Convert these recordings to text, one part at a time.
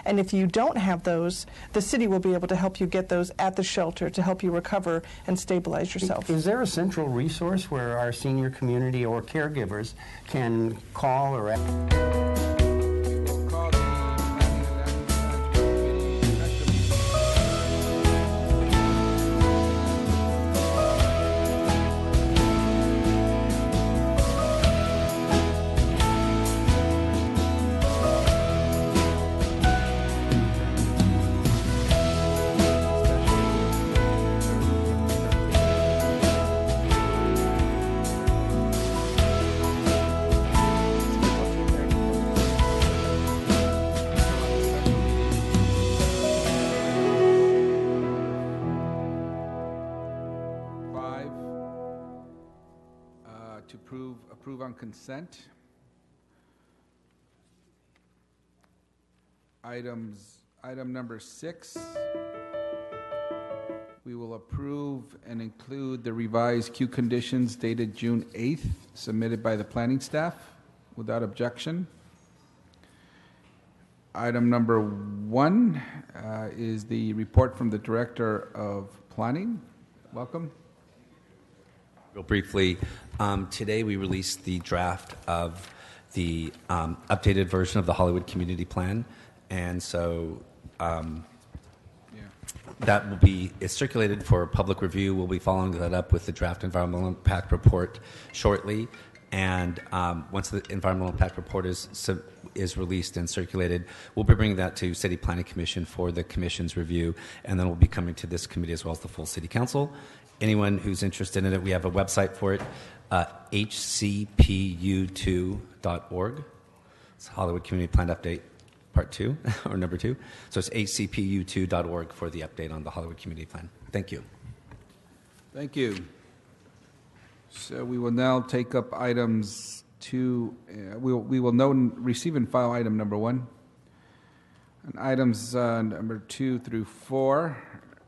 And if you don't have those, the city will be able to help you get those at the shelter to help you recover and stabilize yourself. Is there a central resource where our senior community or caregivers can call or approve on consent. Item number 6, we will approve and include the revised Q conditions dated June 8th, submitted by the planning staff without objection. Item number 1 is the report from the Director of Planning. Welcome. Real briefly, today we released the draft of the updated version of the Hollywood Community Plan, and so that will be circulated for public review. We'll be following that up with the draft environmental impact report shortly, and once the environmental impact report is released and circulated, we'll be bringing that to City Planning Commission for the Commission's review, and then we'll be coming to this committee as well as the full City Council. Anyone who's interested in it, we have a website for it, hcpu2.org. It's Hollywood Community Plan Update Part 2, or number 2. So it's hcpu2.org for the update on the Hollywood Community Plan. Thank you. Thank you. So we will now take up items 2. We will receive and file item number 1. And items number 2 through 4.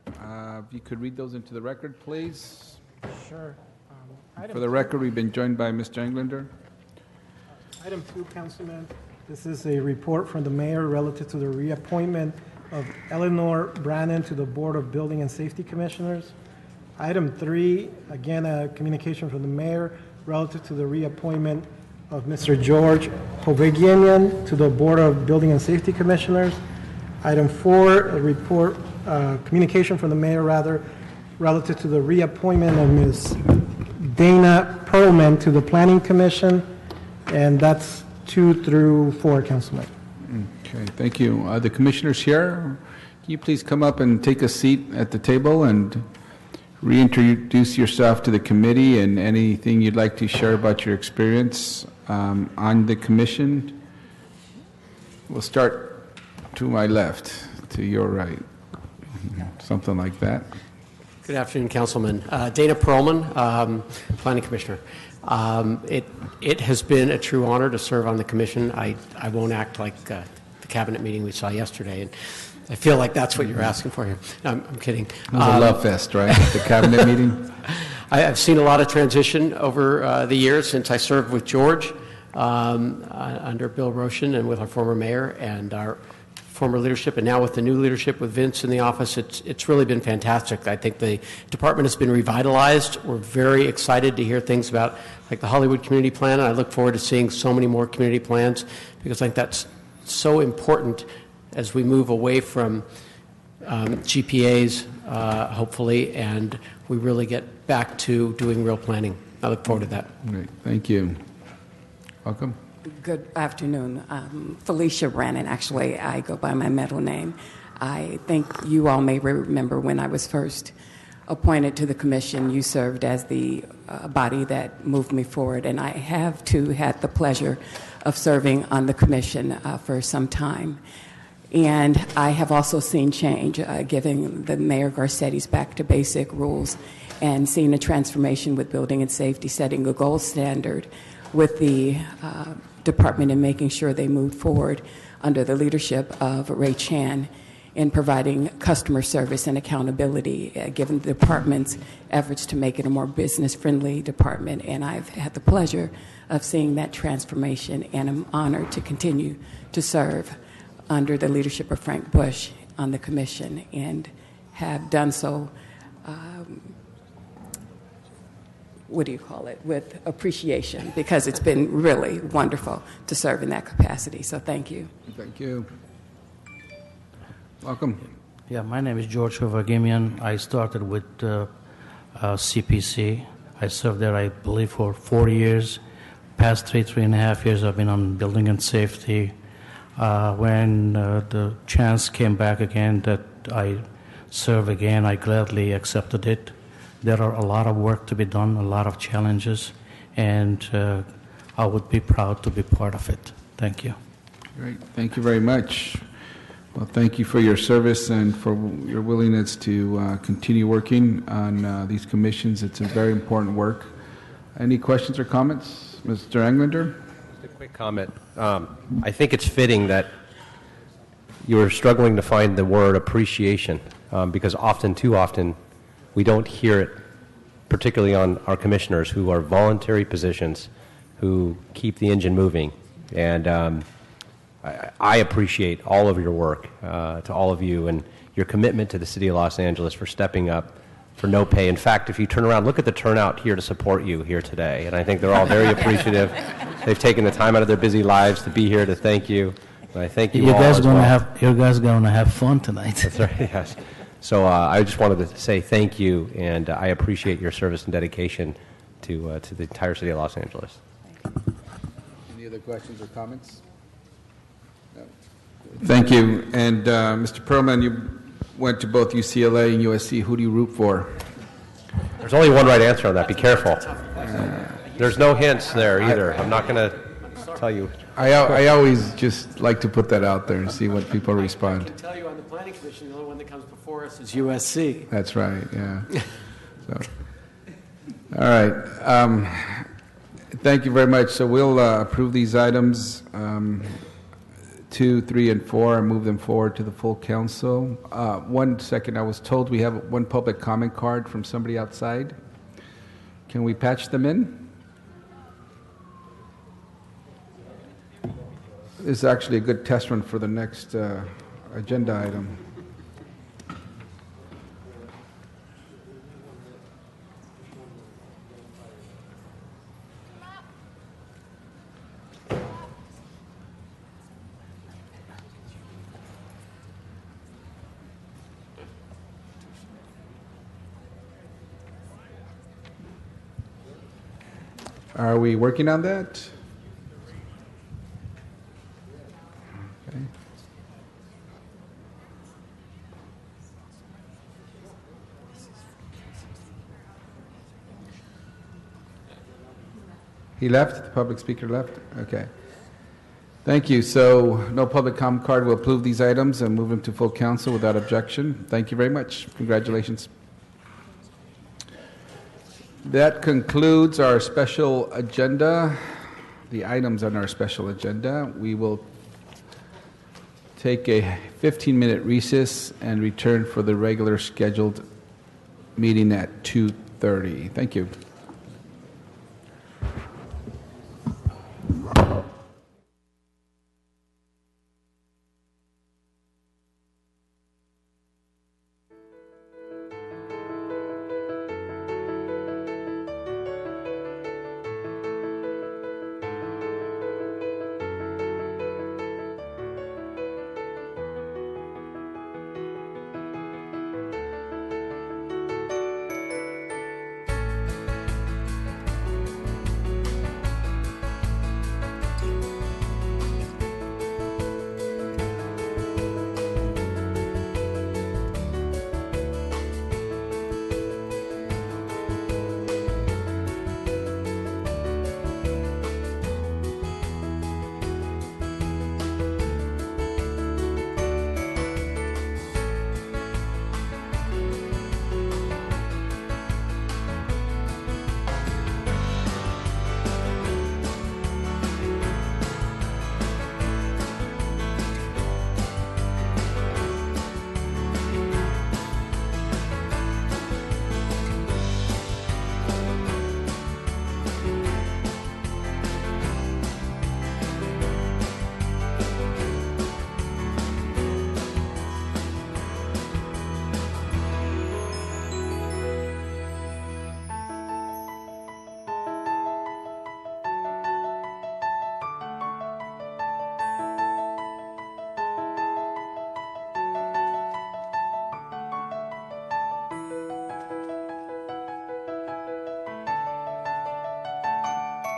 If you could read those into the record, please. Sure. For the record, we've been joined by Ms. Janglander. Item 2, Councilman. This is a report from the mayor relative to the reappointment of Eleanor Brannon to the Board of Building and Safety Commissioners. Item 3, again, a communication from the mayor relative to the reappointment of Mr. George Hovegianian to the Board of Building and Safety Commissioners. Item 4, a report, communication from the mayor, relative to the reappointment of Ms. Dana Perlman to the Planning Commission, and that's 2 through 4, Councilman. Okay, thank you. The commissioners here, can you please come up and take a seat at the table and reintroduce yourself to the committee and anything you'd like to share about your experience on the commission? We'll start to my left, to your right, something like that. Good afternoon, Councilman. Dana Perlman, Planning Commissioner. It has been a true honor to serve on the commission. I won't act like the cabinet meeting we saw yesterday, and I feel like that's what you're asking for here. No, I'm kidding. It was a love fest, right? The cabinet meeting? I've seen a lot of transition over the years since I served with George under Bill Roshan and with our former mayor and our former leadership, and now with the new leadership with Vince in the office. It's really been fantastic. I think the department has been revitalized. We're very excited to hear things about like the Hollywood Community Plan, and I look forward to seeing so many more community plans because I think that's so important as we move away from GPAs, hopefully, and we really get back to doing real planning. I look forward to that. Great. Thank you. Welcome. Good afternoon. Felicia Brannon, actually, I go by my middle name. I think you all may remember when I was first appointed to the commission, you served as the body that moved me forward, and I have, too, had the pleasure of serving on the commission for some time. And I have also seen change, giving the Mayor Garcetti's back to basic rules and seeing a transformation with building and safety, setting a gold standard with the department and making sure they moved forward under the leadership of Ray Chan in providing customer service and accountability, given the department's efforts to make it a more business-friendly department. And I've had the pleasure of seeing that transformation, and I'm honored to continue to serve under the leadership of Frank Bush on the commission, and have done so, with appreciation, because it's been really wonderful to serve in that capacity. So thank you. Thank you. Welcome. Yeah, my name is George Hovagimian. I started with CPC. I served there, I believe, for 4 years. Past three and a half years, I've been on building and safety. When the chance came back again that I serve again, I gladly accepted it. There are a lot of work to be done, a lot of challenges, and I would be proud to be part of it. Thank you. Great. Thank you very much. Well, thank you for your service and for your willingness to continue working on these commissions. It's a very important work. Any questions or comments? Mr. Englander? Just a quick comment. I think it's fitting that you were struggling to find the word appreciation because too often, we don't hear it, particularly on our commissioners who are voluntary positions who keep the engine moving. And I appreciate all of your work, to all of you, and your commitment to the City of Los Angeles for stepping up for no pay. In fact, if you turn around, look at the turnout here to support you here today. And I think they're all very appreciative. They've taken the time out of their busy lives to be here to thank you. And I thank you all as well. You guys going to have fun tonight. That's right, yes. So I just wanted to say thank you, and I appreciate your service and dedication to the entire City of Los Angeles. Any other questions or comments? No. Thank you. And Mr. Perlman, you went to both UCLA and USC. Who do you root for? There's only one right answer on that. Be careful. There's no hints there either. I'm not going to tell you. I always just like to put that out there and see what people respond. I can tell you on the Planning Commission, the only one that comes before us is USC. That's right, yeah. So, all right. Thank you very much. So we'll approve these items 2, 3, and 4 and move them forward to the full council. 1 second, I was told we have one public comment card from somebody outside. Can we patch them in? This is actually a good test run for the next agenda item. Are we working on that? Okay. He left? The public speaker left? Okay. Thank you. So no public comment card. We'll approve these items and move them to full council without objection. Thank you very much. Congratulations. That concludes our special agenda, the items on our special agenda. We will take a 15-minute recess and return for the regular scheduled meeting at 2:30. Thank you.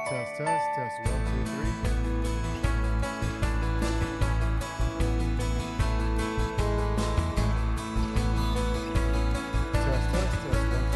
Test, test, 1, 2, 3. Test, 1, 2, 3.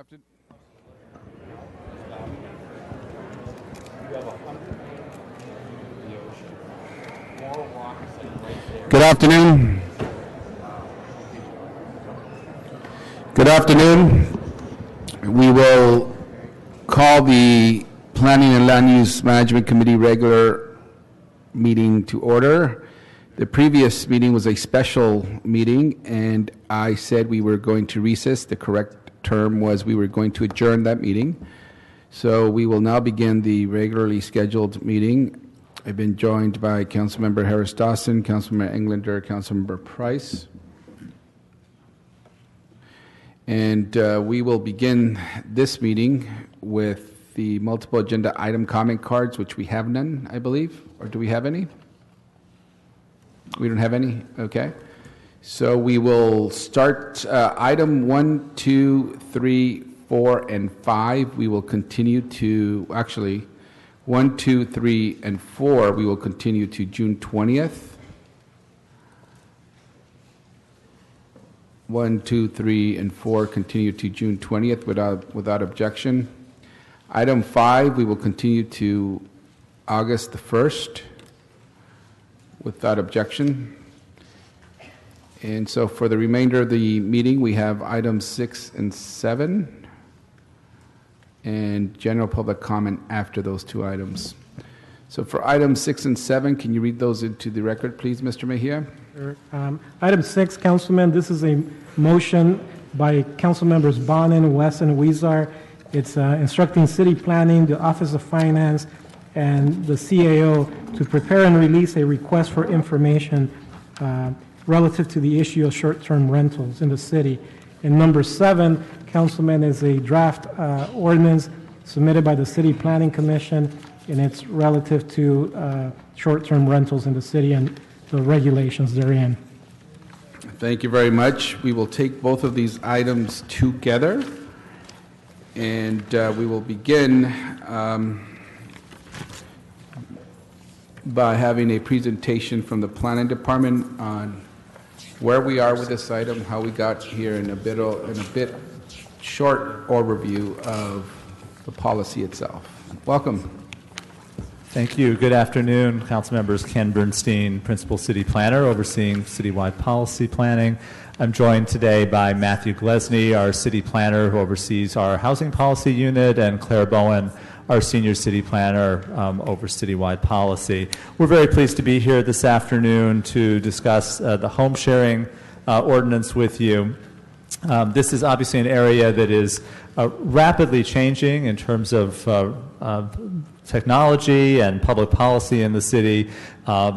afternoon. Good afternoon. Good afternoon. We will call the Planning and Land Use Management Committee regular meeting to order. The previous meeting was a special meeting, and I said we were going to recess. The correct term was we were going to adjourn that meeting. So we will now begin the regularly scheduled meeting. I've been joined by Councilmember Harris Dawson, Councilmember Englander, Councilmember Price. And we will begin this meeting with the multiple agenda item comment cards, which we have none, I believe. Or do we have any? We don't have any? Okay. So we will start item 1, 2, 3, 4, and 5. We will continue to, actually, 1, 2, 3, and 4, we will continue to June 20th. 1, 2, 3, and 4 continue to June 20th without objection. Item 5, we will continue to August the 1st without objection. And so for the remainder of the meeting, we have items 6 and 7 and general public comment after those two items. So for items 6 and 7, can you read those into the record, please, Mr. Mejia? Sure. Item 6, Councilman, this is a motion by Council Members Bonin, West, and Weezer. It's instructing City Planning, the Office of Finance, and the CAO to prepare and release a request for information relative to the issue of short-term rentals in the city. And number 7, Councilman, is a draft ordinance submitted by the City Planning Commission, and it's relative to short-term rentals in the city and the regulations therein. Thank you very much. We will take both of these items together, and we will begin by having a presentation from the Planning Department on where we are with this item, how we got here, in a bit short overview of the policy itself. Welcome. Thank you. Good afternoon, Council Members. Ken Bernstein, Principal City Planner, overseeing citywide policy planning. I'm joined today by Matthew Glesney, our City Planner, who oversees our Housing Policy Unit, and Claire Bowen, our Senior City Planner, over citywide policy. We're very pleased to be here this afternoon to discuss the home sharing ordinance with you. This is obviously an area that is rapidly changing in terms of technology and public policy in the city,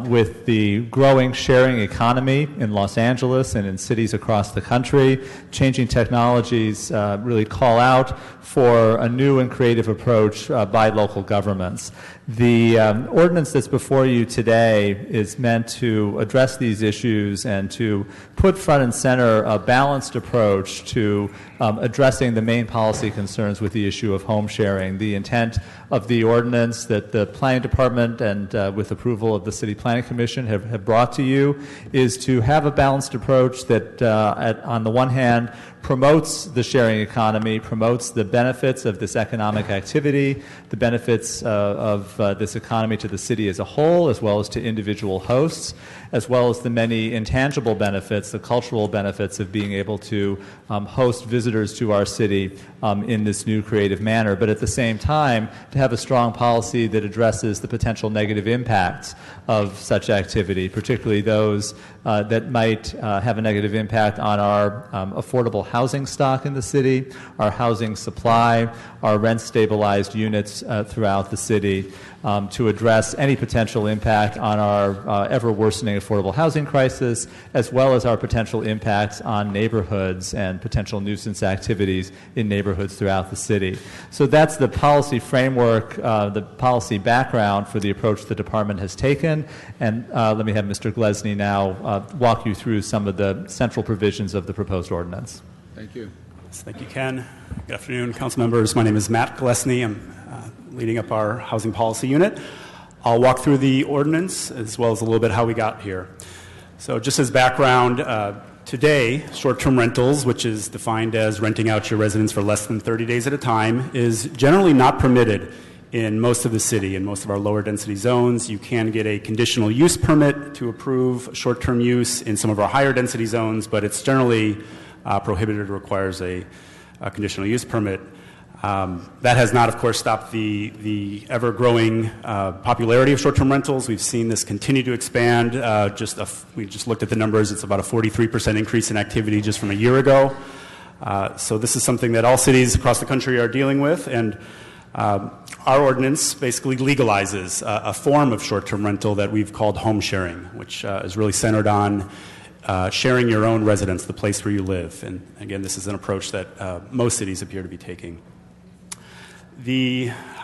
with the growing sharing economy in Los Angeles and in cities across the country. Changing technologies really call out for a new and creative approach by local governments. The ordinance that's before you today is meant to address these issues and to put front and center a balanced approach to addressing the main policy concerns with the issue of home sharing. The intent of the ordinance that the Planning Department and with approval of the City Planning Commission have brought to you is to have a balanced approach that on the one hand promotes the sharing economy, promotes the benefits of this economic activity, the benefits of this economy to the city as a whole, as well as to individual hosts, as well as the many intangible benefits, the cultural benefits of being able to host visitors to our city in this new creative manner. But at the same time, to have a strong policy that addresses the potential negative impacts of such activity, particularly those that might have a negative impact on our affordable housing stock in the city, our housing supply, our rent-stabilized units throughout the city, to address any potential impact on our ever-worsening affordable housing crisis, as well as our potential impacts on neighborhoods and potential nuisance activities in neighborhoods throughout the city. So that's the policy framework, the policy background for the approach the department has taken. And let me have Mr. Glesney now walk you through some of the central provisions of the proposed ordinance. Thank you. Thank you, Ken. Good afternoon, council members. My name is Matt Glesney. I'm leading up our housing policy unit. I'll walk through the ordinance as well as a little bit how we got here. So just as background, to Today, short-term rentals, which is defined as renting out your residence for less than 30 days at a time, is generally not permitted in most of the city. In most of our lower density zones, you can get a conditional use permit to approve short-term use in some of our higher density zones, but it's generally prohibited or requires a conditional use permit. That has not, of course, stopped the ever-growing popularity of short-term rentals. We've seen this continue to expand. We just looked at the numbers. It's about a 43% increase in activity just from a year ago. So this is something that all cities across the country are dealing with, and our ordinance basically legalizes a form of short-term rental that we've called home sharing, which is really centered on sharing your own residence, the place where you live. And again, this is an approach that most cities appear to be taking.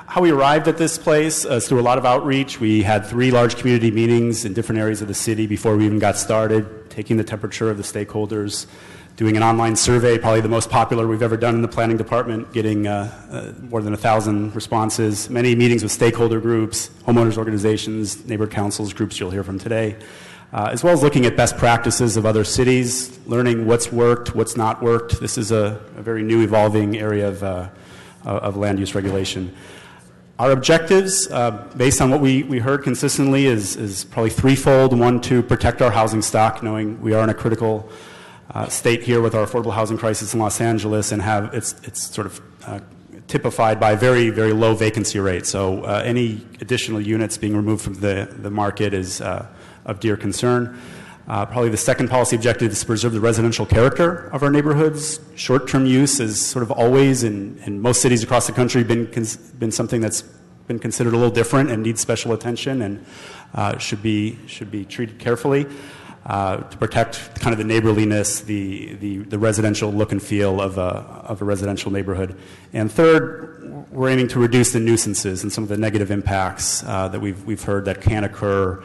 How we arrived at this place is through a lot of outreach. We had 3 large community meetings in different areas of the city before we even got started, taking the temperature of the stakeholders, doing an online survey, probably the most popular we've ever done in the planning department, getting more than 1,000 responses, many meetings with stakeholder groups, homeowners organizations, neighbor councils, groups you'll hear from today, as well as looking at best practices of other cities, learning what's worked, what's not worked. This is a very new evolving area of land use regulation. Our objectives, based on what we heard consistently, is probably threefold. One, to protect our housing stock, knowing we are in a critical state here with our affordable housing crisis in Los Angeles, and it's sort of typified by very, very low vacancy rate. So any additional units being removed from the market is of dear concern. Probably the second policy objective is to preserve the residential character of our neighborhoods. Short-term use is sort of always, in most cities across the country, been something that's been considered a little different and needs special attention and should be treated carefully to protect kind of the neighborliness, the residential look and feel of a residential neighborhood. And third, we're aiming to reduce the nuisances and some of the negative impacts that we've heard that can occur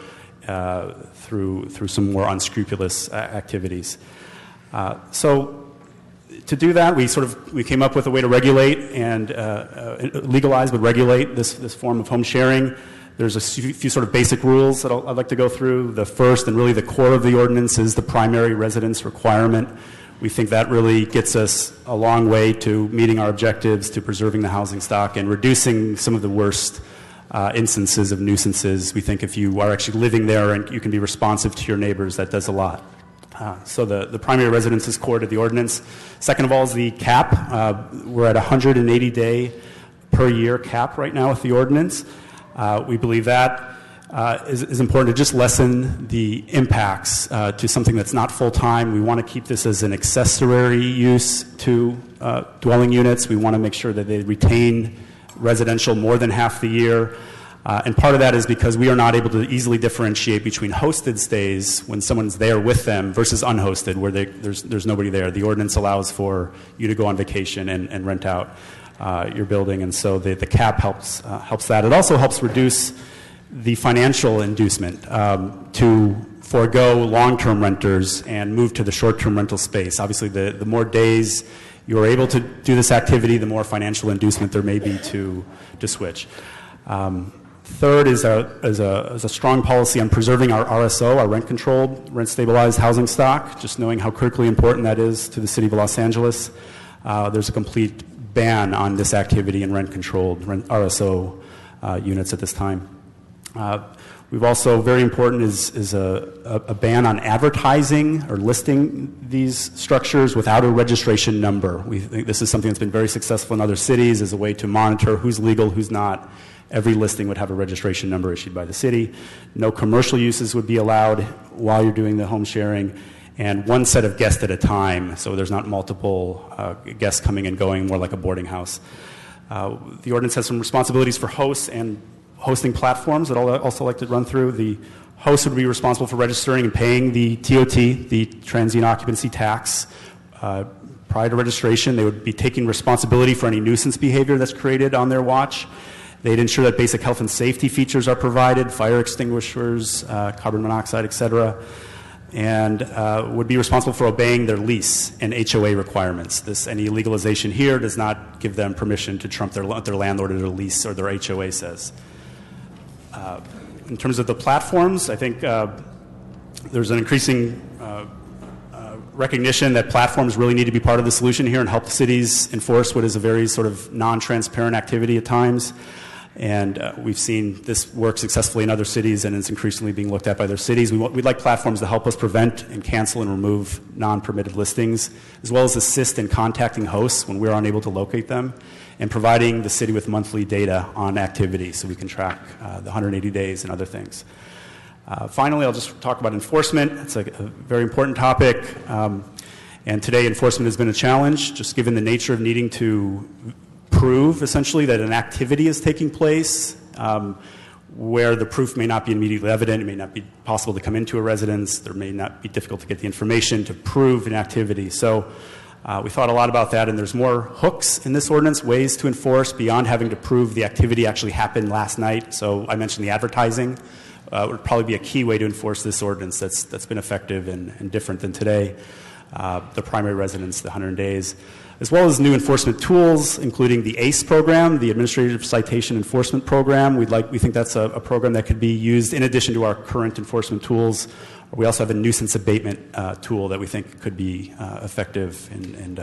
through some more unscrupulous activities. So to do that, we came up with a way to regulate and legalize but regulate this form of home sharing. There's a few sort of basic rules that I'd like to go through. The first and really the core of the ordinance is the primary residence requirement. We think that really gets us a long way to meeting our objectives, to preserving the housing stock and reducing some of the worst instances of nuisances. We think if you are actually living there and you can be responsive to your neighbors, that does a lot. So the primary residence is core to the ordinance. Second of all is the cap. We're at 180-day per year cap right now with the ordinance. We believe that is important to just lessen the impacts to something that's not full-time. We want to keep this as an accessory use to dwelling units. We want to make sure that they retain residential more than half the year. And part of that is because we are not able to easily differentiate between hosted stays when someone's there with them versus unhosted where there's nobody there. The ordinance allows for you to go on vacation and rent out your building, and so the cap helps that. It also helps reduce the financial inducement to forego long-term renters and move to the short-term rental space. Obviously, the more days you're able to do this activity, the more financial inducement there may be to switch. Third is a strong policy on preserving our RSO, our rent-controlled, rent-stabilized housing stock, just knowing how critically important that is to the city of Los Angeles. There's a complete ban on this activity in rent-controlled RSO units at this time. We've also, very important, is a ban on advertising or listing these structures without a registration number. We think this is something that's been very successful in other cities as a way to monitor who's legal, who's not. Every listing would have a registration number issued by the city. No commercial uses would be allowed while you're doing the home sharing, and one set of guests at a time, so there's not multiple guests coming and going, more like a boarding house. The ordinance has some responsibilities for hosts and hosting platforms that I'll also like to run through. The host would be responsible for registering and paying the TOT, the transient occupancy tax. Prior to registration, they would be taking responsibility for any nuisance behavior that's created on their watch. They'd ensure that basic health and safety features are provided, fire extinguishers, carbon monoxide, et cetera, and would be responsible for obeying their lease and HOA requirements. Any legalization here does not give them permission to trump their landlord or their lease or their HOA says. In terms of the platforms, I think there's an increasing recognition that platforms really need to be part of the solution here and help cities enforce what is a very sort of non-transparent activity at times. And we've seen this work successfully in other cities, and it's increasingly being looked at by other cities. We'd like platforms to help us prevent and cancel and remove non-permitted listings, as well as assist in contacting hosts when we're unable to locate them, and providing the city with monthly data on activity so we can track the 180 days and other things. Finally, I'll just talk about enforcement. It's a very important topic. And today, enforcement has been a challenge, just given the nature of needing to prove, essentially, that an activity is taking place where the proof may not be immediately evident. It may not be possible to come into a residence. There may not be difficult to get the information to prove an activity. So we thought a lot about that, and there's more hooks in this ordinance, ways to enforce beyond having to prove the activity actually happened last night. So I mentioned the advertising. Would probably be a key way to enforce this ordinance that's been effective and different than today. The primary residence, the 100 days, as well as new enforcement tools, including the ACE program, the Administrative Citation Enforcement Program. We think that's a program that could be used in addition to our current enforcement tools. We also have a nuisance abatement tool that we think could be effective in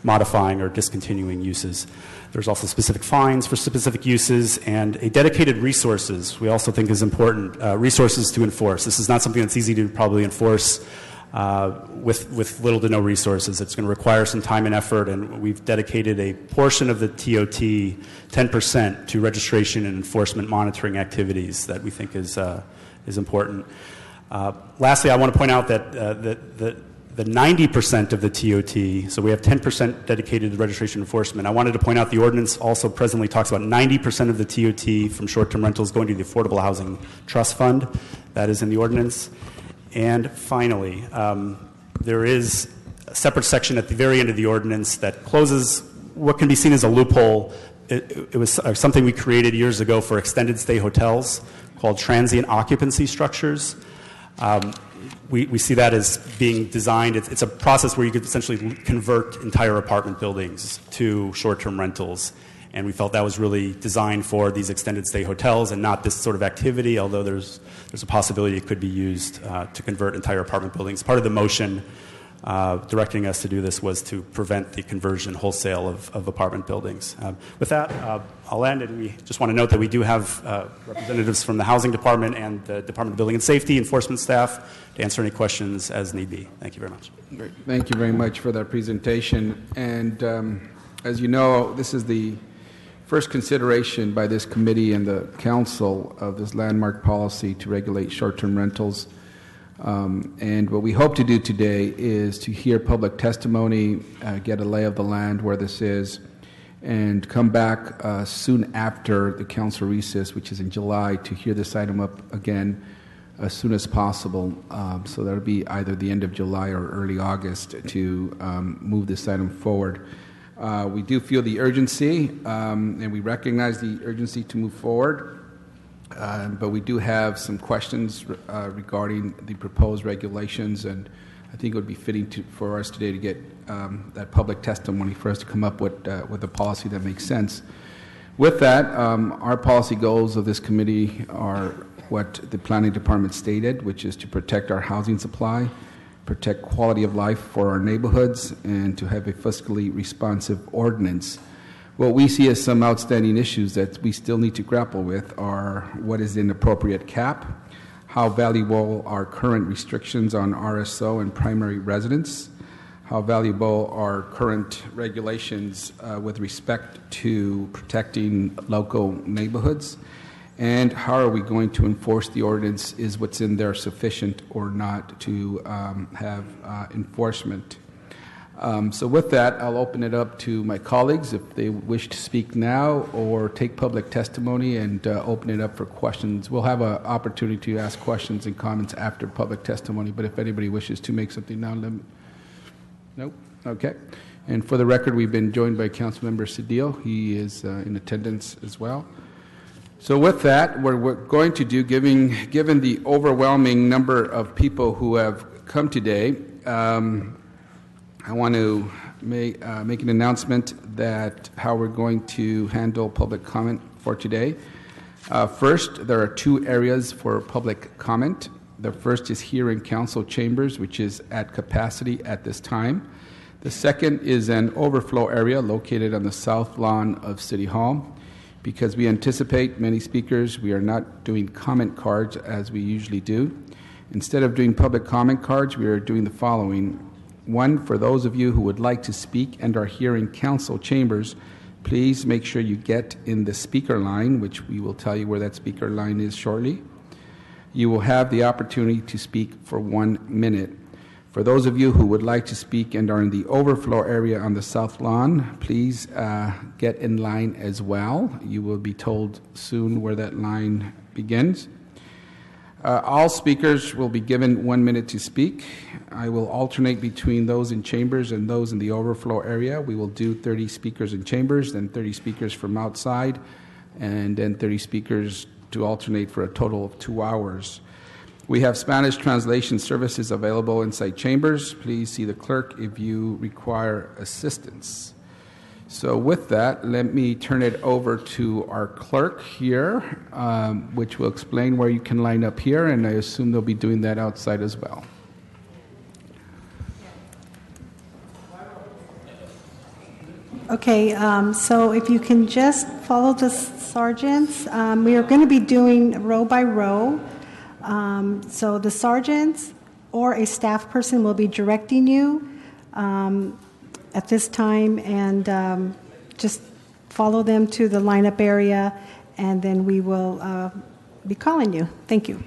modifying or discontinuing uses. There's also specific fines for specific uses and a dedicated resources we also think is important, resources to enforce. This is not something that's easy to probably enforce with little to no resources. It's going to require some time and effort, and we've dedicated a portion of the TOT, 10%, to registration and enforcement monitoring activities that we think is important. Lastly, I want to point out that the 90% of the TOT, so we have 10% dedicated to registration enforcement. I wanted to point out the ordinance also presently talks about 90% of the TOT from short-term rentals going to the Affordable Housing Trust Fund. That is in the ordinance. And finally, there is a separate section at the very end of the ordinance that closes what can be seen as a loophole. It was something we created years ago for extended stay hotels called transient occupancy structures. We see that as being designed. It's a process where you could essentially convert entire apartment buildings to short-term rentals. And we felt that was really designed for these extended stay hotels and not this sort of activity, although there's a possibility it could be used to convert entire apartment buildings. Part of the motion directing us to do this was to prevent the conversion wholesale of apartment buildings. With that, I'll end, and we just want to note that we do have representatives from the Housing Department and the Department of Building and Safety enforcement staff to answer any questions as need be. Thank you very much. Great. Thank you very much for that presentation. And as you know, this is the first consideration by this committee and the council of this landmark policy to regulate short-term rentals. And what we hope to do today is to hear public testimony, get a lay of the land where this is, and come back soon after the council recess, which is in July, to hear this item up again as soon as possible. So that'll be either the end of July or early August to move this item forward. We do feel the urgency, and we recognize the urgency to move forward. But we do have some questions regarding the proposed regulations, and I think it would be fitting for us today to get that public testimony for us to come up with a policy that makes sense. With that, our policy goals of this committee are what the Planning Department stated, which is to protect our housing supply, protect quality of life for our neighborhoods, and to have a fiscally responsive ordinance. What we see as some outstanding issues that we still need to grapple with are what is an appropriate cap, how valuable are current restrictions on RSO and primary residence, how valuable are current regulations with respect to protecting local neighborhoods, and how are we going to enforce the ordinance? Is what's in there sufficient or not to have enforcement? So with that, I'll open it up to my colleagues if they wish to speak now or take public testimony, and open it up for questions. We'll have an opportunity to ask questions and comments after public testimony, but if anybody wishes to make something now, nope? Okay. And for the record, we've been joined by Councilmember Cedillo. He is in attendance as well. So with that, what we're going to do, given the overwhelming number of people who have come today, I want to make an announcement that how we're going to handle public comment for today. First, there are 2 areas for public comment. The first is here in council chambers, which is at capacity at this time. The second is an overflow area located on the south lawn of City Hall. Because we anticipate many speakers, we are not doing comment cards as we usually do. Instead of doing public comment cards, we are doing the following. One, for those of you who would like to speak and are here in council chambers, please make sure you get in the speaker line, which we will tell you where that speaker line is shortly. You will have the opportunity to speak for 1 minute. For those of you who would like to speak and are in the overflow area on the south lawn, please get in line as well. You will be told soon where that line begins. All speakers will be given 1 minute to speak. I will alternate between those in chambers and those in the overflow area. We will do 30 speakers in chambers, then 30 speakers from outside, and then 30 speakers to alternate for a total of 2 hours. We have Spanish translation services available inside chambers. Please see the clerk if you require assistance. So with that, let me turn it over to our clerk here, which will explain where you can line up here, and I assume they'll be doing that outside as well. Okay, so if you can just follow the sergeants. We are going to be doing row by row. So the sergeants or a staff person will be directing you at this time, and just follow them to the lineup area, and then we will be calling you. Thank you.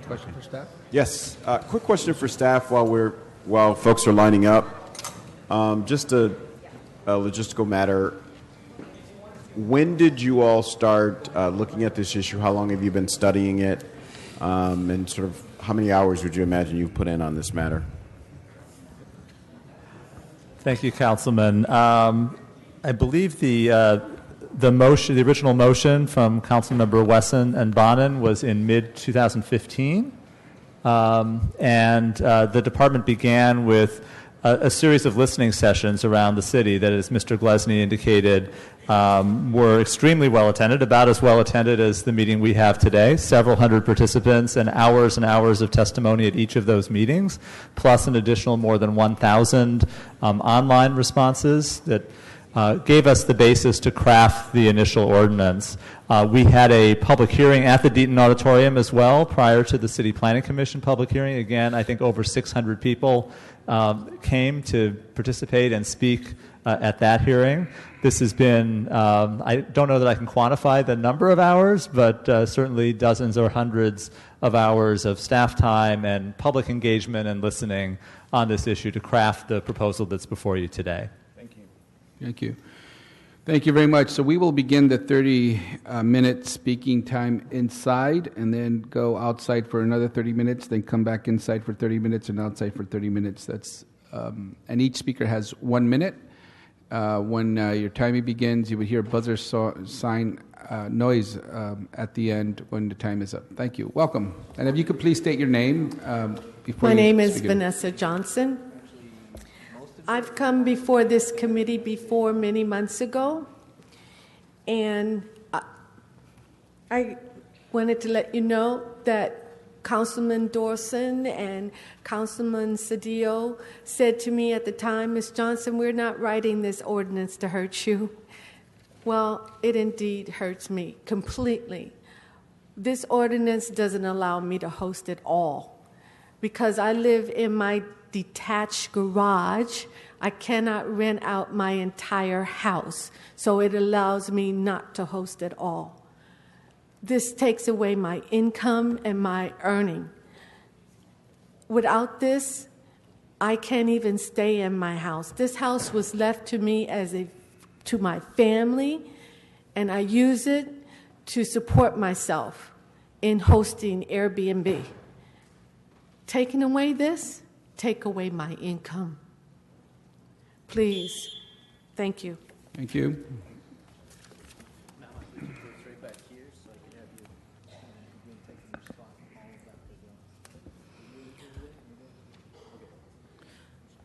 Question for staff? Yes. Quick question for staff while folks are lining up. Just a logistical matter. When did you all start looking at this issue? How long have you been studying it? And sort of how many hours would you imagine you've put in on this matter? Thank you, Councilman. I believe the original motion from Councilmember Wesson and Bonin was in mid-2015, and the department began with a series of listening sessions around the city that, as Mr. Glesney indicated, were extremely well attended, about as well attended as the meeting we have today. Several hundred participants and hours of testimony at each of those meetings, plus an additional more than 1,000 online responses that gave us the basis to craft the initial ordinance. We had a public hearing at the Deaton Auditorium as well prior to the City Planning Commission public hearing. Again, I think over 600 people came to participate and speak at that hearing. This has been, I don't know that I can quantify the number of hours, but certainly dozens or hundreds of hours of staff time and public engagement and listening on this issue to craft the proposal that's before you today. Thank you. Thank you very much. So we will begin the 30-minute speaking time inside and then go outside for another 30 minutes, then come back inside for 30 minutes and outside for 30 minutes. That's and each speaker has 1 minute. When your timing begins, you would hear a buzzer sign noise at the end when the time is up. Thank you. Welcome. And if you could please state your name before My you name is begin. Vanessa Johnson. I've come before this committee before many months ago, and I wanted to let you know that Councilman Dorson and Councilman Cedillo said to me at the time, Ms. Johnson, we're not writing this ordinance to hurt you. Well, it indeed hurts me completely. This ordinance doesn't allow me to host it all because I live in my detached garage. I cannot rent out my entire house, so it allows me not to host it all. This takes away my income and my earning. Without this, I can't even stay in my house. This house was left to me to my family, and I use it to support myself in hosting Airbnb. Taking away this, take away my income. Please. Thank you. Thank you.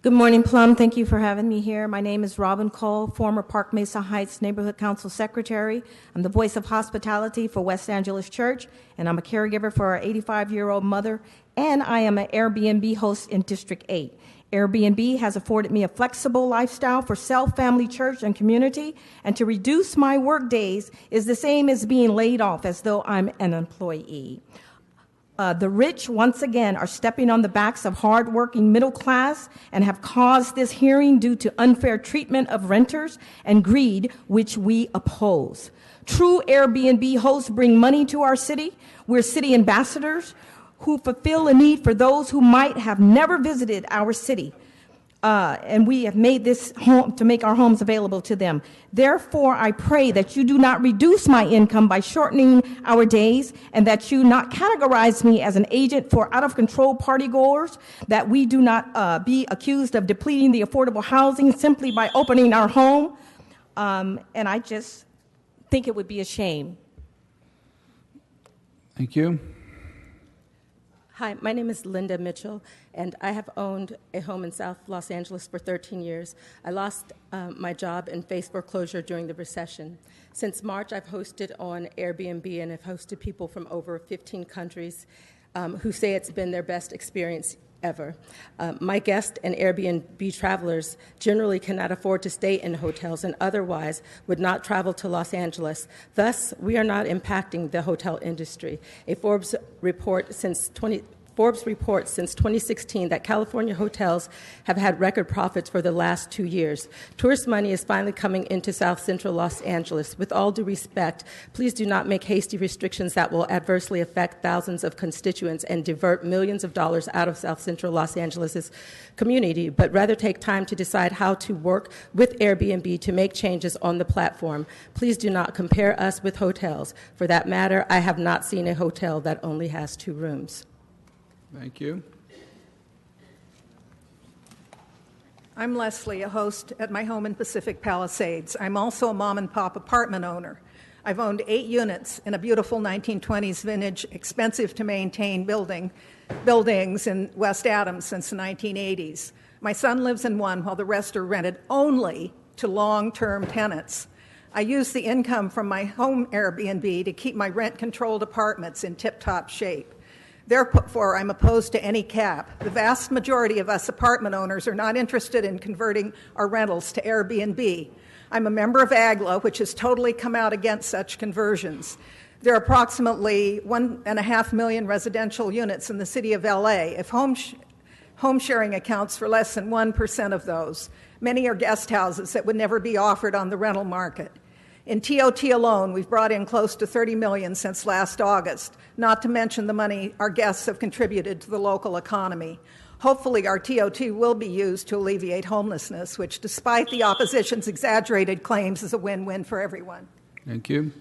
Good morning, Plum. Thank you for having me here. My name is Robin Cole, former Park Mesa Heights Neighborhood Council Secretary. I'm the voice of hospitality for West Angeles Church, and I'm a caregiver for our 85-year-old mother, and I am an Airbnb host in District 8. Airbnb has afforded me a flexible lifestyle for self, family, church, and community, and to reduce my work days is the same as being laid off as though I'm an employee. The rich, once again, are stepping on the backs of hardworking middle class and have caused this hearing due to unfair treatment of renters and greed, which we oppose. True Airbnb hosts bring money to our city. We're city ambassadors who fulfill a need for those who might have never visited our city. And we have made this home to make our homes available to them. Therefore, I pray that you do not reduce my income by shortening our days, and that you not categorize me as an agent for out-of-control partygoers, that we do not be accused of depleting the affordable housing simply by opening our home. And I just think it would be a shame. Thank you. Hi, my name is Linda Mitchell, and I have owned a home in South Los Angeles for 13 years. I lost my job and faced foreclosure during the recession. Since March, I've hosted on Airbnb and have hosted people from over 15 countries who say it's been their best experience ever. My guests and Airbnb travelers generally cannot afford to stay in hotels and otherwise would not travel to Los Angeles. Thus, we are not impacting the hotel industry. A Forbes report since 2016 that California hotels have had record profits for the last 2 years. Tourist money is finally coming into South Central Los Angeles. With all due respect, please do not make hasty restrictions that will adversely affect thousands of constituents and divert millions of dollars out of South Central Los Angeles' community, but rather take time to decide how to work with Airbnb to make changes on the platform. Please do not compare us with hotels. For that matter, I have not seen a hotel that only has 2 rooms. Thank you. I'm Leslie, a host at my home in Pacific Palisades. I'm also a mom-and-pop apartment owner. I've owned 8 units in a beautiful 1920s vintage, expensive-to-maintain buildings in West Adams since the 1980s. My son lives in one, while the rest are rented only to long-term tenants. I use the income from my home Airbnb to keep my rent-controlled apartments in tip-top shape. Therefore, I'm opposed to any cap. The vast majority of us apartment owners are not interested in converting our rentals to Airbnb. I'm a member of AGLA, which has totally come out against such conversions. There are approximately 1.5 million residential units in the city of LA. If home sharing accounts for less than 1% of those, many are guest houses that would never be offered on the rental market. In TOT alone, we've brought in close to $30 million since last August, not to mention the money our guests have contributed to the local economy. Hopefully, our TOT will be used to alleviate homelessness, which, despite the opposition's exaggerated claims, is a win-win for everyone. Thank you.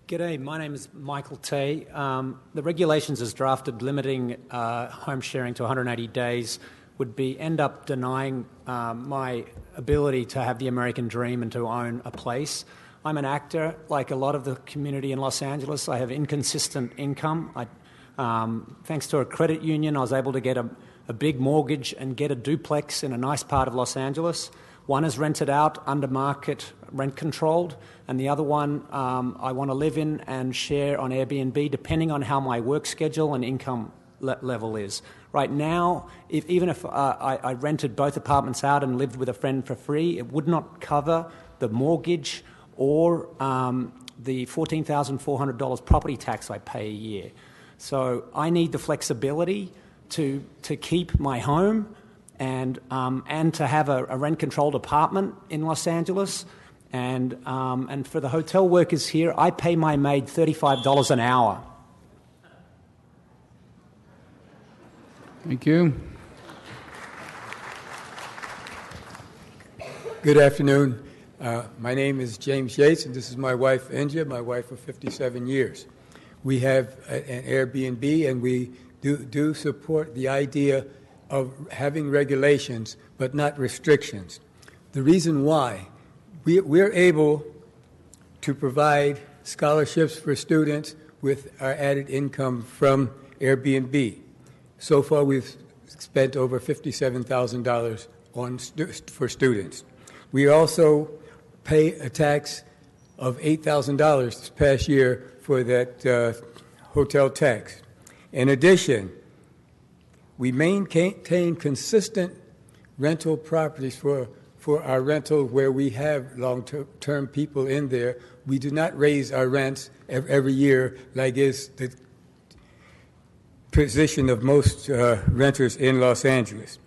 G'day, my name is Michael Tay. The regulations as drafted limiting home sharing to 180 days would end up denying my ability to have the American dream and to own a place. I'm an actor, like a lot of the community in Los Angeles. I have inconsistent income. Thanks to a credit union, I was able to get a big mortgage and get a duplex in a nice part of Los Angeles. One is rented out under market, rent controlled, and the other one I want to live in and share on Airbnb, depending on how my work schedule and income level is. Right now, even if I rented both apartments out and lived with a friend for free, it would not cover the mortgage or the $14,400 property tax I pay a year. So I need the flexibility to keep my home and to have a rent-controlled apartment in Los Angeles. And for the hotel workers here, I pay my maid $35 an hour. Thank you. Good afternoon. My name is James Yates, and this is my wife, India, my wife of 57 years. We have an Airbnb, and we do support the idea of having regulations, but not restrictions. The reason why, we're able to provide scholarships for students with our added income from Airbnb. So far, we've spent over $57,000 for students. We also pay a tax of $8,000 this past year for that hotel tax. In addition, we maintain consistent rental properties for our rental where we have long-term people in there. We do not raise our rents every year like is the position of most renters in Los Angeles.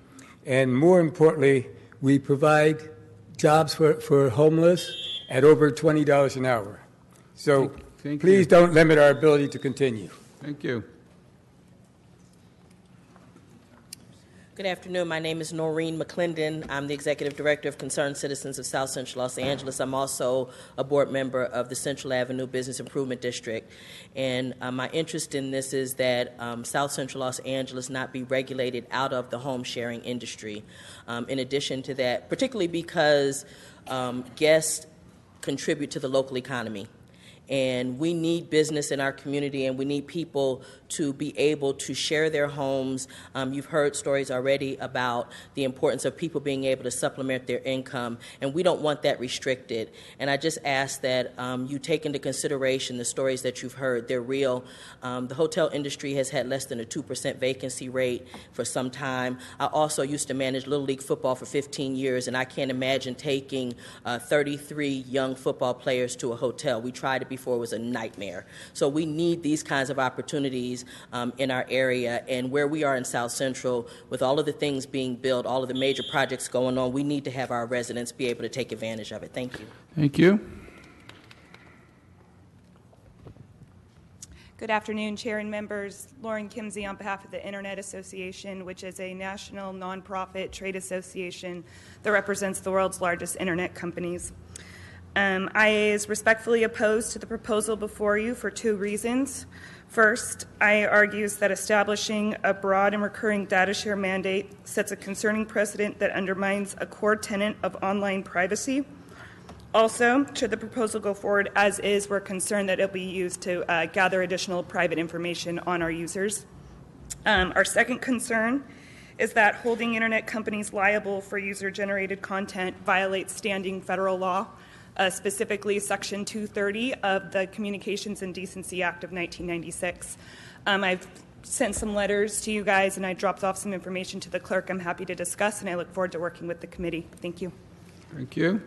And more importantly, we provide jobs for homeless at over $20 an hour. So please don't limit our ability to continue. Thank you. Good afternoon. My name is Noreen McClendon. I'm the Executive Director of Concerned Citizens of South Central Los Angeles. I'm also a board member of the Central Avenue Business Improvement District. And my interest in this is that South Central Los Angeles not be regulated out of the home sharing industry. In addition to that, particularly because guests contribute to the local economy. And we need business in our community, and we need people to be able to share their homes. You've heard stories already about the importance of people being able to supplement their income, and we don't want that restricted. And I just ask that you take into consideration the stories that you've heard. They're real. The hotel industry has had less than a 2% vacancy rate for some time. I also used to manage Little League football for 15 years, and I can't imagine taking 33 young football players to a hotel. We tried it before. It was a nightmare. So we need these kinds of opportunities in our area, and where we are in South Central, with all of the things being built, all of the major projects going on, we need to have our residents be able to take advantage of it. Thank you. Thank you. Good afternoon, Chair and members. Lauren Kimsey on behalf of the Internet Association, which is a national nonprofit trade association that represents the world's largest Internet companies. IA is respectfully opposed to the proposal before you for two reasons. First, IA argues that establishing a broad and recurring data share mandate sets a concerning precedent that undermines a core tenet of online privacy. Also, should the proposal go forward as is, we're concerned that it will be used to gather additional private information on our users. Our second concern is that holding Internet companies liable for user-generated content violates standing federal law. Specifically Section 230 of the Communications and Decency Act of 1996. I've sent some letters to you guys, and I dropped off some information to the clerk I'm happy to discuss, and I look forward to working with the committee. Thank you. Thank you.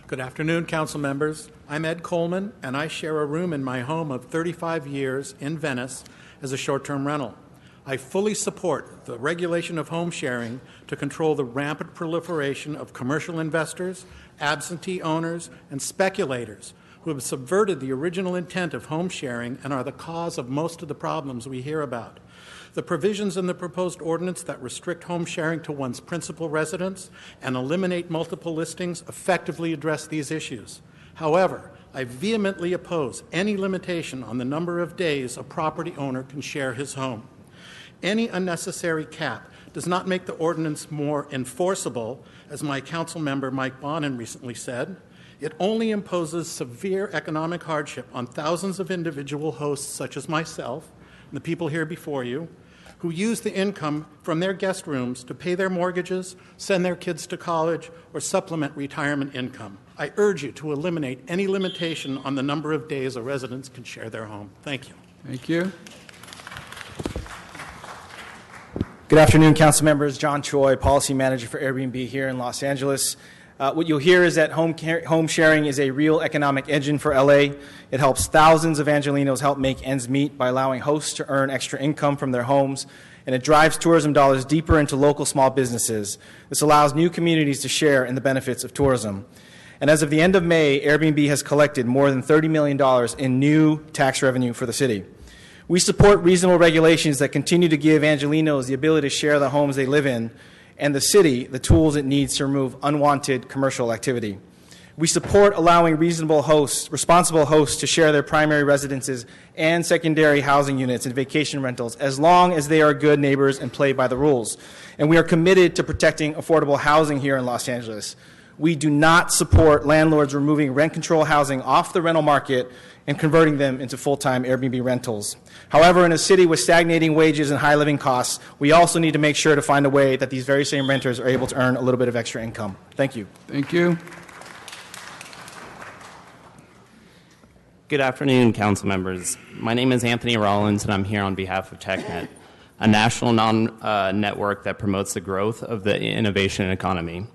Good afternoon, council members. I'm Ed Coleman, and I share a room in my home of 35 years in Venice as a short-term rental. I fully support the regulation of home sharing to control the rampant proliferation of commercial investors, absentee owners, and speculators who have subverted the original intent of home sharing and are the cause of most of the problems we hear about. The provisions in the proposed ordinance that restrict home sharing to one's principal residence and eliminate multiple listings effectively address these issues. However, I vehemently oppose any limitation on the number of days a property owner can share his home. Any unnecessary cap does not make the ordinance more enforceable, as my council member Mike Bonin recently said. It only imposes severe economic hardship on thousands of individual hosts such as myself and the people here before you, who use the income from their guest rooms to pay their mortgages, send their kids to college, or supplement retirement income. I urge you to eliminate any limitation on the number of days a resident can share their home. Thank you. Thank you. Good afternoon, council members. John Choi, Policy Manager for Airbnb here in Los Angeles. What you'll hear is that home sharing is a real economic engine for LA. It helps thousands of Angelenos help make ends meet by allowing hosts to earn extra income from their homes, and it drives tourism dollars deeper into local small businesses. This allows new communities to share in the benefits of tourism. And as of the end of May, Airbnb has collected more than $30 million in new tax revenue for the city. We support reasonable regulations that continue to give Angelenos the ability to share the homes they live in, and the city the tools it needs to remove unwanted commercial activity. We support allowing responsible hosts to share their primary residences and secondary housing units and vacation rentals as long as they are good neighbors and play by the rules. And we are committed to protecting affordable housing here in Los Angeles. We do not support landlords removing rent control housing off the rental market and converting them into full-time Airbnb rentals. However, in a city with stagnating wages and high living costs, we also need to make sure to find a way that these very same renters are able to earn a little bit of extra income. Thank you. Thank you. Good afternoon, council members. My name is Anthony Rollins, and I'm here on behalf of TechNet, a national network that promotes the growth of the innovation economy.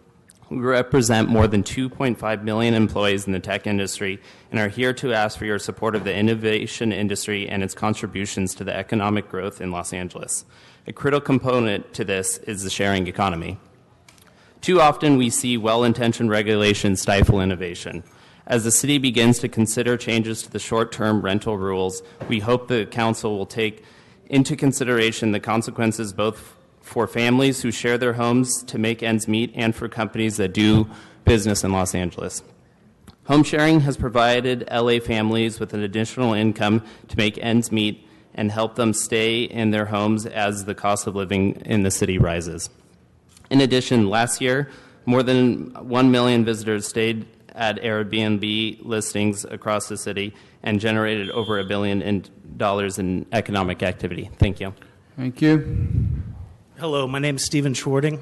We represent more than 2.5 million employees in the tech industry and are here to ask for your support of the innovation industry and its contributions to the economic growth in Los Angeles. A critical component to this is the sharing economy. Too often we see well-intentioned regulations stifle innovation. As the city begins to consider changes to the short-term rental rules, we hope the council will take into consideration the consequences both for families who share their homes to make ends meet and for companies that do business in Los Angeles. Home sharing has provided LA families with an additional income to make ends meet and help them stay in their homes as the cost of living in the city rises. In addition, last year, more than 1 million visitors stayed at Airbnb listings across the city and generated over $1 billion in economic activity. Thank you. Thank you. Hello, my name is Stephen Schwarting.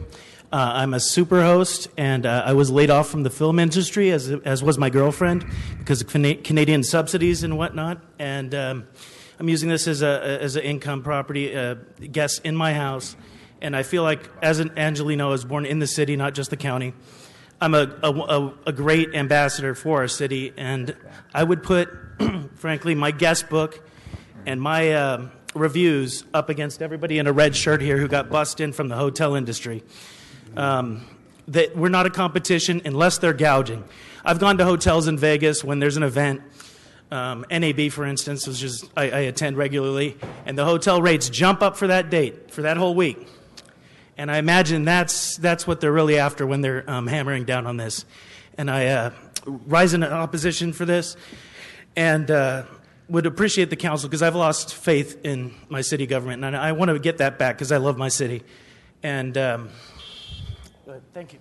I'm a super host, and I was laid off from the film industry, as was my girlfriend, because of Canadian subsidies and whatnot. And I'm using this as an income property, guest in my house. And I feel like, as an Angelino, I was born in the city, not just the county. I'm a great ambassador for our city, and I would put, frankly, my guest book and my reviews up against everybody in a red shirt here who got bussed in from the hotel industry. That we're not a competition unless they're gouging. I've gone to hotels in Vegas when there's an event, NAB, for instance, which is I attend regularly, and the hotel rates jump up for that date, for that whole week. And I imagine that's what they're really after when they're hammering down on this. And I rise in opposition for this, and would appreciate the council, because I've lost faith in my city government, and I want to get that back because I love my city. And thank you.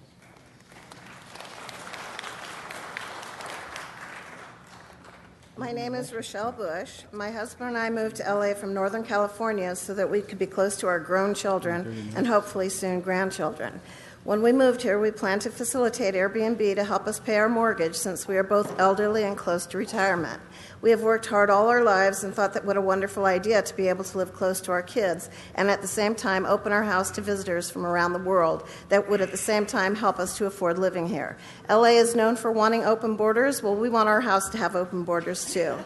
My name is Rochelle Bush. My husband and I moved to LA from Northern California so that we could be close to our grown children and hopefully soon grandchildren. When we moved here, we planned to facilitate Airbnb to help us pay our mortgage since we are both elderly and close to retirement. We have worked hard all our lives and thought that what a wonderful idea to be able to live close to our kids and at the same time open our house to visitors from around the world that would at the same time help us to afford living here. LA is known for wanting open borders. Well, we want our house to have open borders too.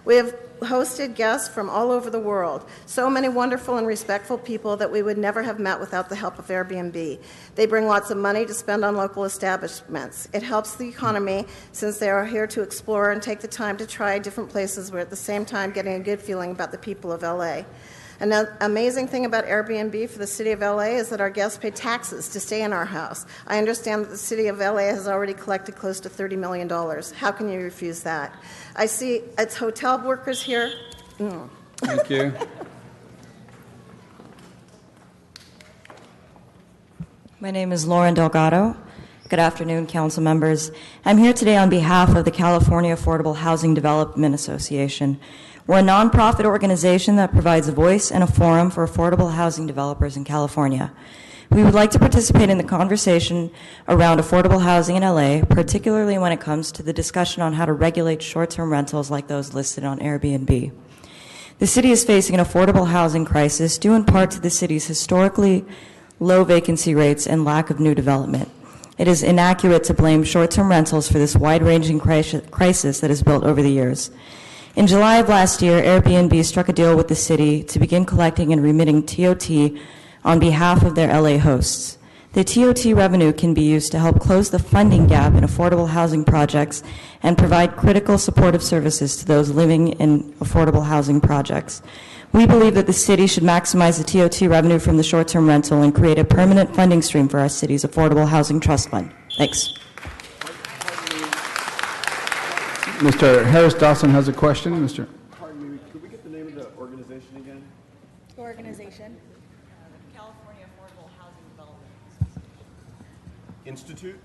We have hosted guests from all over the world, so many wonderful and respectful people that we would never have met without the help of Airbnb. They bring lots of money to spend on local establishments. It helps the economy since they are here to explore and take the time to try different places where at the same time getting a good feeling about the people of LA. An amazing thing about Airbnb for the city of LA is that our guests pay taxes to stay in our house. I understand that the city of LA has already collected close to $30 million. How can you refuse that? I see it's hotel workers here. Thank you. My name is Lauren Delgado. Good afternoon, council members. I'm here today on behalf of the California Affordable Housing Development Association. We're a nonprofit organization that provides a voice and a forum for affordable housing developers in California. We would like to participate in the conversation around affordable housing in LA, particularly when it comes to the discussion on how to regulate short-term rentals like those listed on Airbnb. The city is facing an affordable housing crisis due in part to the city's historically low vacancy rates and lack of new development. It is inaccurate to blame short-term rentals for this wide-ranging crisis that has built over the years. In July of last year, Airbnb struck a deal with the city to begin collecting and remitting TOT on behalf of their LA hosts. The TOT revenue can be used to help close the funding gap in affordable housing projects and provide critical supportive services to those living in affordable housing projects. We believe that the city should maximize the TOT revenue from the short-term rental and create a permanent funding stream for our city's Affordable Housing Trust Fund. Thanks. Mr. Harris Dawson has a question. Mr. Pardon me, could we get the name of the organization again? Organization? California Affordable Housing Development Institute?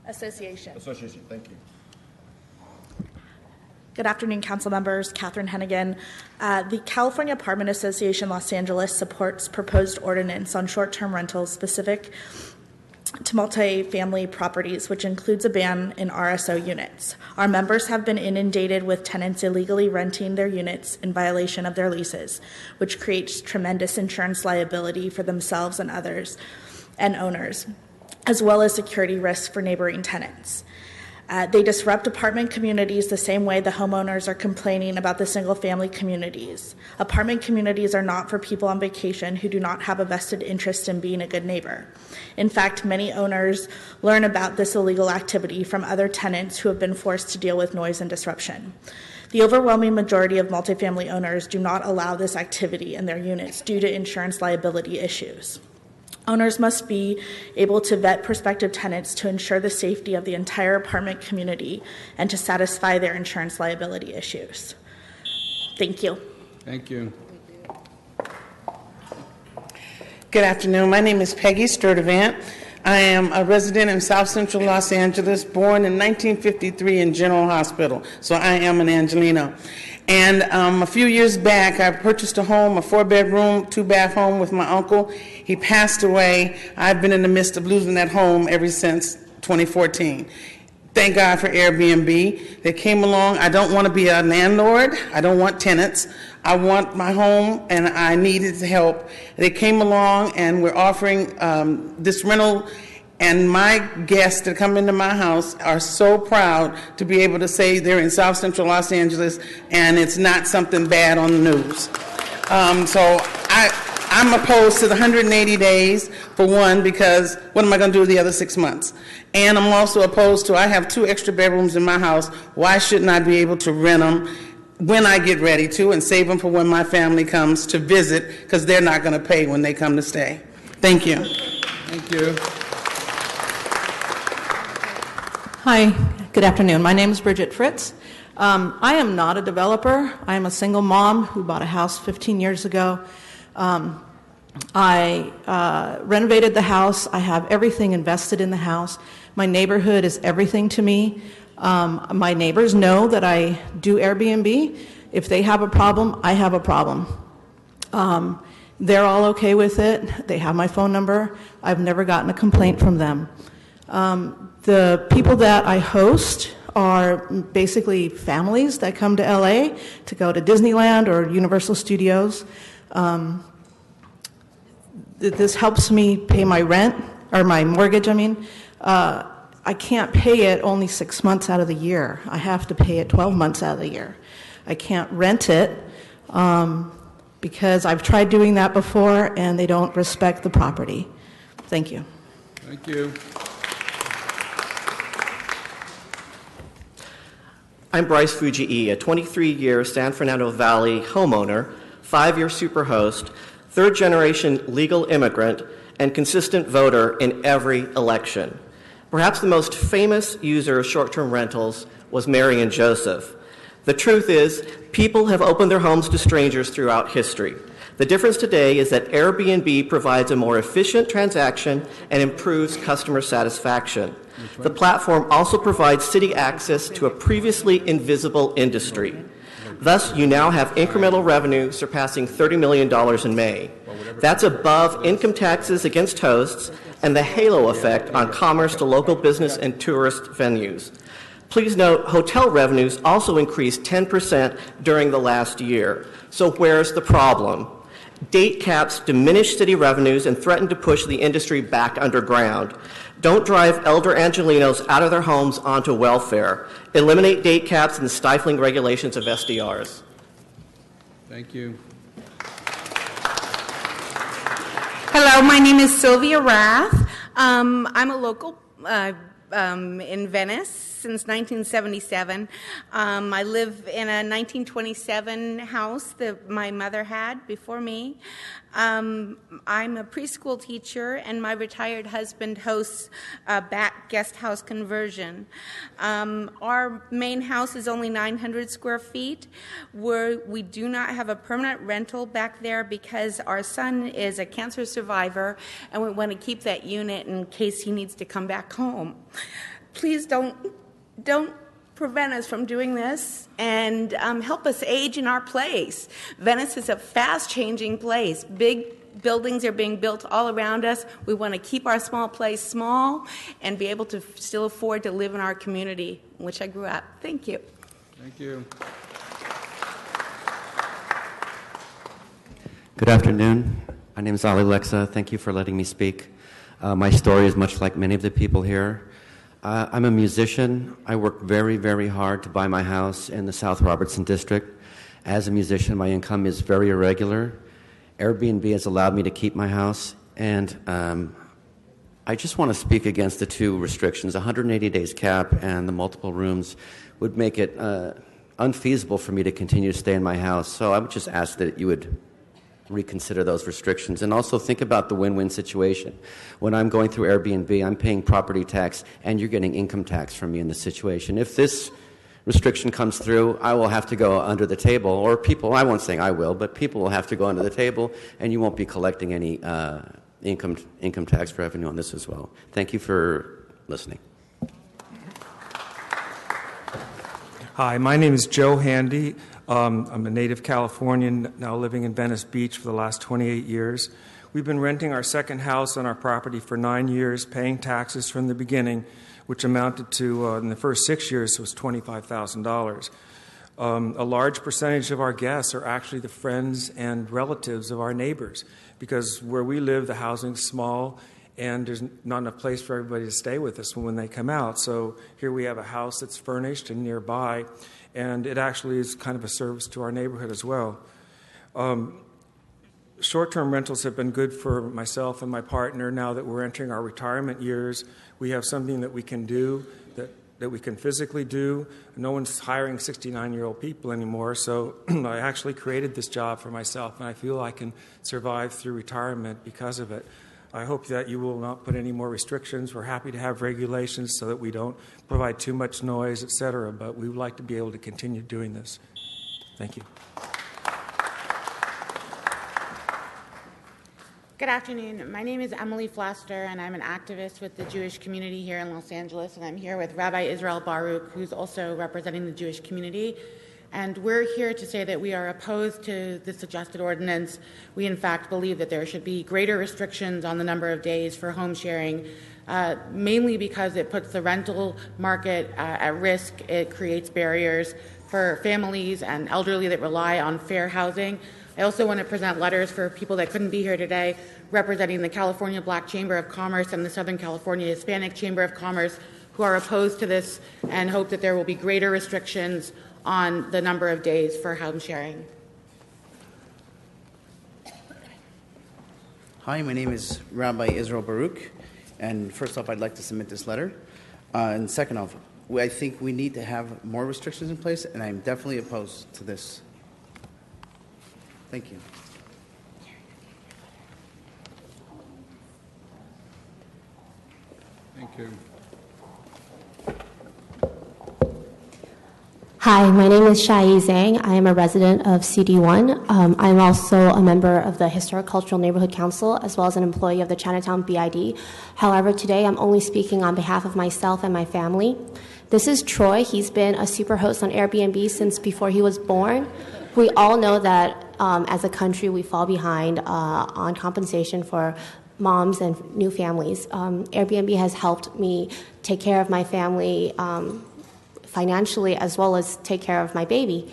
Association. Association, thank you. Good afternoon, council members. Catherine Hennigan. The California Apartment Association Los Angeles supports proposed ordinance on short-term rentals specific to multifamily properties, which includes a ban in RSO units. Our members have been inundated with tenants illegally renting their units in violation of their leases, which creates tremendous insurance liability for themselves and others and owners, as well as security risks for neighboring tenants. They disrupt apartment communities the same way the homeowners are complaining about the single-family communities. Apartment communities are not for people on vacation who do not have a vested interest in being a good neighbor. In fact, many owners learn about this illegal activity from other tenants who have been forced to deal with noise and disruption. The overwhelming majority of multifamily owners do not allow this activity in their units due to insurance liability issues. Owners must be able to vet prospective tenants to ensure the safety of the entire apartment community and to satisfy their insurance liability issues. Thank you. Thank you. Good afternoon. My name is Peggy Sturdivant. I am a resident in South Central Los Angeles, born in 1953 in General Hospital, so I am an Angelino. And a few years back, I purchased a home, a 4-bedroom, 2-bath home with my uncle. He passed away. I've been in the midst of losing that home ever since 2014. Thank God for Airbnb. They came along. I don't want to be a landlord. I don't want tenants. I want my home, and I needed help. They came along, and we're offering this rental. And my guests that come into my house are so proud to be able to say they're in South Central Los Angeles and it's not something bad on the news. So I'm opposed to the 180 days, for one, because what am I going to do the other 6 months? And I'm also opposed to, I have 2 extra bedrooms in my house. Why shouldn't I be able to rent them when I get ready to and save them for when my family comes to visit, because they're not going to pay when they come to stay? Thank you. Thank you. Hi, good afternoon. My name is Bridget Fritz. I am not a developer. I am a single mom who bought a house 15 years ago. I renovated the house. I have everything invested in the house. My neighborhood is everything to me. My neighbors know that I do Airbnb. If they have a problem, I have a problem. They're all okay with it. They have my phone number. I've never gotten a complaint from them. The people that I host are basically families that come to LA to go to Disneyland or Universal Studios. This helps me pay my rent, or my mortgage, I mean. I can't pay it only 6 months out of the year. I have to pay it 12 months out of the year. I can't rent it because I've tried doing that before and they don't respect the property. Thank you. Thank you. I'm Bryce Fujii, a 23-year San Fernando Valley homeowner, 5-year superhost, 3rd-generation legal immigrant, and consistent voter in every election. Perhaps the most famous user of short-term rentals was Mary and Joseph. The truth is, people have opened their homes to strangers throughout history. The difference today is that Airbnb provides a more efficient transaction and improves customer satisfaction. The platform also provides city access to a previously invisible industry. Thus, you now have incremental revenue surpassing $30 million in May. That's above income taxes against hosts and the halo effect on commerce to local business and tourist venues. Please note, hotel revenues also increased 10% during the last year. So where's the problem? Date caps diminish city revenues and threaten to push the industry back underground. Don't drive elder Angelinos out of their homes onto welfare. Eliminate date caps and the stifling regulations of SDRs. Thank you. Hello, my name is Sylvia Rath. I'm a local in Venice since 1977. I live in a 1927 house that my mother had before me. I'm a preschool teacher, and my retired husband hosts a back guest house conversion. Our main house is only 900 square feet. We do not have a permanent rental back there because our son is a cancer survivor, and we want to keep that unit in case he needs to come back home. please don't prevent us from doing this, and help us age in our place. Venice is a fast-changing place. Big buildings are being built all around us. We want to keep our small place small and be able to still afford to live in our community, in which I grew up. Thank you. Thank you. Good afternoon. My name is Ali Lexa. Thank you for letting me speak. My story is much like many of the people here. I'm a musician. I work very, very hard to buy my house in the South Robertson district. As a musician, my income is very irregular. Airbnb has allowed me to keep my house, and I just want to speak against the two restrictions. 180 days cap and the multiple rooms would make it unfeasible for me to continue to stay in my house. So I would just ask that you would reconsider those restrictions, and also think about the win-win situation. When I'm going through Airbnb, I'm paying property tax, and you're getting income tax from me in this situation. If this restriction comes through, I will have to go under the table, or people, I won't say I will, but people will have to go under the table, and you won't be collecting any income tax revenue on this as well. Thank you for listening. Hi, my name is Joe Handy. I'm a native Californian, now living in Venice Beach for the last 28 years. We've been renting our second house on our property for 9 years, paying taxes from the beginning, which amounted to, in the first 6 years, was $25,000. A large percentage of our guests are actually the friends and relatives of our neighbors, because where we live, the housing's small, and there's not enough place for everybody to stay with us when they come out. So here we have a house that's furnished and nearby, and it actually is kind of a service to our neighborhood as well. Short-term rentals have been good for myself and my partner. Now that we're entering our retirement years, we have something that we can do, that we can physically do. No one's hiring 69-year-old people anymore, so I actually created this job for myself, and I feel I can survive through retirement because of it. I hope that you will not put any more restrictions. We're happy to have regulations so that we don't provide too much noise, et cetera, but we would like to be able to continue doing this. Thank you. Good afternoon. My name is Emily Flaster, and I'm an activist with the Jewish community here in Los Angeles, and I'm here with Rabbi Israel Baruch, who's also representing the Jewish community. And we're here to say that we are opposed to the suggested ordinance. We, in fact, believe that there should be greater restrictions on the number of days for home sharing, mainly because it puts the rental market at risk. It creates barriers for families and elderly that rely on fair housing. I also want to present letters for people that couldn't be here today, representing the California Black Chamber of Commerce and the Southern California Hispanic Chamber of Commerce, who are opposed to this and hope that there will be greater restrictions on the number of days for home sharing. Hi, my name is Rabbi Israel Baruch, and first off, I'd like to submit this letter. And second off, I think we need to have more restrictions in place, and I'm definitely opposed to this. Thank you. Thank you. Hi, my name is Shai Zhang. I am a resident of CD1. I'm also a member of the Historic Cultural Neighborhood Council, as well as an employee of the Chinatown BID. However, today I'm only speaking on behalf of myself and my family. This is Troy. He's been a superhost on Airbnb since before he was born. We all know that as a country we fall behind on compensation for moms and new families. Airbnb has helped me take care of my family financially, as well as take care of my baby.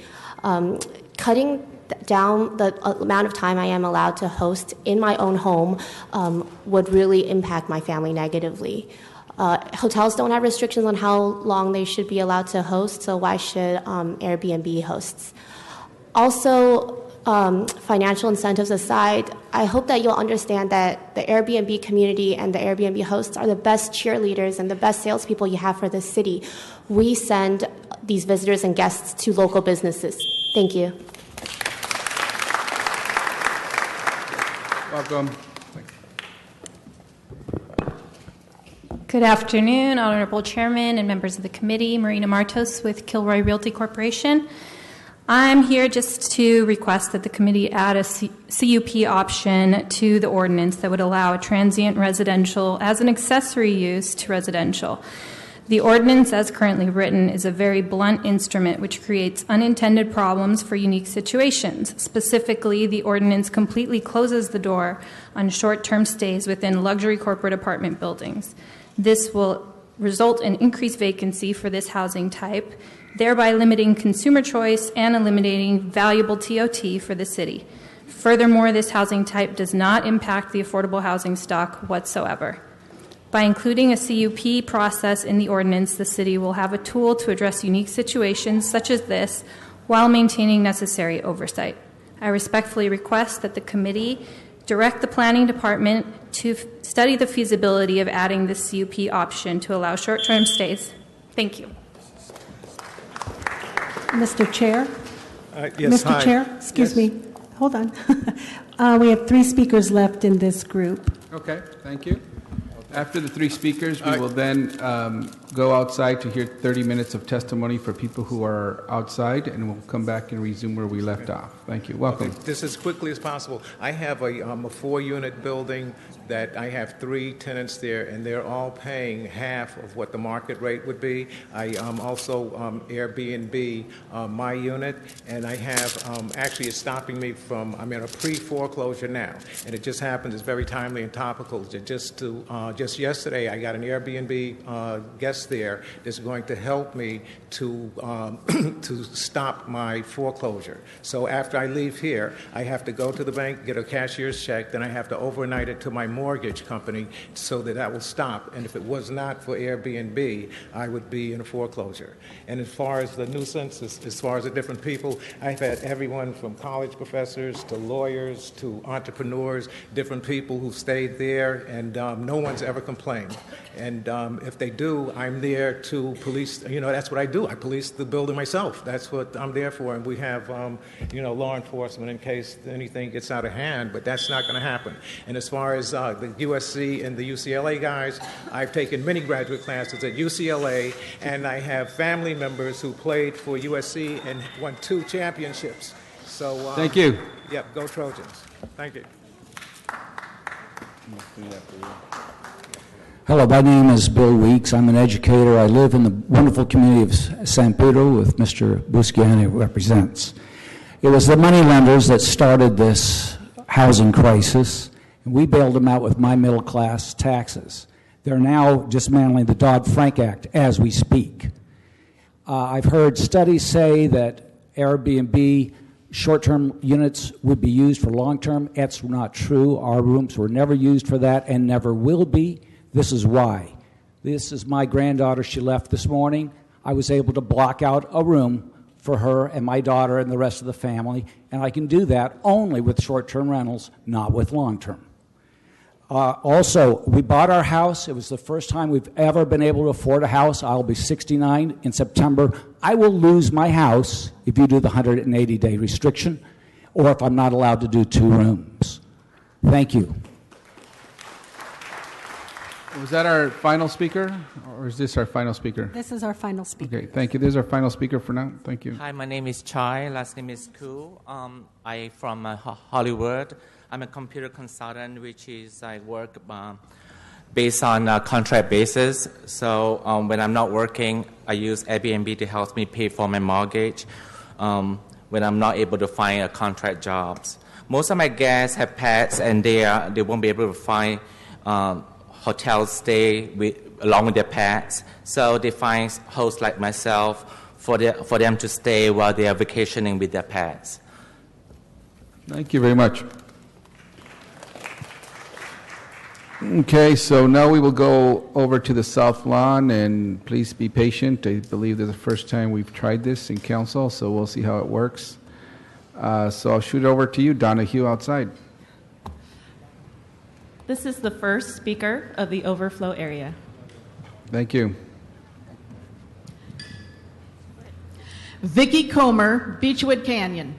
Cutting down the amount of time I am allowed to host in my own home would really impact my family negatively. Hotels don't have restrictions on how long they should be allowed to host, so why should Airbnb hosts? Also, financial incentives aside, I hope that you'll understand that the Airbnb community and the Airbnb hosts are the best cheerleaders and the best salespeople you have for this city. We send these visitors and guests to local businesses. Thank you. Welcome. Good afternoon, Honorable Chairman and members of the committee. Marina Martos with Kilroy Realty Corporation. I'm here just to request that the committee add a CUP option to the ordinance that would allow transient residential as an accessory use to residential. The ordinance as currently written is a very blunt instrument which creates unintended problems for unique situations. Specifically, the ordinance completely closes the door on short-term stays within luxury corporate apartment buildings. This will result in increased vacancy for this housing type, thereby limiting consumer choice and eliminating valuable TOT for the city. Furthermore, this housing type does not impact the affordable housing stock whatsoever. By including a CUP process in the ordinance, the city will have a tool to address unique situations such as this while maintaining necessary oversight. I respectfully request that the committee direct the planning department to study the feasibility of adding this CUP option to allow short-term stays. Thank you. Mr. Chair? Yes, Mr. hi. Chair, excuse me. Hold on. We have 3 speakers left in this group. Okay, thank you. After the 3 speakers, we will then go outside to hear 30 minutes of testimony for people who are outside, and we'll come back and resume where we left off. Thank you. Welcome. Okay, this as quickly as possible. I have a 4-unit building that I have 3 tenants there, and they're all paying half of what the market rate would be. I also Airbnb my unit, and I have actually it's stopping me from. I'm in a pre-foreclosure now, and it just happens. It's very timely and topical. Just yesterday, I got an Airbnb guest there that's going to help me to to stop my foreclosure. So after I leave here, I have to go to the bank, get a cashier's check, then I have to overnight it to my mortgage company so that will stop. And if it was not for Airbnb, I would be in a foreclosure. And as far as the nuisance, as far as the different people, I've had everyone from college professors to lawyers to entrepreneurs, different people who stayed there, and no one's ever complained. And if they do, I'm there to police. That's what I do. I police the building myself. That's what I'm there for. And we have, law enforcement in case anything gets out of hand. But that's not going to happen. And as far as the USC and the UCLA guys, I've taken many graduate classes at UCLA, and I have family members who played for USC and won 2 championships. So thank you. Yep, go Trojans. Thank you. Hello, my name is Bill Weeks. I'm an educator. I live in the wonderful community of San Pedro with Mr. Busquiani represents. It was the moneylenders that started this housing crisis, and we bailed them out with my middle class taxes. They're now dismantling the Dodd-Frank Act as we speak. I've heard studies say that Airbnb short-term units would be used for long-term. That's not true. Our rooms were never used for that and never will be. This is why. This is my granddaughter. She left this morning. I was able to block out a room for her and my daughter and the rest of the family, and I can do that only with short-term rentals, not with long-term. Also, we bought our house. It was the first time we've ever been able to afford a house. I'll be 69 in September. I will lose my house if you do the 180-day restriction, or if I'm not allowed to do 2 rooms. Thank you. Was that our final speaker, or is this our final speaker? This is our final speaker. Okay, thank you. This is our final speaker for now. Thank you. Hi, my name is Chai. Last name is Koo. I'm from Hollywood. I'm a computer consultant, which is I work based on a contract basis. So when I'm not working, I use Airbnb to help me pay for my mortgage when I'm not able to find a contract jobs. Most of my guests have pets, and they won't be able to find hotel stay along with their pets. So they find hosts like myself for them to stay while they are vacationing with their pets. Thank you very much. Okay, so now we will go over to the South Lawn, and please be patient. I believe this is the first time we've tried this in council, so we'll see how it works. So I'll shoot it over to you, Donahue, outside. This is the first speaker of the overflow area. Thank you. Vicki Comer, Beechwood Canyon.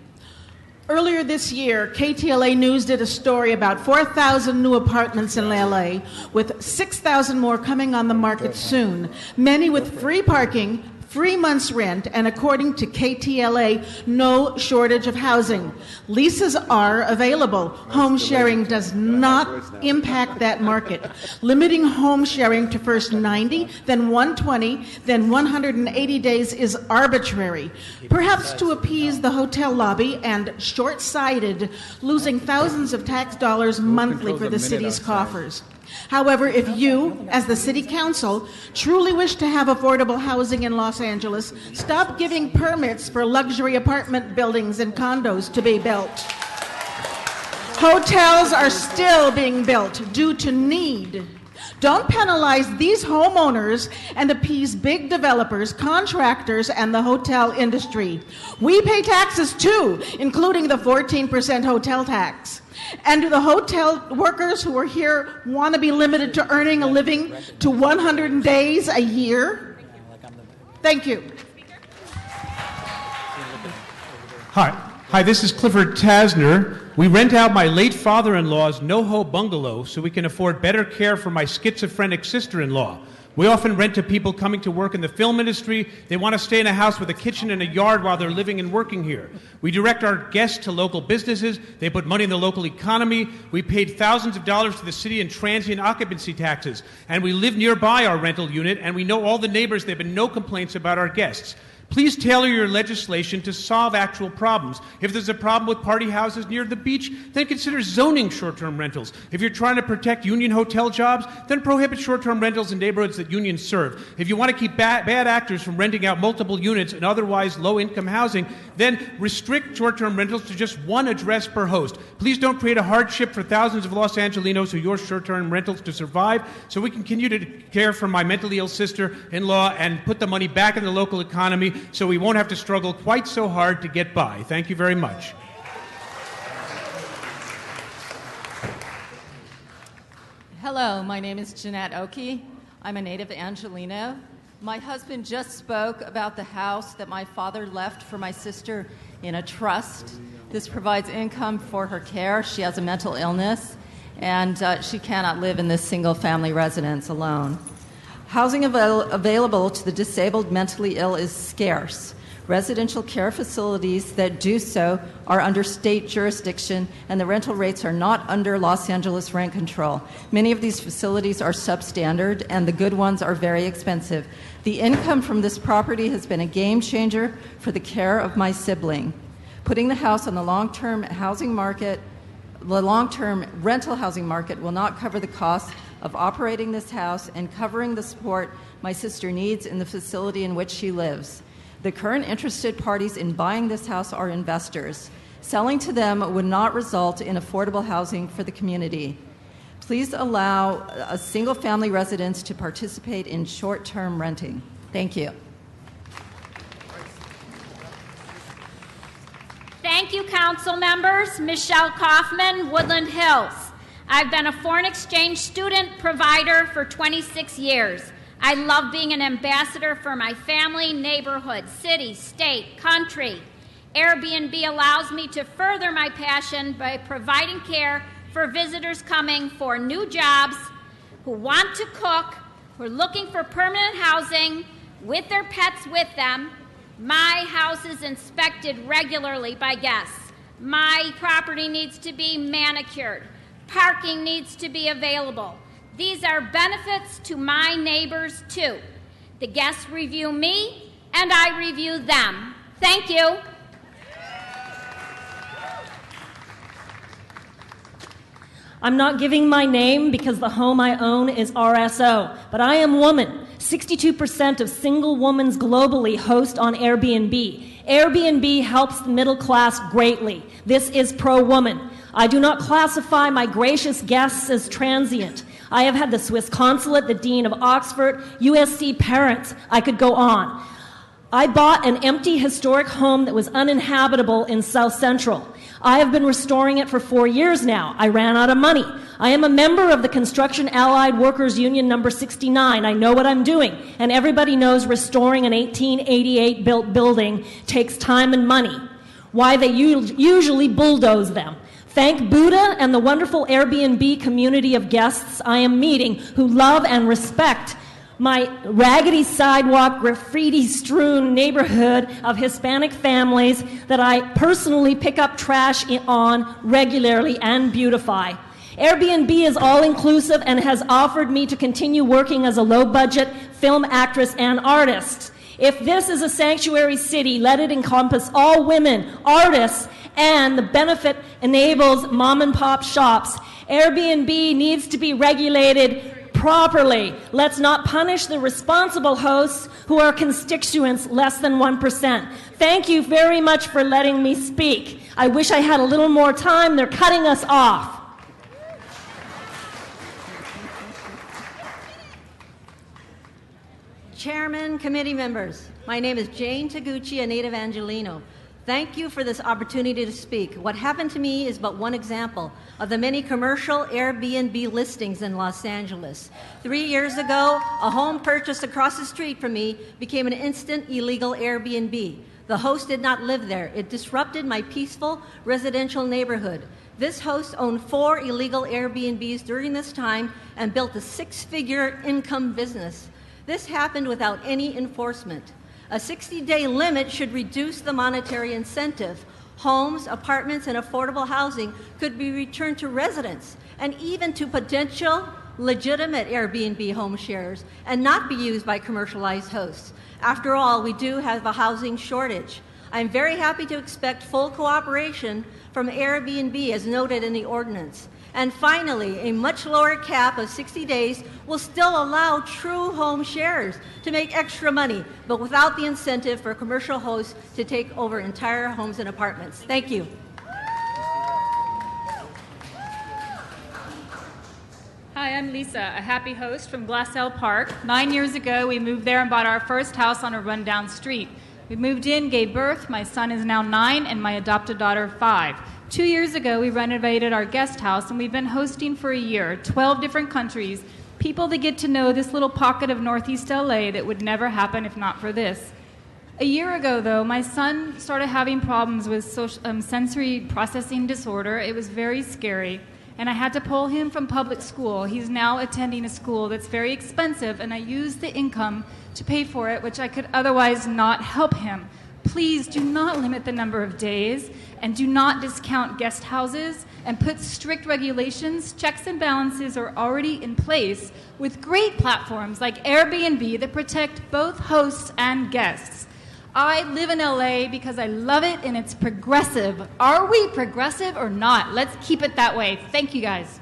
Earlier this year, KTLA News did a story about 4,000 new apartments in LA, with 6,000 more coming on the market soon, many with free parking, 3 months' rent, and according to KTLA, no shortage of housing. Leases are available. Home sharing does not impact that market. Limiting home sharing to first 90, then 120, then 180 days is arbitrary, perhaps to appease the hotel lobby, and short-sighted, losing thousands of tax dollars monthly for the city's coffers. However, if you, as the City Council, truly wish to have affordable housing in Los Angeles, stop giving permits for luxury apartment buildings and condos to be built. Hotels are still being built due to need. Don't penalize these homeowners and appease big developers, contractors, and the hotel industry. We pay taxes too, including the 14% hotel tax. And do the hotel workers who are here want to be limited to earning a living to 100 days a year? Thank you. Hi, this is Clifford Tasner. We rent out my late father-in-law's NoHo bungalow so we can afford better care for my schizophrenic sister-in-law. We often rent to people coming to work in the film industry. They want to stay in a house with a kitchen and a yard while they're living and working here. We direct our guests to local businesses. They put money in the local economy. We paid thousands of dollars to the city in transient occupancy taxes. And we live nearby our rental unit, and we know all the neighbors. There have been no complaints about our guests. Please tailor your legislation to solve actual problems. If there's a problem with party houses near the beach, then consider zoning short-term rentals. If you're trying to protect union hotel jobs, then prohibit short-term rentals in neighborhoods that unions serve. If you want to keep bad actors from renting out multiple units and otherwise low-income housing, then restrict short-term rentals to just one address per host. Please don't create a hardship for thousands of Los Angelinos who use short-term rentals to survive, so we can continue to care for my mentally ill sister-in-law and put the money back in the local economy so we won't have to struggle quite so hard to get by. Thank you very much. Hello, my name is Jeanette Oki. I'm a native Angelino. My husband just spoke about the house that my father left for my sister in a trust. This provides income for her care. She has a mental illness, and she cannot live in this single-family residence alone. Housing available to the disabled mentally ill is scarce. Residential care facilities that do so are under state jurisdiction, and the rental rates are not under Los Angeles rent control. Many of these facilities are substandard, and the good ones are very expensive. The income from this property has been a game changer for the care of my sibling. Putting the house on the long-term housing market, the long-term rental housing market will not cover the costs of operating this house and covering the support my sister needs in the facility in which she lives. The current interested parties in buying this house are investors. Selling to them would not result in affordable housing for the community. Please allow a single-family residents to participate in short-term renting. Thank you. Thank you, council members. Michelle Kaufman, Woodland Hills. I've been a foreign exchange student provider for 26 years. I love being an ambassador for my family, neighborhood, city, state, country. Airbnb allows me to further my passion by providing care for visitors coming for new jobs, who want to cook, who are looking for permanent housing with their pets with them. My house is inspected regularly by guests. My property needs to be manicured. Parking needs to be available. These are benefits to my neighbors, too. The guests review me, and I review them. Thank you. I'm not giving my name because the home I own is RSO, but I am woman. 62% of single women globally host on Airbnb. Airbnb helps the middle class greatly. This is pro-woman. I do not classify my gracious guests as transient. I have had the Swiss consulate, the Dean of Oxford, USC parents. I could go on. I bought an empty historic home that was uninhabitable in South Central. I have been restoring it for 4 years now. I ran out of money. I am a member of the Construction Allied Workers Union number 69. I know what I'm doing. And everybody knows restoring an 1888 built building takes time and money. Why they usually bulldoze them. Thank Buddha and the wonderful Airbnb community of guests I am meeting who love and respect my raggedy sidewalk, graffiti-strewn neighborhood of Hispanic families that I personally pick up trash on regularly and beautify. Airbnb is all-inclusive and has offered me to continue working as a low-budget film actress and artist. If this is a sanctuary city, let it encompass all women, artists, and the benefit enables mom-and-pop shops. Airbnb needs to be regulated properly. Let's not punish the responsible hosts who are constituents less than 1%. Thank you very much for letting me speak. I wish I had a little more time. They're cutting us off. Chairman, committee members, my name is Jane Taguchi, a native Angelino. Thank you for this opportunity to speak. What happened to me is but one example of the many commercial Airbnb listings in Los Angeles. 3 years ago, a home purchased across the street from me became an instant illegal Airbnb. The host did not live there. It disrupted my peaceful residential neighborhood. This host owned 4 illegal Airbnbs during this time and built a 6-figure income business. This happened without any enforcement. A 60-day limit should reduce the monetary incentive. Homes, apartments, and affordable housing could be returned to residents and even to potential legitimate Airbnb home sharers and not be used by commercialized hosts. After all, we do have a housing shortage. I'm very happy to expect full cooperation from Airbnb as noted in the ordinance. And finally, a much lower cap of 60 days will still allow true home sharers to make extra money, but without the incentive for commercial hosts to take over entire homes and apartments. Thank you. Hi, I'm Lisa, a happy host from Glassell Park. 9 years ago, we moved there and bought our first house on a rundown street. We moved in, gave birth. My son is now 9, and my adopted daughter 5. 2 years ago, we renovated our guest house, and we've been hosting for a year, 12 different countries, people that get to know this little pocket of Northeast LA that would never happen if not for this. A year ago, though, my son started having problems with sensory processing disorder. It was very scary, and I had to pull him from public school. He's now attending a school that's very expensive, and I used the income to pay for it, which I could otherwise not help him. Please do not limit the number of days and do not discount guest houses and put strict regulations. Checks and balances are already in place with great platforms like Airbnb that protect both hosts and guests. I live in LA because I love it and it's progressive. Are we progressive or not? Let's keep it that way. Thank you guys.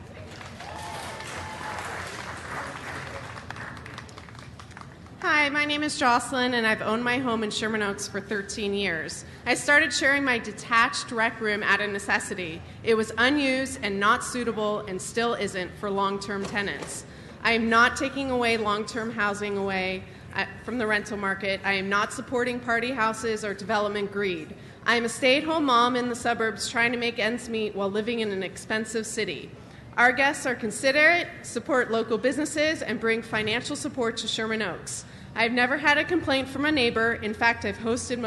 Hi, my name is Jocelyn, and I've owned my home in Sherman Oaks for 13 years. I started sharing my detached rec room out of necessity. It was unused and not suitable and still isn't for long-term tenants. I am not taking away long-term housing away from the rental market. I am not supporting party houses or development greed. I am a stay-at-home mom in the suburbs trying to make ends meet while living in an expensive city. Our guests are considerate, support local businesses, and bring financial support to Sherman Oaks. I've never had a complaint from a neighbor. In fact, I've hosted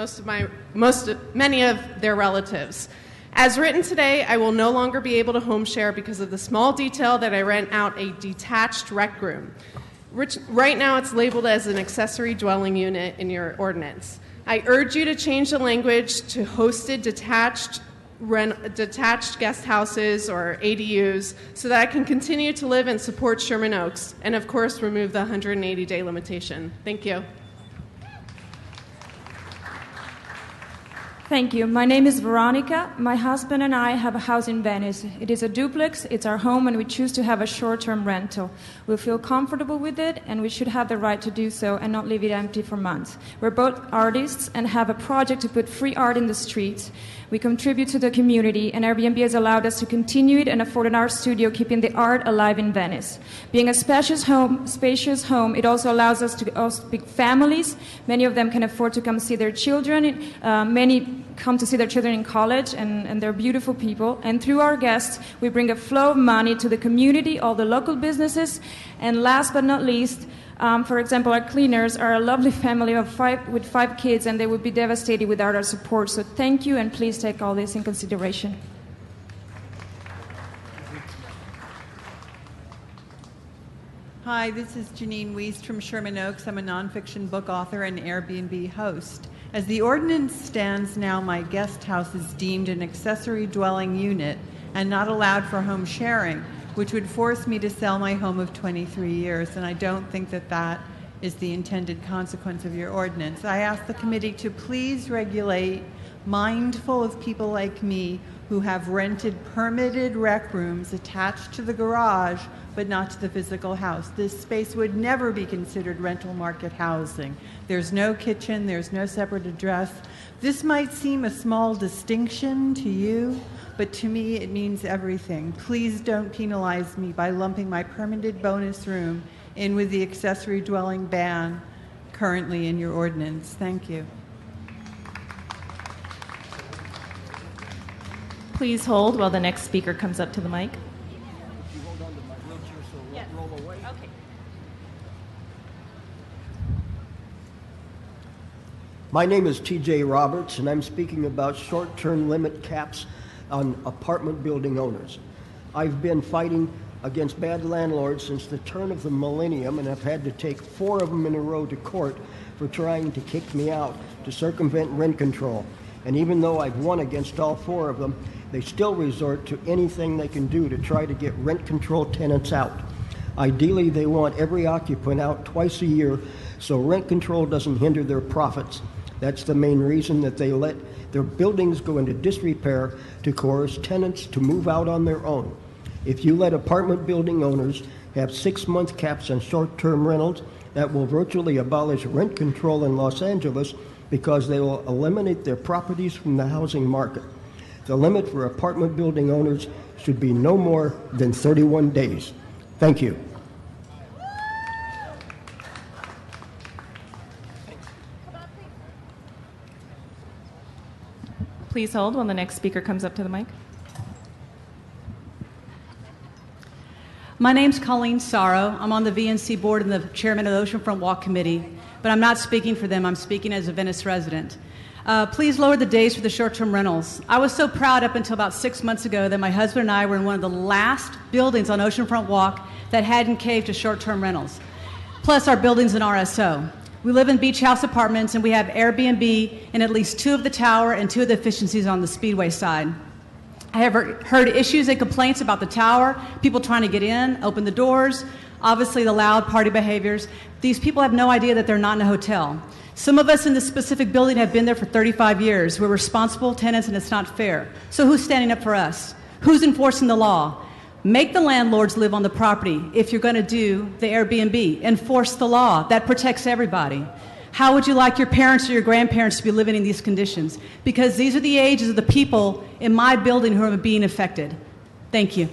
many of their relatives. As written today, I will no longer be able to home share because of the small detail that I rent out a detached rec room. Right now, it's labeled as an accessory dwelling unit in your ordinance. I urge you to change the language to hosted detached guest houses or ADUs so that I can continue to live and support Sherman Oaks, and of course remove the 180-day limitation. Thank you. Thank you. My name is Veronica. My husband and I have a house in Venice. It is a duplex, it's our home, and we choose to have a short-term rental. We feel comfortable with it, and we should have the right to do so and not leave it empty for months. We're both artists and have a project to put free art in the streets. We contribute to the community, and Airbnb has allowed us to continue it and afford an art studio, keeping the art alive in Venice. Being a spacious home, it also allows us to host big families. Many of them can afford to come see their children. Many come to see their children in college, and they're beautiful people. And through our guests, we bring a flow of money to the community, all the local businesses. And last but not least, for example, our cleaners are a lovely family with 5 kids, and they would be devastated without our support. So thank you, and please take all this in consideration. Hi, this is Janine Wiest from Sherman Oaks. I'm a nonfiction book author and Airbnb host. As the ordinance stands now, my guest house is deemed an accessory dwelling unit and not allowed for home sharing, which would force me to sell my home of 23 years, and I don't think that that is the intended consequence of your ordinance. I ask the committee to please regulate, mindful of people like me who have rented permitted rec rooms attached to the garage but not to the physical house. This space would never be considered rental market housing. There's no kitchen, there's no separate address. This might seem a small distinction to you, but to me it means everything. Please don't penalize me by lumping my permitted bonus room in with the accessory dwelling ban currently in your ordinance. Thank you. Please hold while the next speaker comes up to the mic. My name is TJ Roberts, and I'm speaking about short-term limit caps on apartment building owners. I've been fighting against bad landlords since the turn of the millennium, and I've had to take 4 of them in a row to court for trying to kick me out to circumvent rent control. And even though I've won against all 4 of them, they still resort to anything they can do to try to get rent control tenants out. Ideally, they want every occupant out twice a year so rent control doesn't hinder their profits. That's the main reason that they let their buildings go into disrepair to coerce tenants to move out on their own. If you let apartment building owners have 6-month caps on short-term rentals, that will virtually abolish rent control in Los Angeles because they will eliminate their properties from the housing market. The limit for apartment building owners should be no more than 31 days. Thank you. Please hold while the next speaker comes up to the mic. My name's Colleen Sorrow. I'm on the VNC board and the chairman of the Oceanfront Walk Committee, but I'm not speaking for them. I'm speaking as a Venice resident. Please lower the days for the short-term rentals. I was so proud up until about 6 months ago that my husband and I were in one of the last buildings on Oceanfront Walk that hadn't caved to short-term rentals. Plus, our building's an RSO. We live in beach house apartments, and we have Airbnb in at least 2 of the tower and 2 of the efficiencies on the Speedway side. I have heard issues and complaints about the tower, people trying to get in, open the doors, obviously the loud party behaviors. These people have no idea that they're not in a hotel. Some of us in this specific building have been there for 35 years. We're responsible tenants, and it's not fair. So who's standing up for us? Who's enforcing the law? Make the landlords live on the property if you're going to do the Airbnb. Enforce the law. That protects everybody. How would you like your parents or your grandparents to be living in these conditions? Because these are the ages of the people in my building who are being affected. Thank you.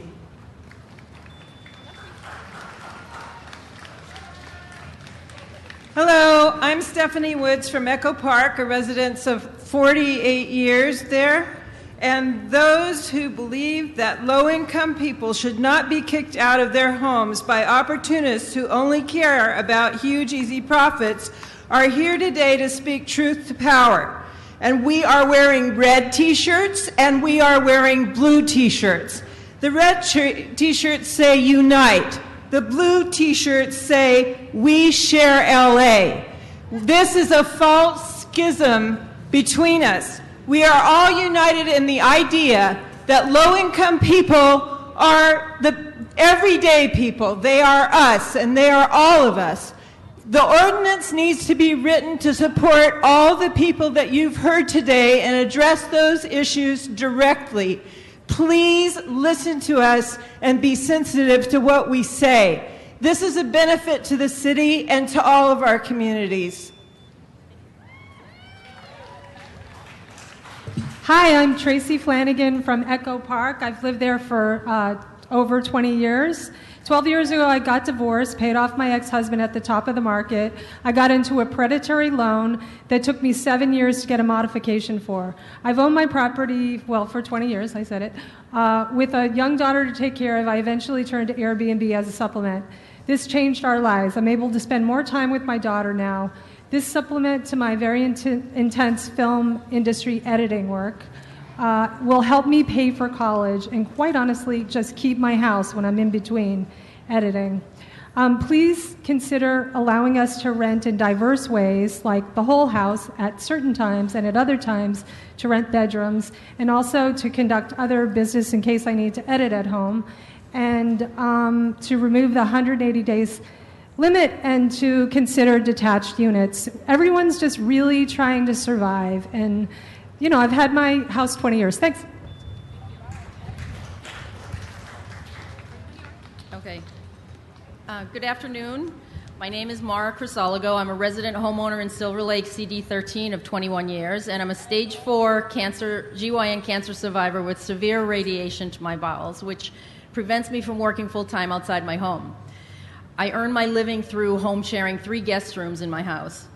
Hello, I'm Stephanie Woods from Echo Park, a resident of 48 years there. And those who believe that low-income people should not be kicked out of their homes by opportunists who only care about huge, easy profits are here today to speak truth to power. And we are wearing red T-shirts, and we are wearing blue T-shirts. The red T-shirts say Unite. The blue T-shirts say We Share LA. This is a false schism between us. We are all united in the idea that low-income people are the everyday people. They are us, and they are all of us. The ordinance needs to be written to support all the people that you've heard today and address those issues directly. Please listen to us and be sensitive to what we say. This is a benefit to the city and to all of our communities. Hi, I'm Tracy Flanagan from Echo Park. I've lived there for over 20 years. 12 years ago, I got divorced, paid off my ex-husband at the top of the market. I got into a predatory loan that took me 7 years to get a modification for. I've owned my property, well, for 20 years, I said it. With a young daughter to take care of, I eventually turned to Airbnb as a supplement. This changed our lives. I'm able to spend more time with my daughter now. This supplement to my very intense film industry editing work will help me pay for college and, quite honestly, just keep my house when I'm in between editing. Please consider allowing us to rent in diverse ways, like the whole house at certain times and at other times to rent bedrooms, and also to conduct other business in case I need to edit at home, and to remove the 180 days limit and to consider detached units. Everyone's just really trying to survive, and I've had my house 20 years. Thanks. Okay. Good afternoon. My name is Mara Crisologo. I'm a resident homeowner in Silver Lake, CD13 of 21 years, and I'm a stage 4 GYN cancer survivor with severe radiation to my bowels, which prevents me from working full-time outside my home. I earn my living through home sharing 3 guest rooms in my house.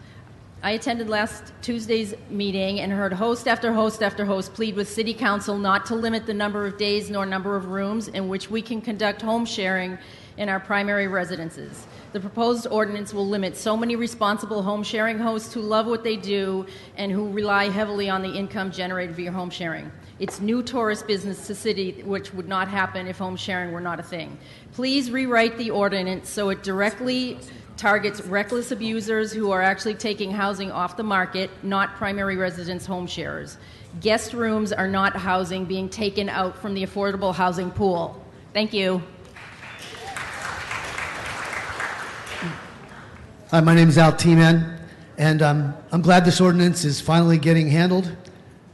I attended last Tuesday's meeting and heard host after host after host plead with City Council not to limit the number of days nor number of rooms in which we can conduct home sharing in our primary residences. The proposed ordinance will limit so many responsible home sharing hosts who love what they do and who rely heavily on the income generated via home sharing. It's new tourist business to city, which would not happen if home sharing were not a thing. Please rewrite the ordinance so it directly targets reckless abusers who are actually taking housing off the market, not primary residence home sharers. Guest rooms are not housing being taken out from the affordable housing pool. Thank you. Hi, my name is Al T-Man, and I'm glad this ordinance is finally getting handled.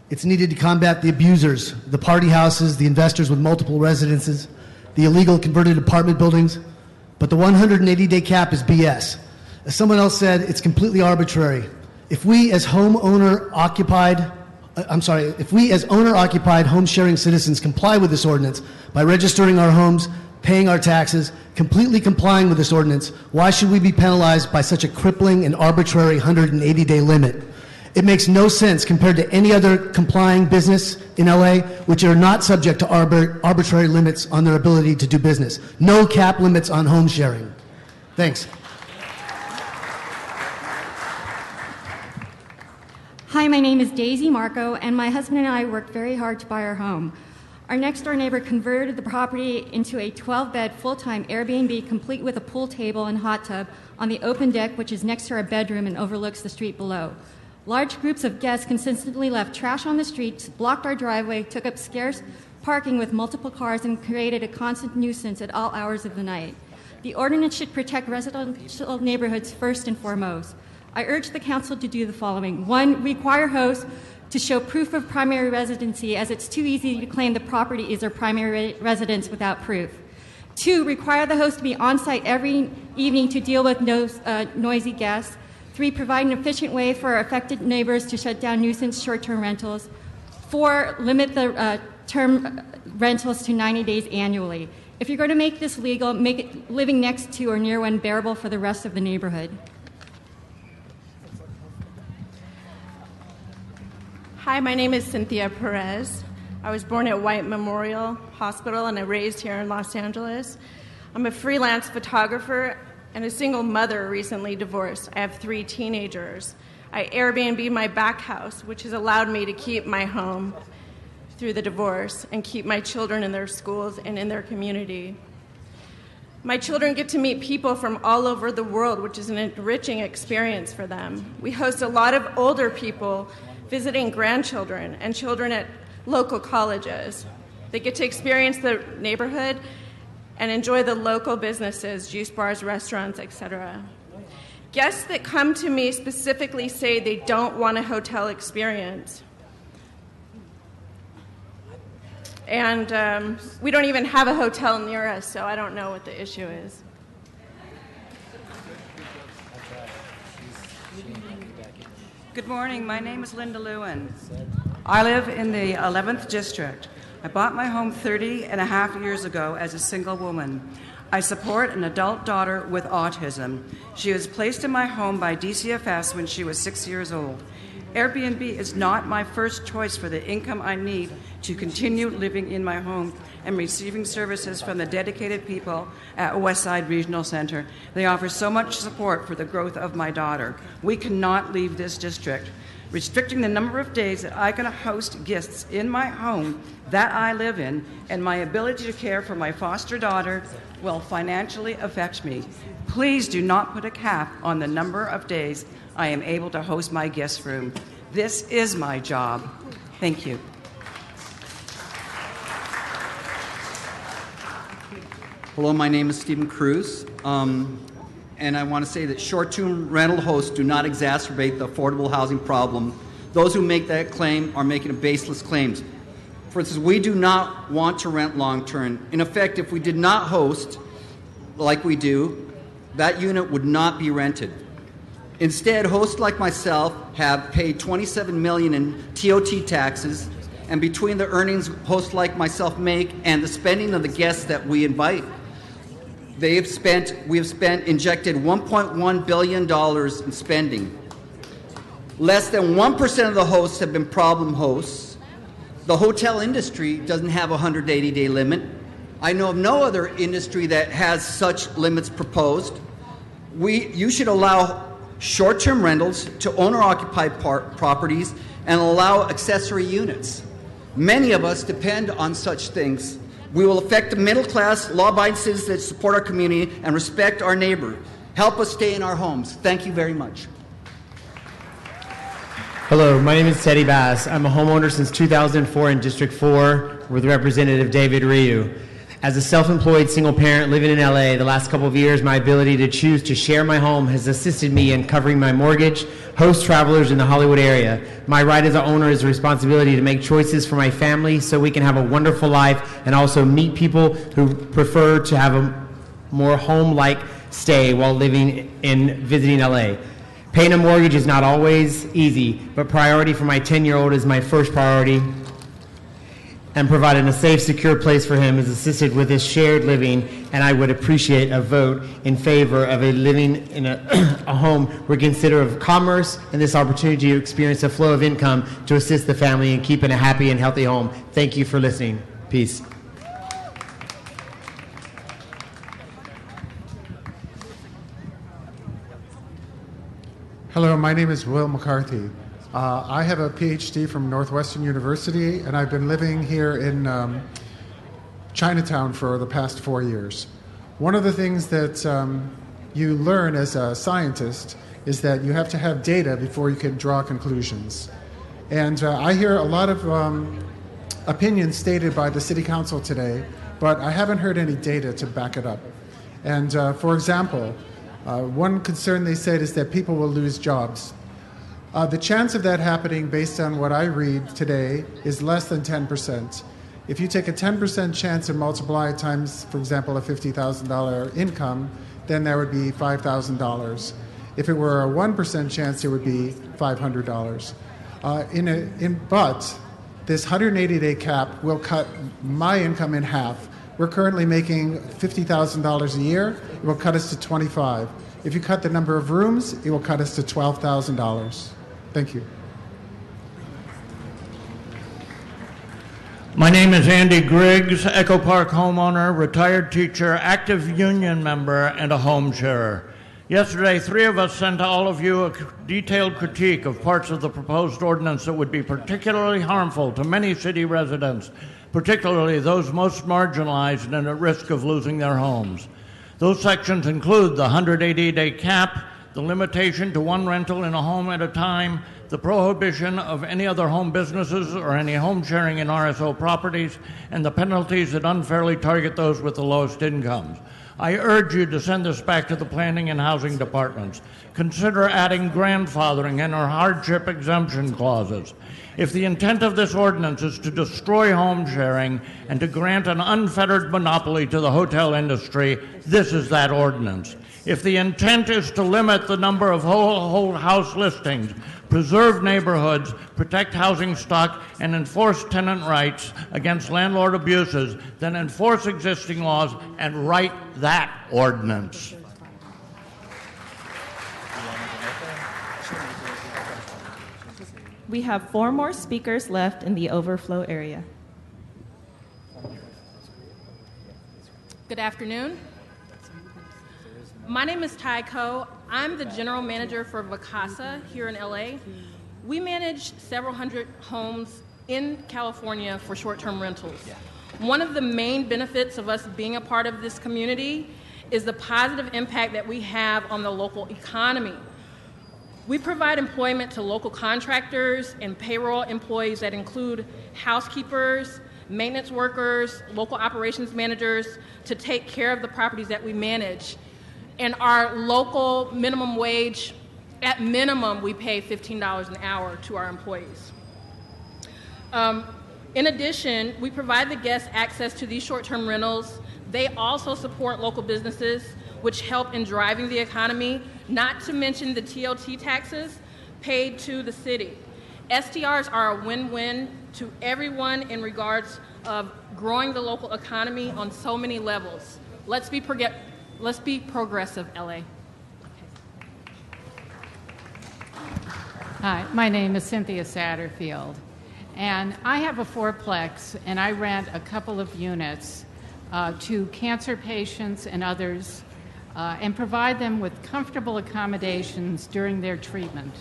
It's needed to combat the abusers, the party houses, the investors with multiple residences, the illegal converted apartment buildings, but the 180-day cap is BS. As someone else said, it's completely arbitrary. If we as owner-occupied home-sharing citizens comply with this ordinance by registering our homes, paying our taxes, completely complying with this ordinance, why should we be penalized by such a crippling and arbitrary 180-day limit? It makes no sense compared to any other complying business in LA, which are not subject to arbitrary limits on their ability to do business. No cap limits on home sharing. Thanks. Hi, my name is Daisy Marco, and my husband and I worked very hard to buy our home. Our next-door neighbor converted the property into a 12-bed full-time Airbnb complete with a pool table and hot tub on the open deck, which is next to our bedroom and overlooks the street below. Large groups of guests consistently left trash on the streets, blocked our driveway, took up scarce parking with multiple cars, and created a constant nuisance at all hours of the night. The ordinance should protect residential neighborhoods first and foremost. I urge the council to do the following. 1, require hosts to show proof of primary residency, as it's too easy to claim the property is their primary residence without proof. 2, require the host to be on site every evening to deal with noisy guests. 3, provide an efficient way for affected neighbors to shut down nuisance short-term rentals. 4, limit the term rentals to 90 days annually. If you're going to make this legal, make it living next to or near one bearable for the rest of the neighborhood. Hi, my name is Cynthia Perez. I was born at White Memorial Hospital and I raised here in Los Angeles. I'm a freelance photographer and a single mother, recently divorced. I have 3 teenagers. I Airbnb my back house, which has allowed me to keep my home through the divorce and keep my children in their schools and in their community. My children get to meet people from all over the world, which is an enriching experience for them. We host a lot of older people visiting grandchildren and children at local colleges. They get to experience the neighborhood and enjoy the local businesses, juice bars, restaurants, etc. Guests that come to me specifically say they don't want a hotel experience. And we don't even have a hotel near us, so I don't know what the issue is. Good morning. My name is Linda Lewin. I live in the 11th District. I bought my home 30 and a half years ago as a single woman. I support an adult daughter with autism. She was placed in my home by DCFS when she was 6 years old. Airbnb is not my first choice for the income I need to continue living in my home and receiving services from the dedicated people at Westside Regional Center. They offer so much support for the growth of my daughter. We cannot leave this district. restricting the number of days that I can host guests in my home that I live in, and my ability to care for my foster daughter will financially affect me. Please do not put a cap on the number of days I am able to host my guest room. This is my job. Thank you. Hello, my name is Stephen Cruz, and I want to say that short-term rental hosts do not exacerbate the affordable housing problem. Those who make that claim are making a baseless claims. For instance, we do not want to rent long-term. In effect, if we did not host like we do, that unit would not be rented. Instead, hosts like myself have paid $27 million in TOT taxes, and between the earnings hosts like myself make and the spending of the guests that we invite, we have injected $1.1 billion in spending. Less than 1% of the hosts have been problem hosts. The hotel industry doesn't have a 180-day limit. I know of no other industry that has such limits proposed. You should allow short-term rentals to owner-occupied properties and allow accessory units. Many of us depend on such things. We will affect the middle-class, law-abiding citizens that support our community and respect our neighbor. Help us stay in our homes. Thank you very much. Hello, my name is Teddy Bass. I'm a homeowner since 2004 in District 4 with Representative David Ryu. As a self-employed single parent living in LA, the last couple of years, my ability to choose to share my home has assisted me in covering my mortgage, host travelers in the Hollywood area. My right as an owner is a responsibility to make choices for my family so we can have a wonderful life and also meet people who prefer to have a more home-like stay while living in visiting LA. Paying a mortgage is not always easy, but priority for my 10-year-old is my first priority, and providing a safe, secure place for him is assisted with his shared living, and I would appreciate a vote in favor of a living in a home where consider of commerce and this opportunity to experience a flow of income to assist the family in keeping a happy and healthy home. Thank you for listening. Peace. Hello, my name is Will McCarthy. I have a PhD from Northwestern University, and I've been living here in Chinatown for the past 4 years. One of the things that you learn as a scientist is that you have to have data before you can draw conclusions. And I hear a lot of opinions stated by the City Council today, but I haven't heard any data to back it up. And for example, one concern they said is that people will lose jobs. The chance of that happening, based on what I read today, is less than 10%. If you take a 10% chance and multiply it times, for example, a $50,000 income, then that would be $5,000. If it were a 1% chance, it would be $500. But this 180-day cap will cut my income in half. We're currently making $50,000 a year. It will cut us to $25,000. If you cut the number of rooms, it will cut us to $12,000. Thank you. My name is Andy Griggs, Echo Park homeowner, retired teacher, active union member, and a home sharer. Yesterday, 3 of us sent to all of you a detailed critique of parts of the proposed ordinance that would be particularly harmful to many city residents, particularly those most marginalized and at risk of losing their homes. Those sections include the 180-day cap, the limitation to one rental in a home at a time, the prohibition of any other home businesses or any home sharing in RSO properties, and the penalties that unfairly target those with the lowest incomes. I urge you to send this back to the planning and housing departments. Consider adding grandfathering and or hardship exemption clauses. If the intent of this ordinance is to destroy home sharing and to grant an unfettered monopoly to the hotel industry, this is that ordinance. If the intent is to limit the number of whole house listings, preserve neighborhoods, protect housing stock, and enforce tenant rights against landlord abuses, then enforce existing laws and write that ordinance. We have 4 more speakers left in the overflow area. Good afternoon. My name is Tai Ko. I'm the general manager for Vacasa here in LA. We manage several hundred homes in California for short-term rentals. One of the main benefits of us being a part of this community is the positive impact that we have on the local economy. We provide employment to local contractors and payroll employees that include housekeepers, maintenance workers, local operations managers to take care of the properties that we manage. And our local minimum wage, at minimum, we pay $15 an hour to our employees. In addition, we provide the guests access to these short-term rentals. They also support local businesses, which help in driving the economy, not to mention the TOT taxes paid to the city. STRs are a win-win to everyone in regards of growing the local economy on so many levels. Let's be progressive, LA. Hi, my name is Cynthia Satterfield, and I have a fourplex, and I rent a couple of units to cancer patients and others and provide them with comfortable accommodations during their treatment.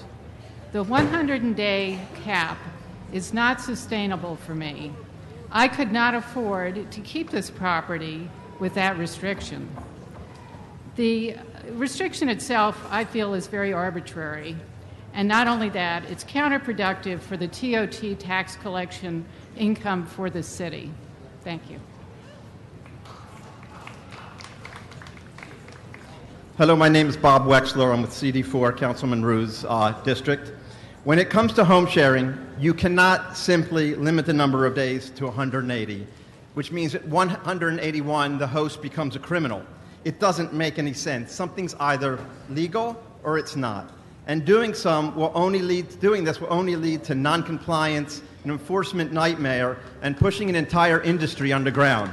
The 100-day cap is not sustainable for me. I could not afford to keep this property with that restriction. The restriction itself, I feel, is very arbitrary. And not only that, it's counterproductive for the TOT tax collection income for the city. Thank you. Hello, my name is Bob Wexler. I'm with CD4, Councilman Rue's district. When it comes to home sharing, you cannot simply limit the number of days to 180, which means at 181, the host becomes a criminal. It doesn't make any sense. Something's either legal or it's not. And doing this will only lead to noncompliance, an enforcement nightmare, and pushing an entire industry underground.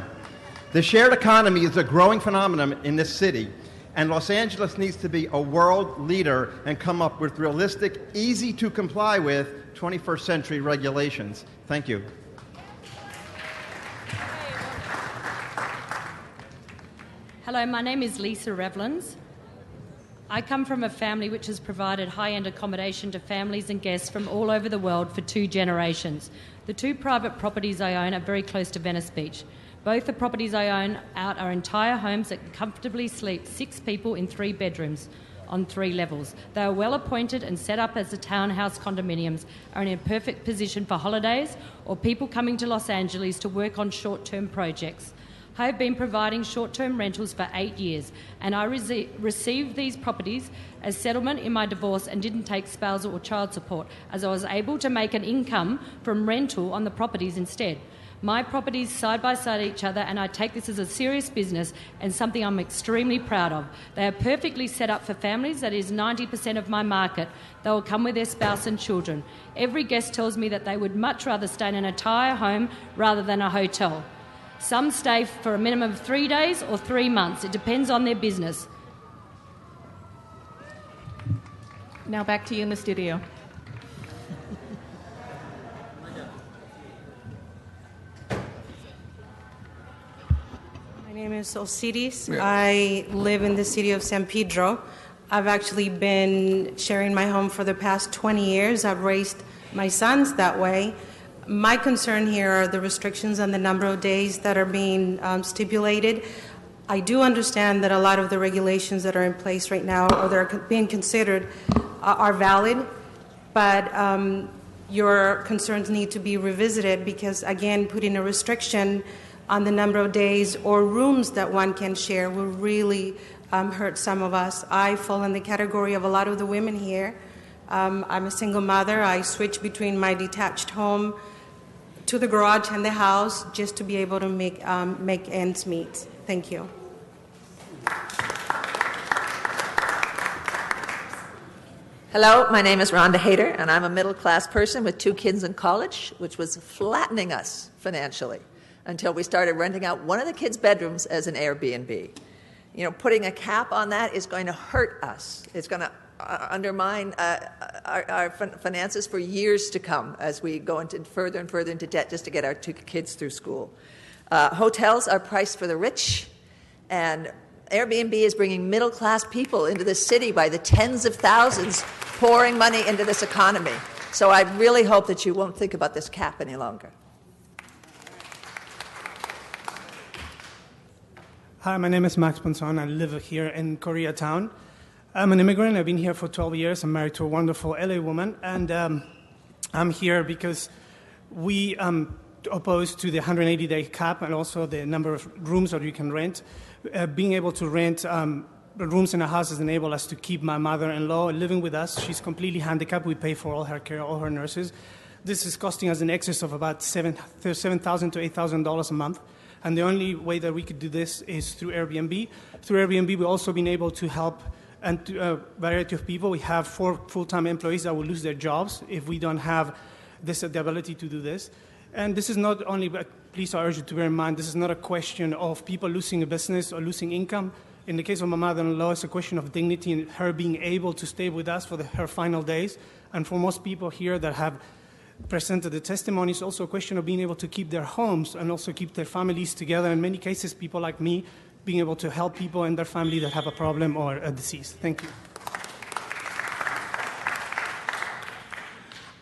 The shared economy is a growing phenomenon in this city, and Los Angeles needs to be a world leader and come up with realistic, easy to comply with 21st century regulations. Thank you. Hello, my name is Lisa Revlins. I come from a family which has provided high-end accommodation to families and guests from all over the world for 2 generations. The 2 private properties I own are very close to Venice Beach. Both the properties I own out are entire homes that can comfortably sleep 6 people in 3 bedrooms on 3 levels. They are well appointed and set up as the townhouse condominiums, are in a perfect position for holidays or people coming to Los Angeles to work on short-term projects. I have been providing short-term rentals for 8 years, and I received these properties as settlement in my divorce and didn't take spousal or child support, as I was able to make an income from rental on the properties instead. My properties side by side each other, and I take this as a serious business and something I'm extremely proud of. They are perfectly set up for families. That is 90% of my market. They will come with their spouse and children. Every guest tells me that they would much rather stay in an entire home rather than a hotel. Some stay for a minimum of 3 days or 3 months. It depends on their business. Now back to you in the studio. My name is Osiris. I live in the city of San Pedro. I've actually been sharing my home for the past 20 years. I've raised my sons that way. My concern here are the restrictions on the number of days that are being stipulated. I do understand that a lot of the regulations that are in place right now or that are being considered are valid, but your concerns need to be revisited because, again, putting a restriction on the number of days or rooms that one can share will really hurt some of us. I fall in the category of a lot of the women here. I'm a single mother. I switch between my detached home to the garage and the house just to be able to make ends meet. Thank you. Hello, my name is Rhonda Hayter, and I'm a middle-class person with 2 kids in college, which was flattening us financially until we started renting out one of the kids' bedrooms as an Airbnb. You know, putting a cap on that is going to hurt us. It's going to undermine our finances for years to come as we go into further and further into debt just to get our 2 kids through school. Hotels are priced for the rich, and Airbnb is bringing middle-class people into the city by the tens of thousands, pouring money into this economy. So I really hope that you won't think about this cap any longer. Hi, my name is Max Ponson. I live here in Koreatown. I'm an immigrant. I've been here for 12 years. I'm married to a wonderful LA woman. And I'm here because we opposed to the 180-day cap and also the number of rooms that you can rent. Being able to rent rooms in a house has enabled us to keep my mother-in-law living with us. She's completely handicapped. We pay for all her care, all her nurses. This is costing us an excess of about $7,000 to $8,000 a month. And the only way that we could do this is through Airbnb. Through Airbnb, we've also been able to help a variety of people. We have 4 full-time employees that will lose their jobs if we don't have the ability to do this. And this is not only, but please I urge you to bear in mind, this is not a question of people losing a business or losing income. In the case of my mother-in-law, it's a question of dignity and her being able to stay with us for her final days. And for most people here that have presented the testimony, it's also a question of being able to keep their homes and also keep their families together. In many cases, people like me being able to help people in their family that have a problem or a disease. Thank you.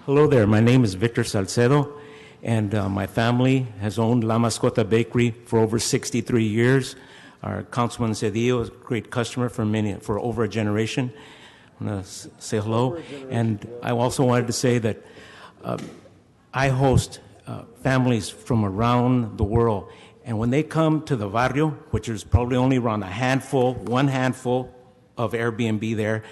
Hello there. My name is Victor Salcedo, and my family has owned La Mascota Bakery for over 63 years. Our Councilman Cedillo is a great customer for over a generation. I want to say hello. And I also wanted to say that I host families from around the world. And when they come to the barrio, which is probably only around one handful of Airbnb there,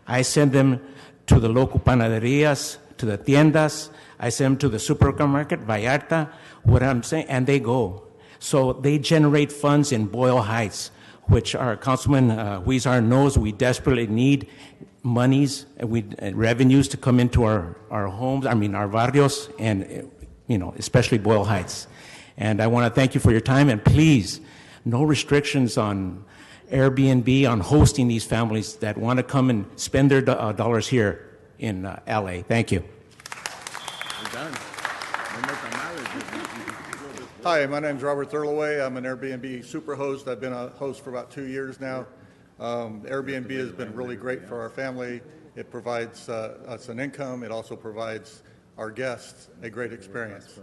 I send them to the local panaderias, to the tiendas. I send them to the supermarket, Vallarta, what I'm saying, and they go. So they generate funds in Boyle Heights, which our Councilman Huizar knows we desperately need monies and revenues to come into our homes, our barrios, and especially Boyle Heights. And I want to thank you for your time, and please, no restrictions on Airbnb, on hosting these families that want to come and spend their dollars here in LA. Thank you. Hi, my name is Robert Thurloway. I'm an Airbnb super host. I've been a host for about 2 years now. Airbnb has been really great for our family. It provides us an income. It also provides our guests a great experience.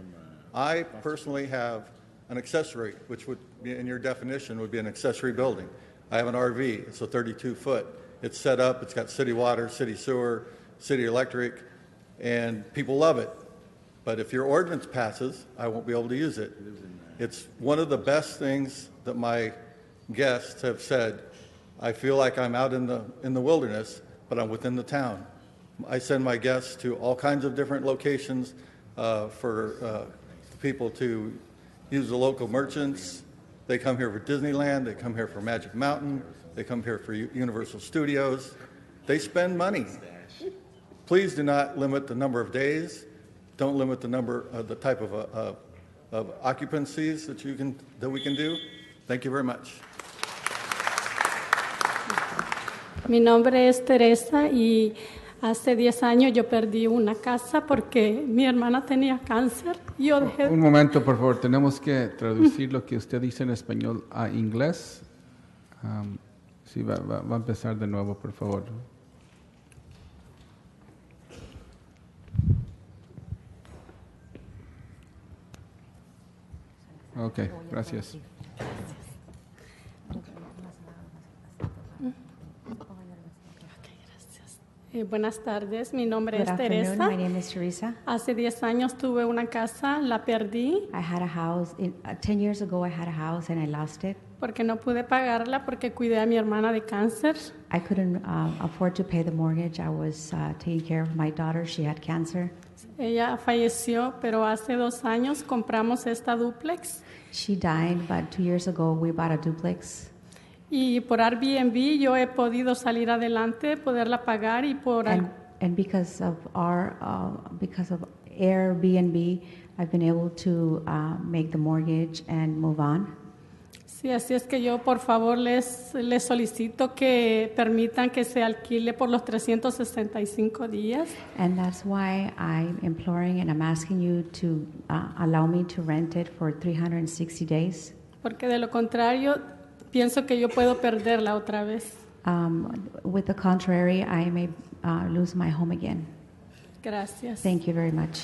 I personally have an accessory, which would be, in your definition, would be an accessory building. I have an RV. It's a 32-foot. It's set up. It's got city water, city sewer, city electric, and people love it. But if your ordinance passes, I won't be able to use it. It's one of the best things that my guests have said. I feel like I'm out in the wilderness, but I'm within the town. I send my guests to all kinds of different locations for people to use the local merchants. They come here for Disneyland. They come here for Magic Mountain. They come here for Universal Studios. They spend money. Please do not limit the number of days. Don't limit the type of occupancies that we can do. Thank you very much. Mi nombre es Teresa y hace 10 años yo perdí una casa porque mi hermana tenía cáncer. Yo dejé... Un momento, por favor. Tenemos que traducir lo que usted dice en español a inglés. Sí, va a empezar de nuevo, por favor. Ok, gracias. Buenas tardes, mi nombre es Good afternoon. Teresa. My name is Teresa. Hace 10 años tuve una casa, la perdí. I had a house. 10 years ago, I had a house and I lost it. Porque no pude pagarla porque cuidé a mi hermana de cáncer. I couldn't afford to pay the mortgage. I was taking care of my daughter. She had cancer. Ella falleció, pero hace 2 años compramos esta dúplex. She died, but 2 years ago, we bought a duplex. Y por Airbnb yo he podido salir adelante, poderla pagar y por... And because of Airbnb, I've been able to make the mortgage and move on. Sí, así es que yo por favor les solicito que permitan que se alquile por los 365 días. And that's why I'm imploring and I'm asking you to allow me to rent it for 360 days. Porque de lo contrario, pienso que yo puedo perderla otra vez. With the contrary, I may lose my home again. Gracias. Thank you very much.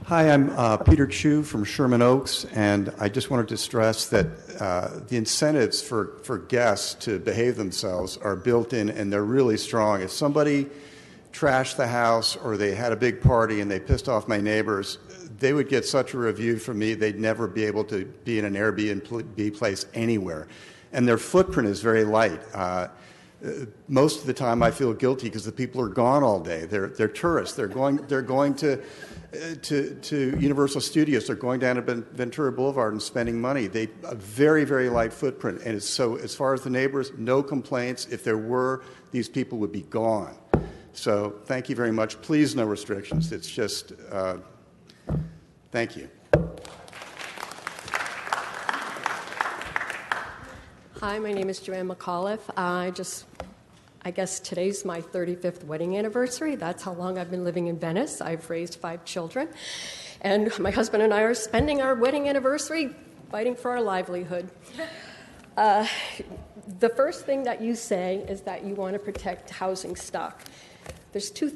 Hi, I'm Peter Chu from Sherman Oaks, and I just wanted to stress that the incentives for guests to behave themselves are built in, and they're really strong. If somebody trashed the house or they had a big party and they pissed off my neighbors, they would get such a review from me, they'd never be able to be in an Airbnb place anywhere. And their footprint is very light. Most of the time I feel guilty because the people are gone all day. They're tourists. They're going to Universal Studios. They're going down to Ventura Boulevard and spending money. A very, very light footprint. And so as far as the neighbors, no complaints. If there were, these people would be gone. So thank you very much. Please, no restrictions. It's just, thank you. Hi, my name is Joanne McAuliffe. I guess today's my 35th wedding anniversary. That's how long I've been living in Venice. I've raised 5 children. And my husband and I are spending our wedding anniversary fighting for our livelihood. The first thing that you say is that you want to protect housing stock. There's two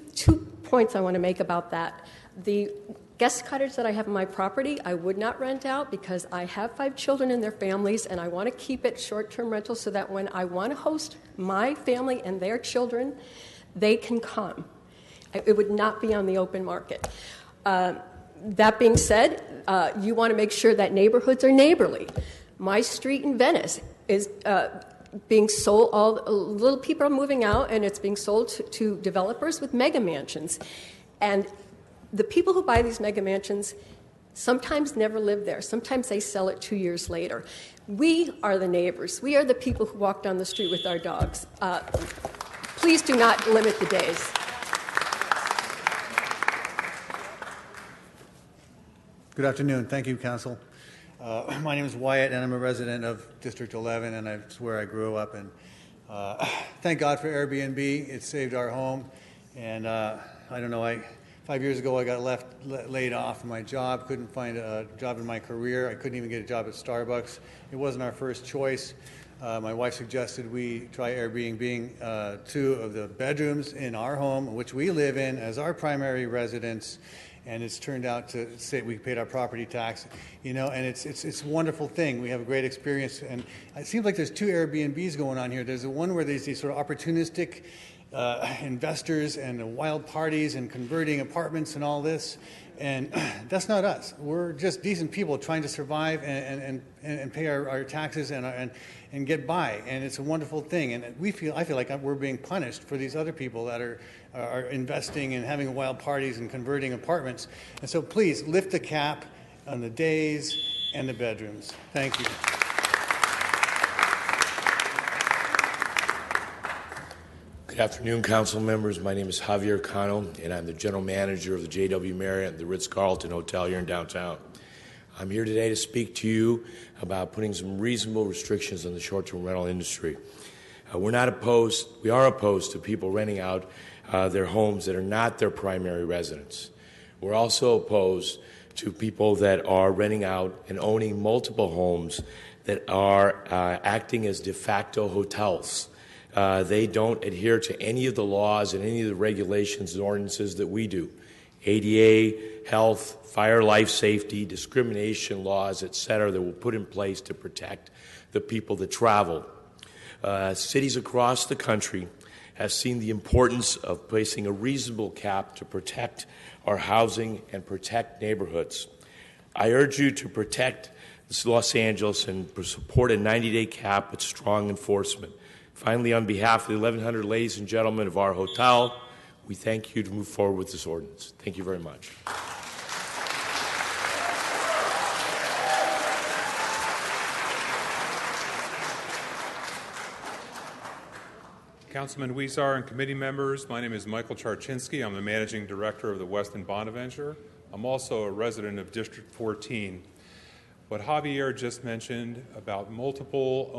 points I want to make about that. The guest cottage that I have on my property, I would not rent out because I have 5 children and their families, and I want to keep it short-term rental so that when I want to host my family and their children, they can come. It would not be on the open market. That being said, you want to make sure that neighborhoods are neighborly. My street in Venice is being sold, all little people are moving out, and it's being sold to developers with mega mansions. And the people who buy these mega mansions sometimes never live there. Sometimes they sell it 2 years later. We are the neighbors. We are the people who walk down the street with our dogs. Please do not limit the days. Good afternoon. Thank you, Council. My name is Wyatt, and I'm a resident of District 11, and that's where I grew up. And thank God for Airbnb. It saved our home. And I don't know, 5 years ago, I got laid off from my job, couldn't find a job in my career. I couldn't even get a job at Starbucks. It wasn't our first choice. My wife suggested we try Airbnb 2 of the bedrooms in our home, which we live in, as our primary residence. And it's turned out to say we paid our property tax, and it's a wonderful thing. We have a great experience. And it seems like there's 2 Airbnbs going on here. There's the one where there's these sort of opportunistic investors and wild parties and converting apartments and all this, and that's not us. We're just decent people trying to survive and pay our taxes and get by, and it's a wonderful thing. And I feel like we're being punished for these other people that are investing and having wild parties and converting apartments. And so please lift the cap on the days and the bedrooms. Thank you. Good afternoon, council members. My name is Javier Cano, and I'm the general manager of the JW Marriott and the Ritz-Carlton Hotel here in downtown. I'm here today to speak to you about putting some reasonable restrictions on the short-term rental industry. We are opposed to people renting out their homes that are not their primary residence. We're also opposed to people that are renting out and owning multiple homes that are acting as de facto hotels. They don't adhere to any of the laws and any of the regulations and ordinances that we do. ADA, health, fire, life safety, discrimination laws, et cetera, that we'll put in place to protect the people that travel. Cities across the country have seen the importance of placing a reasonable cap to protect our housing and protect neighborhoods. I urge you to protect Los Angeles and support a 90-day cap with strong enforcement. Finally, on behalf of the 1,100 ladies and gentlemen of our hotel, we thank you to move forward with this ordinance. Thank you very much. Councilman Huizar and committee members, my name is Michael Charchinski. I'm the managing director of the Westin Bonaventure. I'm also a resident of District 14. What Javier just mentioned about multiple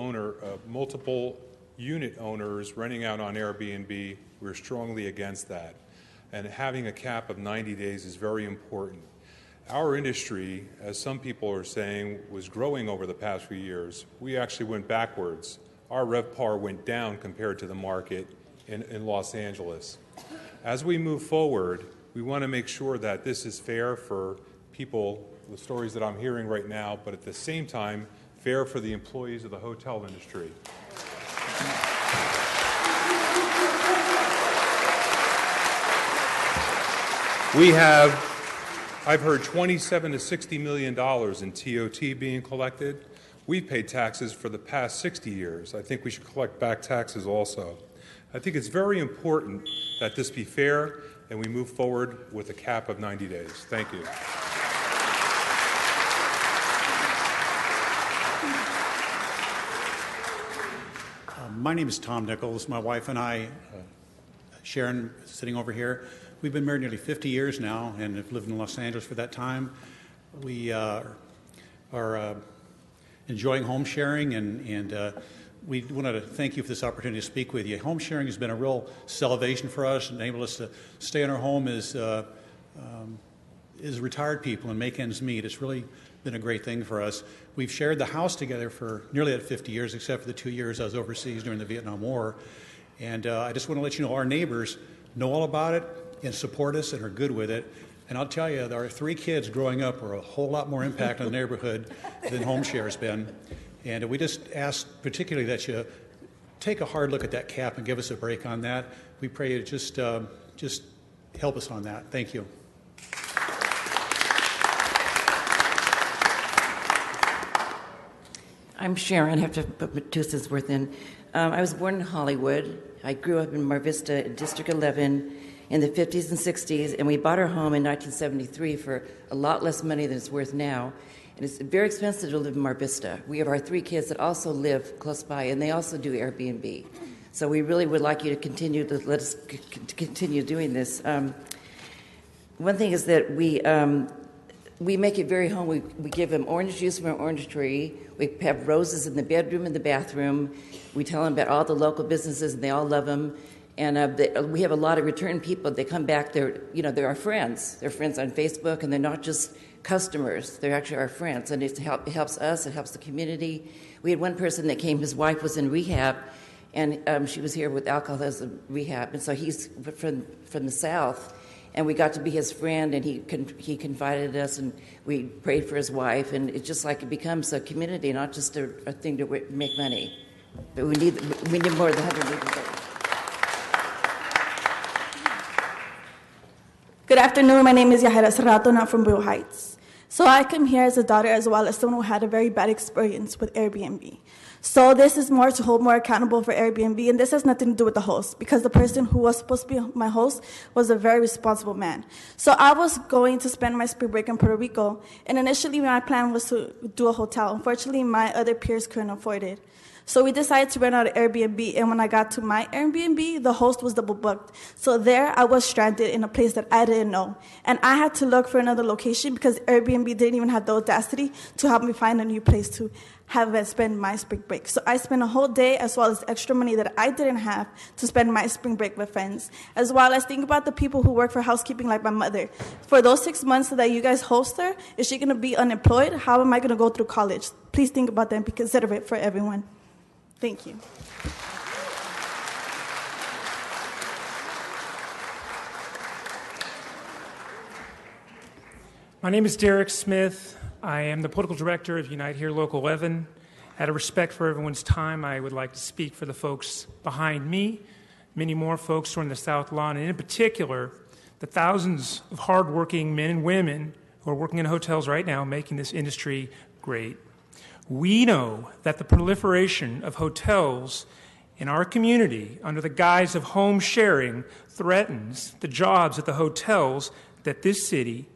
unit owners renting out on Airbnb, we're strongly against that. And having a cap of 90 days is very important. Our industry, as some people are saying, was growing over the past few years. We actually went backwards. our RevPAR went down compared to the market in Los Angeles. As we move forward, we want to make sure that this is fair for people, the stories that I'm hearing right now, but at the same time, fair for the employees of the hotel industry. I've heard $27 to $60 million in TOT being collected. We've paid taxes for the past 60 years. I think we should collect back taxes also. I think it's very important that this be fair and we move forward with a cap of 90 days. Thank you. My name is Tom Nichols. My wife and I, Sharon, sitting over here, we've been married nearly 50 years now and have lived in Los Angeles for that time. We are enjoying home sharing, and we wanted to thank you for this opportunity to speak with you. Home sharing has been a real salvation for us and enabled us to stay in our home as retired people and make ends meet. It's really been a great thing for us. We've shared the house together for nearly 50 years, except for the 2 years I was overseas during the Vietnam War. And I just want to let you know our neighbors know all about it and support us and are good with it. And I'll tell you, our 3 kids growing up were a whole lot more impact on the neighborhood than home share has been. And we just ask particularly that you take a hard look at that cap and give us a break on that. We pray you just help us on that. Thank you. I'm Sharon. I have to put my 2 cents worth in. I was born in Hollywood. I grew up in Mar Vista, District 11, in the 50s and 60s, and we bought our home in 1973 for a lot less money than it's worth now. And it's very expensive to live in Mar Vista. We have our 3 kids that also live close by, and they also do Airbnb. So we really would like you to continue to let us continue doing this. One thing is that we make it very home. We give them orange juice from our orange tree. We have roses in the bedroom and the bathroom. We tell them about all the local businesses, and they all love them. And we have a lot of return people. They come back. They're our friends. They're friends on Facebook, and they're not just customers. They're actually our friends, and it helps us. It helps the community. We had one person that came. His wife was in rehab, and she was here with alcoholism rehab, and so he's from the South. And we got to be his friend, and he confided us, and we prayed for his wife, and it's just like it becomes a community, not just a thing to make money. But we need more than 180. Good afternoon. My name is Yahira Serrato, and I'm from Brio Heights. So I come here as a daughter as well as someone who had a very bad experience with Airbnb. So this is more to hold more accountable for Airbnb, and this has nothing to do with the host, because the person who was supposed to be my host was a very responsible man. So I was going to spend my spring break in Puerto Rico, and initially my plan was to do a hotel. Unfortunately, my other peers couldn't afford it. So we decided to rent out an Airbnb, and when I got to my Airbnb, the host was double booked. So there I was stranded in a place that I didn't know. And I had to look for another location because Airbnb didn't even have the audacity to help me find a new place to have and spend my spring break. So I spent a whole day as well as extra money that I didn't have to spend my spring break with friends. As well as think about the people who work for housekeeping like my mother. For those 6 months that you guys host her, is she going to be unemployed? How am I going to go through college? Please think about that and be considerate for everyone. Thank you. My name is Derek Smith. I am the political director of Unite Here Local 11. Out of respect for everyone's time, I would like to speak for the folks behind me, many more folks who are in the South Lawn, and in particular, the thousands of hardworking men and women who are working in hotels right now, making this industry great. We know that the proliferation of hotels in our community under the guise of home sharing threatens the jobs at the hotels that this city,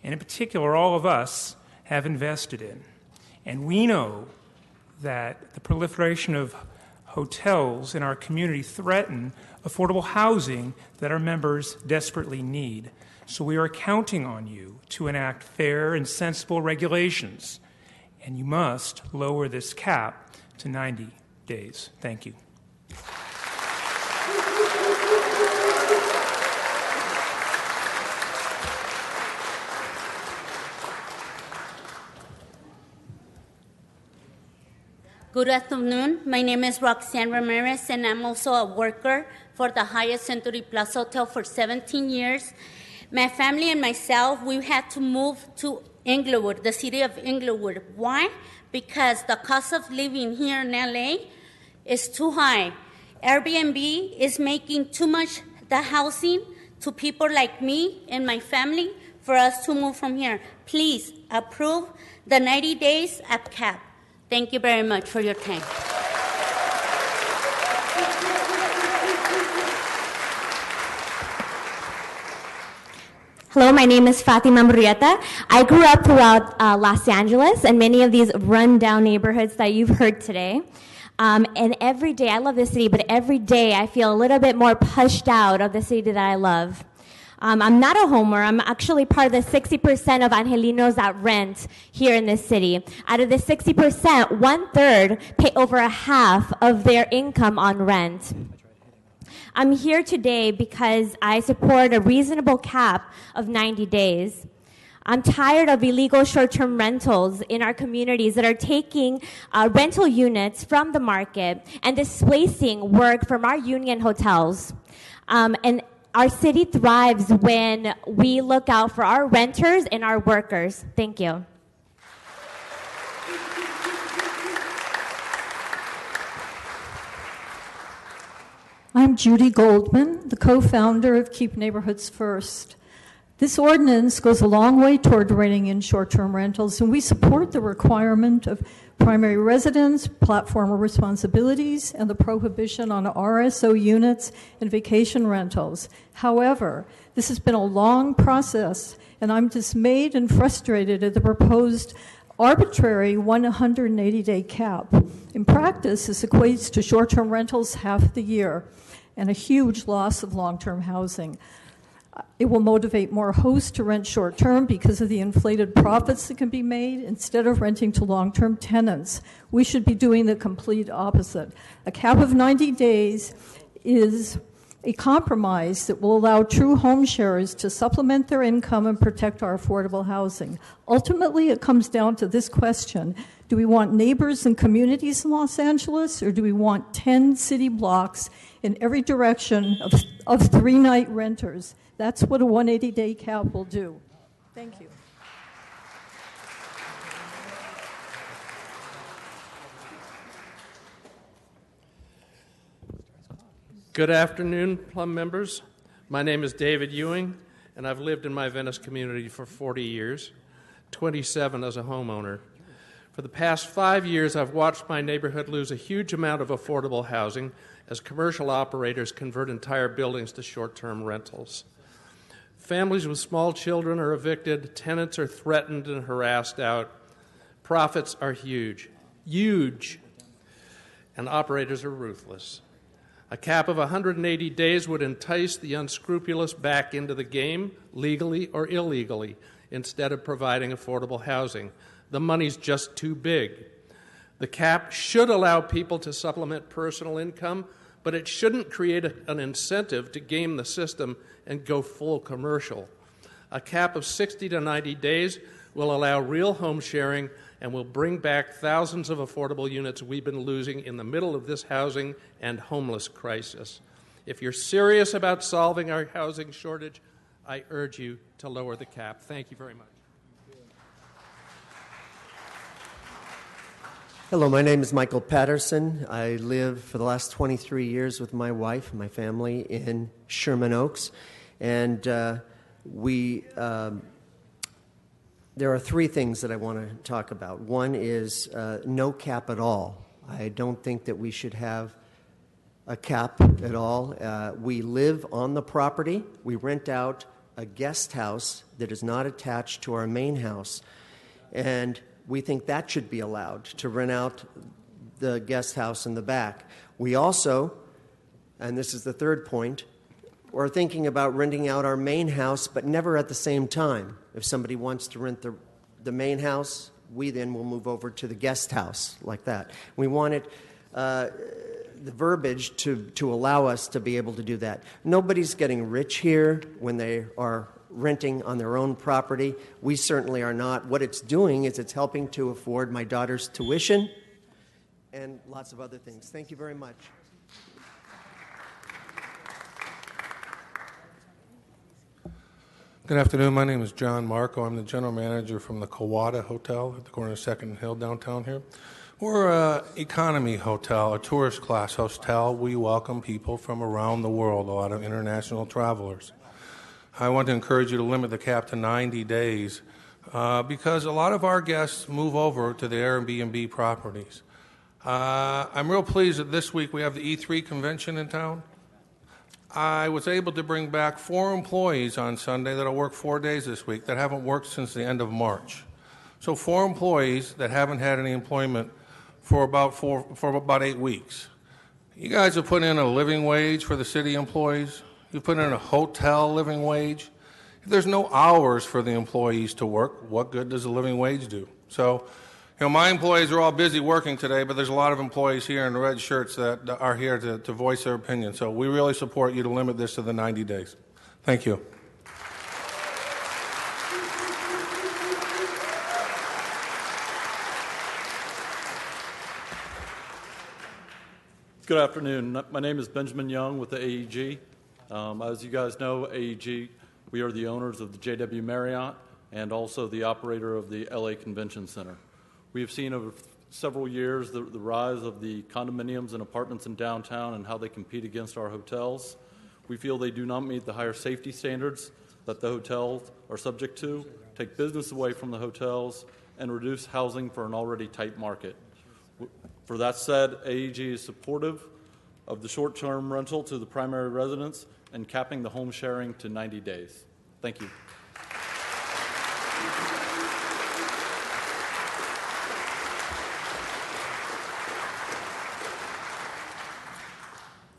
and in particular all of us, have invested in. And we know that the proliferation of hotels in our community threaten affordable housing that our members desperately need. So we are counting on you to enact fair and sensible regulations. And you must lower this cap to 90 days. Thank you. Good afternoon. My name is Roxanne Ramirez, and I'm also a worker for the Hyatt Century Plus Hotel for 17 years. My family and myself, we had to move to Inglewood, the city of Inglewood. Why? Because the cost of living here in LA is too high. Airbnb is making too much the housing to people like me and my family for us to move from here. Please approve the 90 days at cap. Thank you very much for your time. Hello, my name is Fatima Murrieta. I grew up throughout Los Angeles and many of these run-down neighborhoods that you've heard today. And every day, I love this city, but every day I feel a little bit more pushed out of the city that I love. I'm not a homer. I'm actually part of the 60% of Angelinos that rent here in this city. Out of the 60%, 1/3 pay over a half of their income on rent. I'm here today because I support a reasonable cap of 90 days. I'm tired of illegal short-term rentals in our communities that are taking rental units from the market and displacing work from our union hotels. And our city thrives when we look out for our renters and our workers. Thank you. I'm Judy Goldman, the co-founder of Keep Neighborhoods First. This ordinance goes a long way toward reining in short-term rentals, and we support the requirement of primary residence, platform responsibilities, and the prohibition on RSO units and vacation rentals. However, this has been a long process, and I'm dismayed and frustrated at the proposed arbitrary 180-day cap. In practice, this equates to short-term rentals half the year and a huge loss of long-term housing. It will motivate more hosts to rent short-term because of the inflated profits that can be made instead of renting to long-term tenants. We should be doing the complete opposite. A cap of 90 days is a compromise that will allow true home sharers to supplement their income and protect our affordable housing. Ultimately, it comes down to this question: do we want neighbors and communities in Los Angeles, or do we want 10 city blocks in every direction of three-night renters? That's what a 180-day cap will do. Thank you. Good afternoon, Plum members. My name is David Ewing, and I've lived in my Venice community for 40 years, 27 as a homeowner. For the past 5 years, I've watched my neighborhood lose a huge amount of affordable housing as commercial operators convert entire buildings to short-term rentals. Families with small children are evicted, tenants are threatened and harassed out, profits are huge, and operators are ruthless. A cap of 180 days would entice the unscrupulous back into the game, legally or illegally, instead of providing affordable housing. The money's just too big. The cap should allow people to supplement personal income, but it shouldn't create an incentive to game the system and go full commercial. A cap of 60 to 90 days will allow real home sharing and will bring back thousands of affordable units we've been losing in the middle of this housing and homeless crisis. If you're serious about solving our housing shortage, I urge you to lower the cap. Thank you very much. Hello, my name is Michael Patterson. I live for the last 23 years with my wife and my family in Sherman Oaks. And there are three things that I want to talk about. One is no cap at all. I don't think that we should have a cap at all. We live on the property. We rent out a guest house that is not attached to our main house. And we think that should be allowed, to rent out the guest house in the back. We also, and this is the third point, we're thinking about renting out our main house, but never at the same time. If somebody wants to rent the main house, we then will move over to the guest house, like that. We want it, the verbiage to allow us to be able to do that. Nobody's getting rich here when they are renting on their own property. We certainly are not. What it's doing is it's helping to afford my daughter's tuition and lots of other things. Thank you very much. Good afternoon. My name is John Marco. I'm the general manager from the Kawada Hotel at the corner of 2nd and Hill downtown here. We're an economy hotel, a tourist class hotel. We welcome people from around the world, a lot of international travelers. I want to encourage you to limit the cap to 90 days because a lot of our guests move over to the Airbnb properties. I'm real pleased that this week we have the E3 convention in town. I was able to bring back 4 employees on Sunday that'll work 4 days this week that haven't worked since the end of March. So 4 employees that haven't had any employment for about 8 weeks. You guys have put in a living wage for the city employees. You put in a hotel living wage. If there's no hours for the employees to work, what good does a living wage do? So, my employees are all busy working today, but there's a lot of employees here in the red shirts that are here to voice their opinion. So we really support you to limit this to the 90 days. Thank you. Good afternoon. My name is Benjamin Young with the AEG. As you guys know, AEG, we are the owners of the JW Marriott and also the operator of the LA Convention Center. We have seen over several years the rise of the condominiums and apartments in downtown and how they compete against our hotels. We feel they do not meet the higher safety standards that the hotels are subject to, take business away from the hotels, and reduce housing for an already tight market. For that said, AEG is supportive of the short-term rental to the primary residence and capping the home sharing to 90 days. Thank you.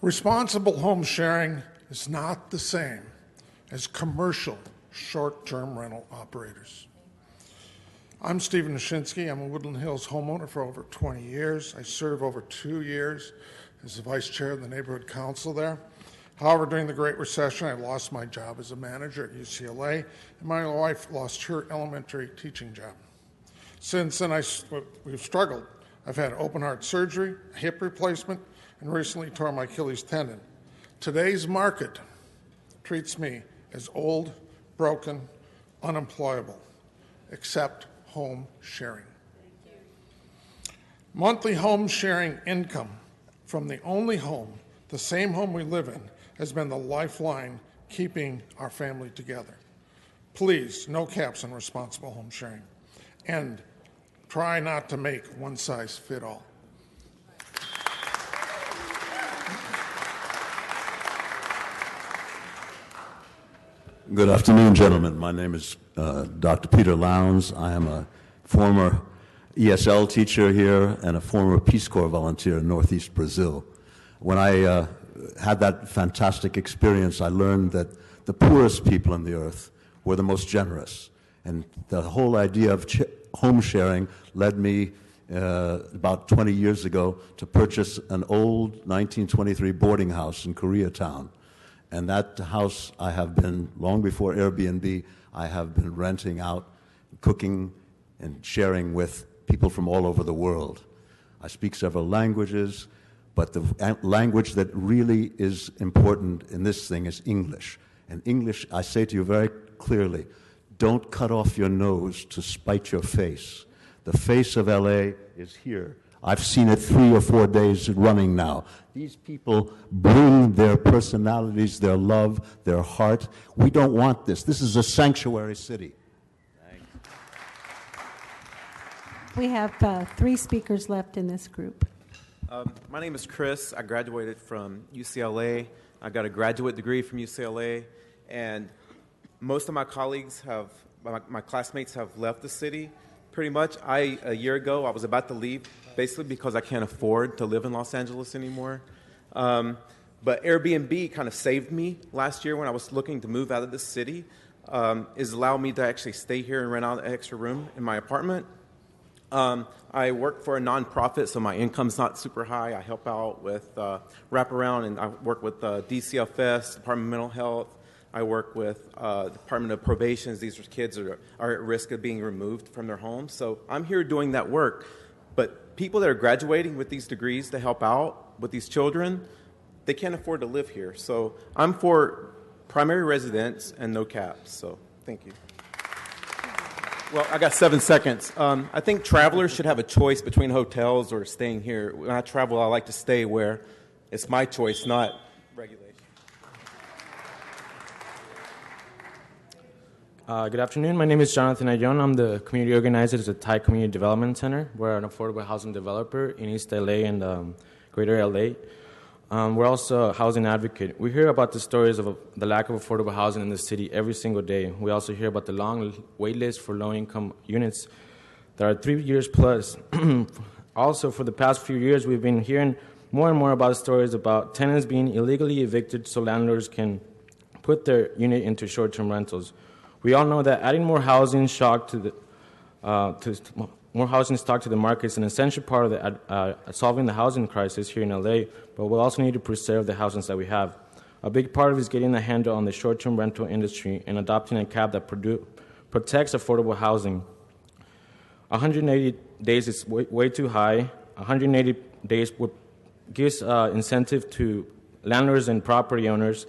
Responsible home sharing is not the same as commercial short-term rental operators. I'm Stephen Shinsky. I'm a Woodland Hills homeowner for over 20 years. I serve over 2 years as the vice chair of the neighborhood council there. However, during the Great Recession, I lost my job as a manager at UCLA, and my wife lost her elementary teaching job. Since then, we've struggled. I've had open heart surgery, a hip replacement, and recently tore my Achilles tendon. Today's market treats me as old, broken, unemployable, except home sharing. Monthly home sharing income from the only home, the same home we live in, has been the lifeline keeping our family together. Please, no caps on responsible home sharing. And try not to make one size fit all. Good afternoon, gentlemen. My name is Dr. Peter Lowndes. I am a former ESL teacher here and a former Peace Corps volunteer in Northeast Brazil. When I had that fantastic experience, I learned that the poorest people on the earth were the most generous. And the whole idea of home sharing led me about 20 years ago to purchase an old 1923 boarding house in Koreatown. And that house I have been, long before Airbnb, I have been renting out, cooking and sharing with people from all over the world. I speak several languages, but the language that really is important in this thing is English. And English, I say to you very clearly, don't cut off your nose to spite your face. The face of LA is here. I've seen it 3 or 4 days running now. These people bring their personalities, their love, their heart. We don't want this. This is a sanctuary city. We have 3 speakers left in this group. My name is Chris. I graduated from UCLA. I got a graduate degree from UCLA. And most of my colleagues my classmates have left the city. Pretty much, a year ago, I was about to leave, basically because I can't afford to live in Los Angeles anymore. But Airbnb kind of saved me last year when I was looking to move out of the city. It's allowed me to actually stay here and rent out an extra room in my apartment. I work for a nonprofit, so my income's not super high. I help out with wraparound, and I work with DCFS, Department of Mental Health. I work with Department of Probation. These are kids that are at risk of being removed from their homes. So I'm here doing that work. But people that are graduating with these degrees to help out with these children, they can't afford to live here. So I'm for primary residence and no caps. So thank you. Well, I got 7 seconds. I think travelers should have a choice between hotels or staying here. When I travel, I like to stay where it's my choice, not regulation. Good afternoon. My name is Jonathan Ayon. I'm the community organizer at the Thai Community Development Center. We're an affordable housing developer in East LA and Greater LA. We're also a housing advocate. We hear about the stories of the lack of affordable housing in the city every single day. We also hear about the long wait list for low-income units that are 3 years plus. Also, for the past few years, we've been hearing more and more about stories about tenants being illegally evicted so landlords can put their unit into short-term rentals. We all know that adding more housing stock to the market is an essential part of solving the housing crisis here in LA, but we also need to preserve the housing that we have. A big part of it is getting a handle on the short-term rental industry and adopting a cap that protects affordable housing. 180 days is way too high. 180 days gives incentive to landlords and property owners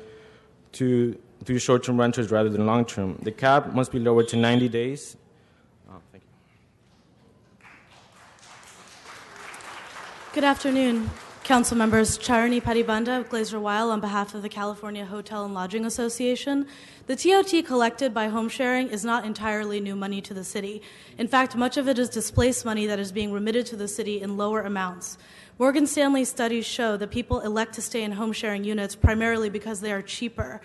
to do short-term rentals rather than long-term. The cap must be lowered to 90 days. Thank you. Good afternoon, council members. Charni Paribanda of Glazer Weil on behalf of the California Hotel and Lodging Association. The TOT collected by home sharing is not entirely new money to the city. In fact, much of it is displaced money that is being remitted to the city in lower amounts. Morgan Stanley studies show that people elect to stay in home sharing units primarily because they are cheaper.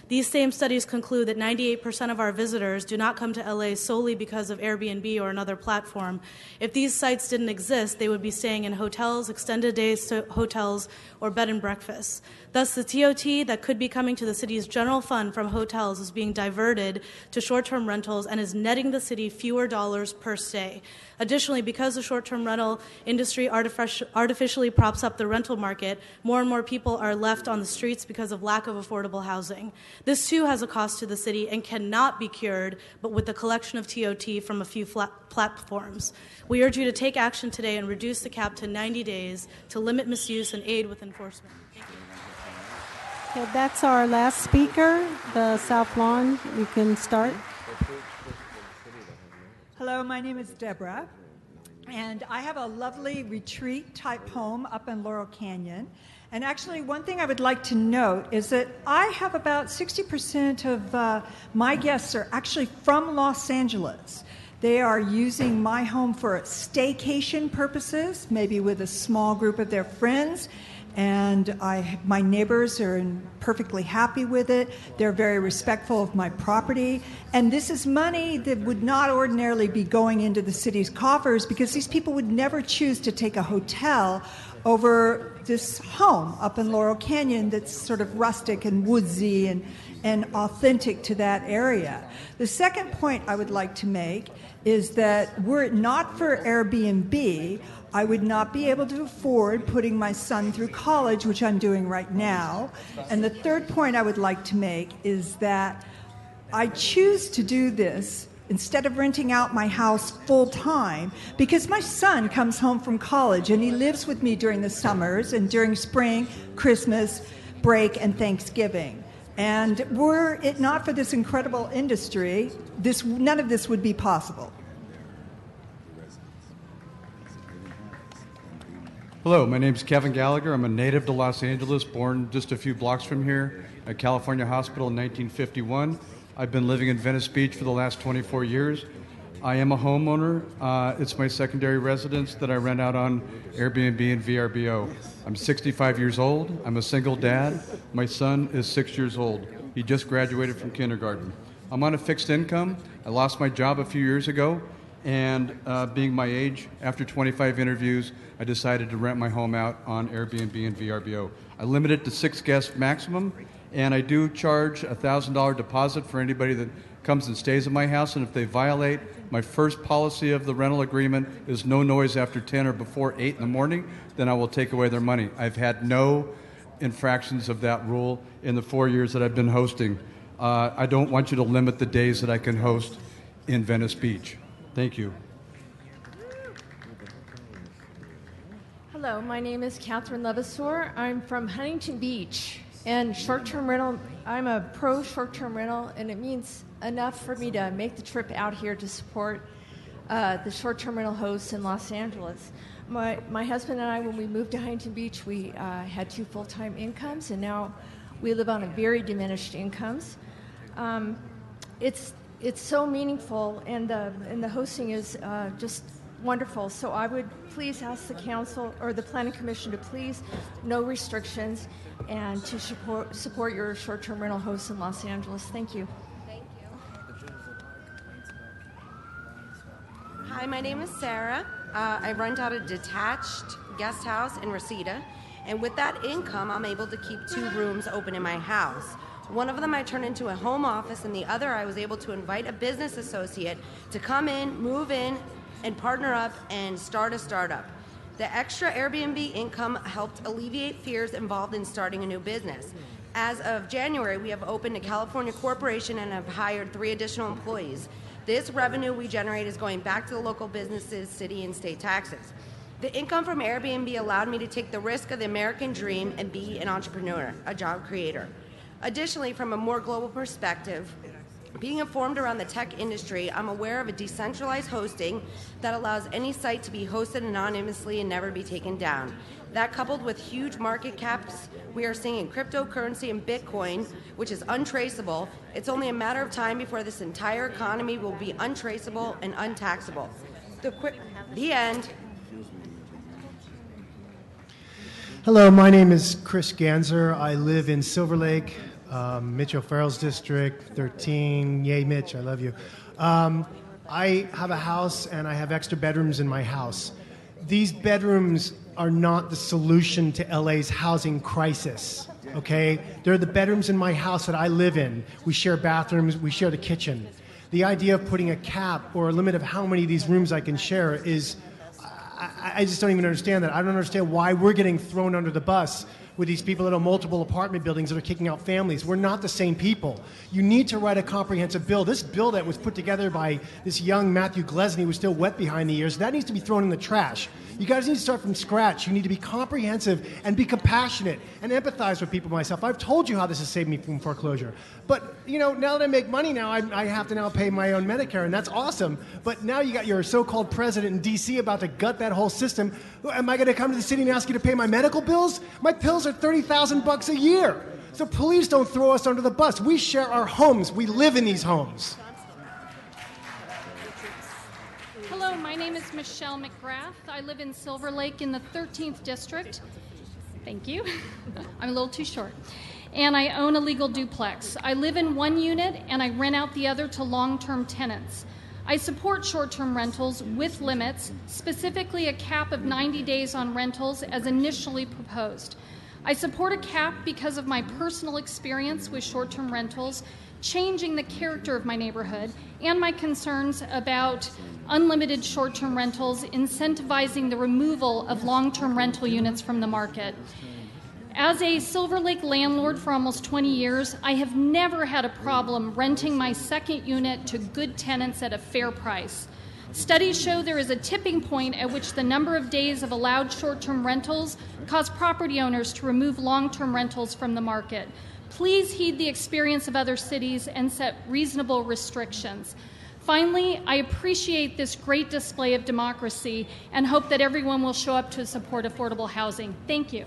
These same studies conclude that 98% of our visitors do not come to LA solely because of Airbnb or another platform. If these sites didn't exist, they would be staying in hotels, extended days hotels, or bed and breakfasts. Thus, the TOT that could be coming to the city's general fund from hotels is being diverted to short-term rentals and is netting the city fewer dollars per stay. Additionally, because the short-term rental industry artificially props up the rental market, more and more people are left on the streets because of lack of affordable housing. This, too, has a cost to the city and cannot be cured but with the collection of TOT from a few platforms. We urge you to take action today and reduce the cap to 90 days to limit misuse and aid with enforcement. Thank you. Okay, that's our last speaker, the South Lawn. You can start. Hello, my name is Deborah, and I have a lovely retreat-type home up in Laurel Canyon. And actually, one thing I would like to note is that I have about 60% of my guests are actually from Los Angeles. They are using my home for staycation purposes, maybe with a small group of their friends. And my neighbors are perfectly happy with it. They're very respectful of my property. And this is money that would not ordinarily be going into the city's coffers because these people would never choose to take a hotel over this home up in Laurel Canyon that's sort of rustic and woodsy and authentic to that area. The second point I would like to make is that were it not for Airbnb, I would not be able to afford putting my son through college, which I'm doing right now. And the third point I would like to make is that I choose to do this instead of renting out my house full time because my son comes home from college and he lives with me during the summers and during spring, Christmas, break, and Thanksgiving. And were it not for this incredible industry, none of this would be possible. Hello, my name is Kevin Gallagher. I'm a native to Los Angeles, born just a few blocks from here at California Hospital in 1951. I've been living in Venice Beach for the last 24 years. I am a homeowner. It's my secondary residence that I rent out on Airbnb and VRBO. I'm 65 years old. I'm a single dad. My son is 6 years old. He just graduated from kindergarten. I'm on a fixed income. I lost my job a few years ago. And being my age, after 25 interviews, I decided to rent my home out on Airbnb and VRBO. I limit it to 6 guests maximum, and I do charge a $1,000 deposit for anybody that comes and stays at my house. And if they violate my first policy of the rental agreement is no noise after 10 or before 8 in the morning, then I will take away their money. I've had no infractions of that rule in the 4 years that I've been hosting. I don't want you to limit the days that I can host in Venice Beach. Thank you. Hello, my name is Catherine Levasseur. I'm from Huntington Beach, and short-term rental, I'm a pro short-term rental, and it means enough for me to make the trip out here to support the short-term rental hosts in Los Angeles. My husband and I, when we moved to Huntington Beach, we had 2 full-time incomes, and now we live on a very diminished incomes. It's so meaningful, and the hosting is just wonderful. So I would please ask the council or the planning commission to please no restrictions and to support your short-term rental hosts in Los Angeles. Thank you. Thank you. Hi, my name is Sarah. I rent out a detached guest house in Reseda, and with that income, I'm able to keep 2 rooms open in my house. One of them I turned into a home office, and the other I was able to invite a business associate to come in, move in, and partner up and start a startup. The extra Airbnb income helped alleviate fears involved in starting a new business. As of January, we have opened a California corporation and have hired 3 additional employees. This revenue we generate is going back to the local businesses, city and state taxes. The income from Airbnb allowed me to take the risk of the American dream and be an entrepreneur, a job creator. Additionally, from a more global perspective, being informed around the tech industry, I'm aware of a decentralized hosting that allows any site to be hosted anonymously and never be taken down. That, coupled with huge market caps we are seeing in cryptocurrency and Bitcoin, which is untraceable, it's only a matter of time before this entire economy will be untraceable and untaxable. The end. Hello, my name is Chris Ganser. I live in Silver Lake, Mitch O'Farrell's district, 13. Yay, Mitch, I love you. I have a house and I have extra bedrooms in my house. These bedrooms are not the solution to LA's housing crisis, okay? They're the bedrooms in my house that I live in. We share bathrooms, we share the kitchen. The idea of putting a cap or a limit of how many of these rooms I can share is, I just don't even understand that. I don't understand why we're getting thrown under the bus with these people that own multiple apartment buildings that are kicking out families. We're not the same people. You need to write a comprehensive bill. This bill that was put together by this young Matthew Glesney was still wet behind the ears. That needs to be thrown in the trash. You guys need to start from scratch. You need to be comprehensive and be compassionate and empathize with people myself. I've told you how this has saved me from foreclosure. But, you know, now that I make money now, I have to now pay my own Medicare, and that's awesome. But now you got your so-called president in D.C. about to gut that whole system. Am I going to come to the city and ask you to pay my medical bills? My pills are $30,000 a year. So please don't throw us under the bus. We share our homes. We live in these homes. Hello, my name is Michelle McGrath. I live in Silver Lake in the 13th District. Thank you. I'm a little too short. And I own a legal duplex. I live in one unit and I rent out the other to long-term tenants. I support short-term rentals with limits, specifically a cap of 90 days on rentals as initially proposed. I support a cap because of my personal experience with short-term rentals, changing the character of my neighborhood, and my concerns about unlimited short-term rentals incentivizing the removal of long-term rental units from the market. As a Silver Lake landlord for almost 20 years, I have never had a problem renting my second unit to good tenants at a fair price. Studies show there is a tipping point at which the number of days of allowed short-term rentals cause property owners to remove long-term rentals from the market. Please heed the experience of other cities and set reasonable restrictions. Finally, I appreciate this great display of democracy and hope that everyone will show up to support affordable housing. Thank you.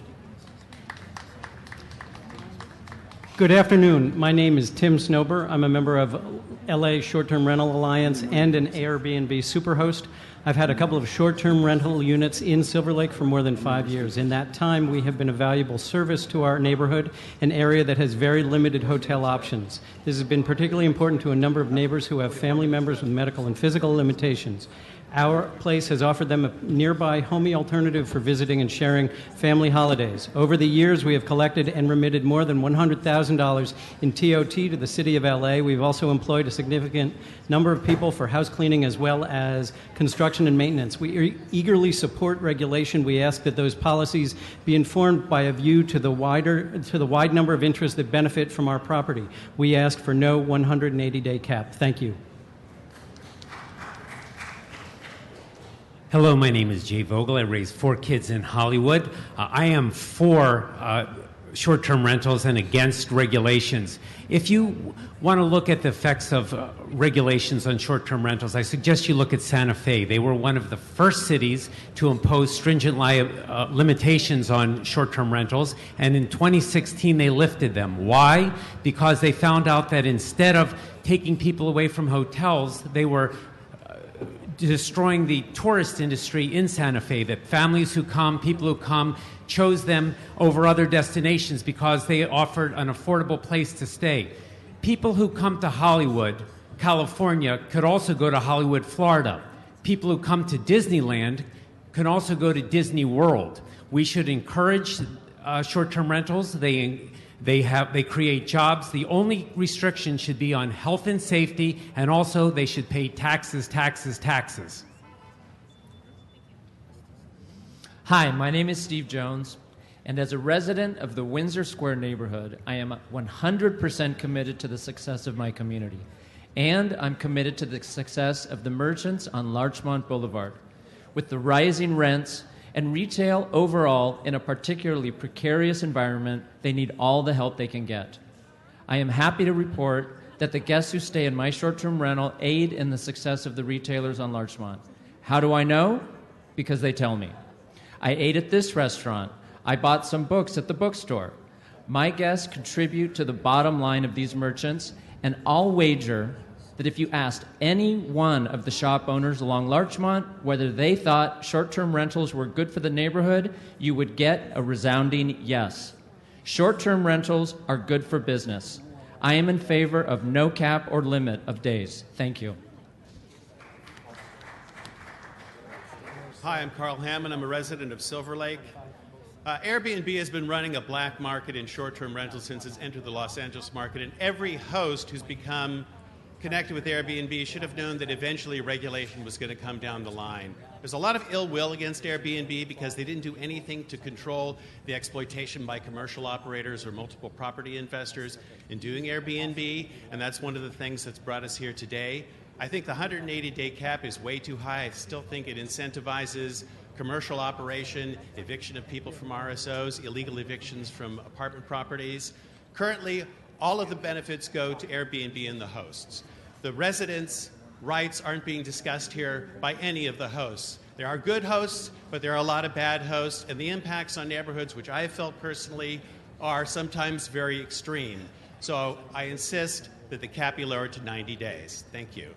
Good afternoon. My name is Tim Snober. I'm a member of LA Short-Term Rental Alliance and an Airbnb superhost. I've had a couple of short-term rental units in Silver Lake for more than 5 years. In that time, we have been a valuable service to our neighborhood, an area that has very limited hotel options. This has been particularly important to a number of neighbors who have family members with medical and physical limitations. Our place has offered them a nearby homey alternative for visiting and sharing family holidays. Over the years, we have collected and remitted more than $100,000 in TOT to the city of LA. We've also employed a significant number of people for house cleaning as well as construction and maintenance. We eagerly support regulation. We ask that those policies be informed by a view to the wide number of interests that benefit from our property. We ask for no 180-day cap. Thank you. Hello, my name is Jay Vogel. I raised 4 kids in Hollywood. I am for short-term rentals and against regulations. If you want to look at the effects of regulations on short-term rentals, I suggest you look at Santa Fe. They were one of the first cities to impose stringent limitations on short-term rentals, and in 2016 they lifted them. Why? Because they found out that instead of taking people away from hotels, they were destroying the tourist industry in Santa Fe, that families who come, people who come, chose them over other destinations because they offered an affordable place to stay. People who come to Hollywood, California, could also go to Hollywood, Florida. People who come to Disneyland can also go to Disney World. We should encourage short-term rentals. They create jobs. The only restriction should be on health and safety, and also they should pay taxes, taxes, taxes. Hi, my name is Steve Jones, and as a resident of the Windsor Square neighborhood, I am 100% committed to the success of my community, and I'm committed to the success of the merchants on Larchmont Boulevard. With the rising rents and retail overall in a particularly precarious environment, they need all the help they can get. I am happy to report that the guests who stay in my short-term rental aid in the success of the retailers on Larchmont. How do I know? Because they tell me. I ate at this restaurant. I bought some books at the bookstore. My guests contribute to the bottom line of these merchants, and I'll wager that if you asked any one of the shop owners along Larchmont whether they thought short-term rentals were good for the neighborhood, you would get a resounding yes. Short-term rentals are good for business. I am in favor of no cap or limit of days. Thank you. Hi, I'm Carl Hammond. I'm a resident of Silver Lake. Airbnb has been running a black market in short-term rentals since it's entered the Los Angeles market, and every host who's become connected with Airbnb should have known that eventually regulation was going to come down the line. There's a lot of ill will against Airbnb because they didn't do anything to control the exploitation by commercial operators or multiple property investors in doing Airbnb, and that's one of the things that's brought us here today. I think the 180-day cap is way too high. I still think it incentivizes commercial operation, eviction of people from RSOs, illegal evictions from apartment properties. Currently, all of the benefits go to Airbnb and the hosts. The residents' rights aren't being discussed here by any of the hosts. There are good hosts, but there are a lot of bad hosts, and the impacts on neighborhoods, which I have felt personally, are sometimes very extreme. So I insist that the cap be lowered to 90 days. Thank you.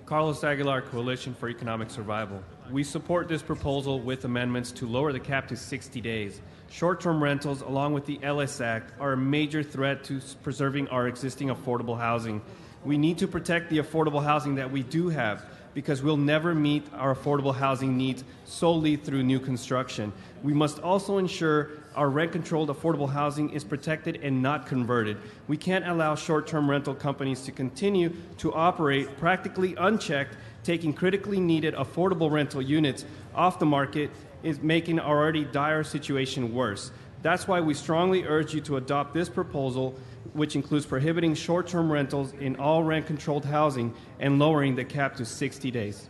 Carlos Aguilar, Coalition for Economic Survival. We support this proposal with amendments to lower the cap to 60 days. Short-term rentals, along with the Ellis Act, are a major threat to preserving our existing affordable housing. We need to protect the affordable housing that we do have, because we'll never meet our affordable housing needs solely through new construction. We must also ensure our rent-controlled affordable housing is protected and not converted. We can't allow short-term rental companies to continue to operate practically unchecked, taking critically needed affordable rental units off the market is making our already dire situation worse. That's why we strongly urge you to adopt this proposal, which includes prohibiting short-term rentals in all rent-controlled housing and lowering the cap to 60 days.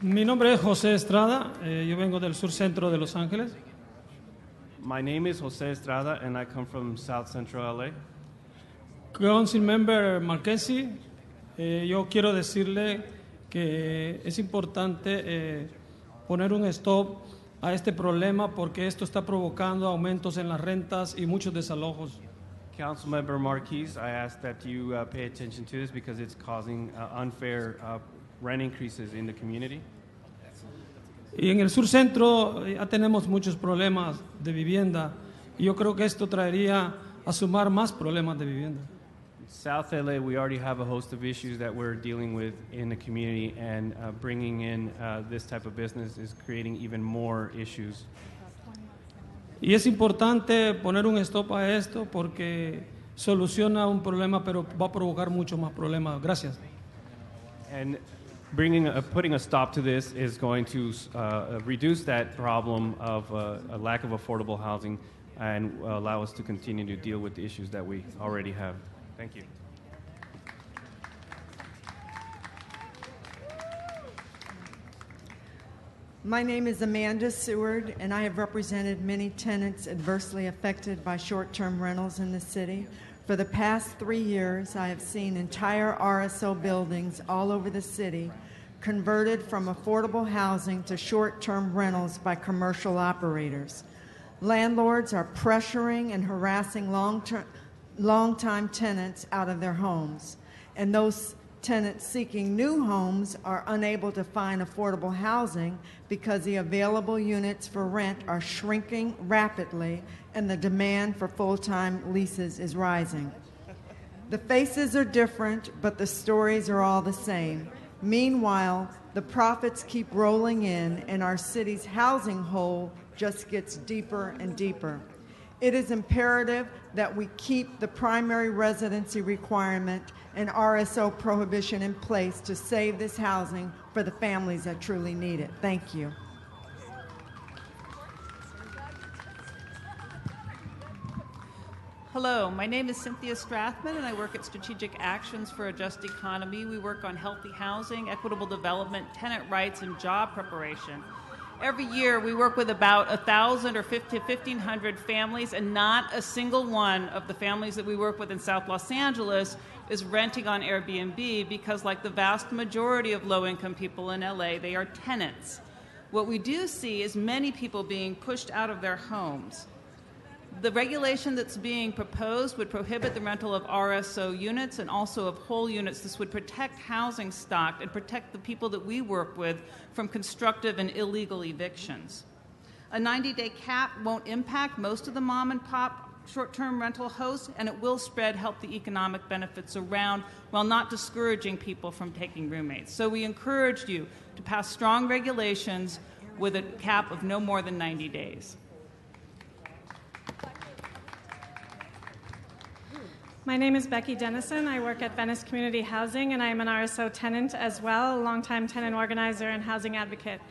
Mi nombre es José Estrada, yo vengo del sur centro de Los Ángeles. My name is José Estrada, and I come from South Central LA. Council Member Marquesi, yo quiero decirle que es importante poner un stop a este problema porque esto está provocando aumentos en las rentas y muchos desalojos. Councilmember Marquez, I ask that you pay attention to this because it's causing unfair rent increases in the community. Y en el sur centro ya tenemos muchos problemas de vivienda y yo creo que esto traería a sumar más problemas de vivienda. South LA, we already have a host of issues that we're dealing with in the community, and bringing in this type of business is creating even more issues. Y es importante poner un stop a esto porque soluciona un problema, pero va a provocar muchos más problemas. Gracias. And putting a stop to this is going to reduce that problem of a lack of affordable housing and allow us to continue to deal with the issues that we already have. Thank you. My name is Amanda Seward, and I have represented many tenants adversely affected by short-term rentals in the city. For the past 3 years, I have seen entire RSO buildings all over the city converted from affordable housing to short-term rentals by commercial operators. Landlords are pressuring and harassing long-time tenants out of their homes, and those tenants seeking new homes are unable to find affordable housing because the available units for rent are shrinking rapidly and the demand for full-time leases is rising. The faces are different, but the stories are all the same. Meanwhile, the profits keep rolling in and our city's housing hole just gets deeper and deeper. It is imperative that we keep the primary residency requirement and RSO prohibition in place to save this housing for the families that truly need it. Thank you. Hello, my name is Cynthia Strathman, and I work at Strategic Actions for a Just Economy. We work on healthy housing, equitable development, tenant rights, and job preparation. Every year, we work with about 1,000 or 1,500 families, and not a single one of the families that we work with in South Los Angeles is renting on Airbnb because, like the vast majority of low-income people in LA, they are tenants. What we do see is many people being pushed out of their homes. The regulation that's being proposed would prohibit the rental of RSO units and also of whole units. This would protect housing stock and protect the people that we work with from constructive and illegal evictions. A 90-day cap won't impact most of the mom-and-pop short-term rental hosts, and it will help the economic benefits around while not discouraging people from taking roommates. So we encourage you to pass strong regulations with a cap of no more than 90 days. My name is Becky Dennison. I work at Venice Community Housing, and I am an RSO tenant as well, a longtime tenant organizer and housing advocate.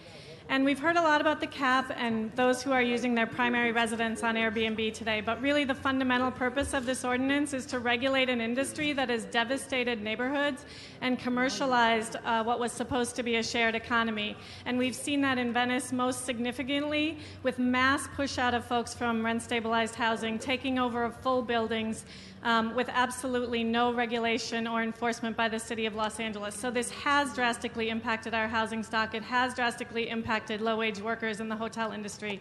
And we've heard a lot about the cap and those who are using their primary residence on Airbnb today, but really the fundamental purpose of this ordinance is to regulate an industry that has devastated neighborhoods and commercialized what was supposed to be a shared economy. And we've seen that in Venice most significantly with mass push out of folks from rent-stabilized housing, taking over of full buildings, with absolutely no regulation or enforcement by the City of Los Angeles. So this has drastically impacted our housing stock. It has drastically impacted low-wage workers in the hotel industry.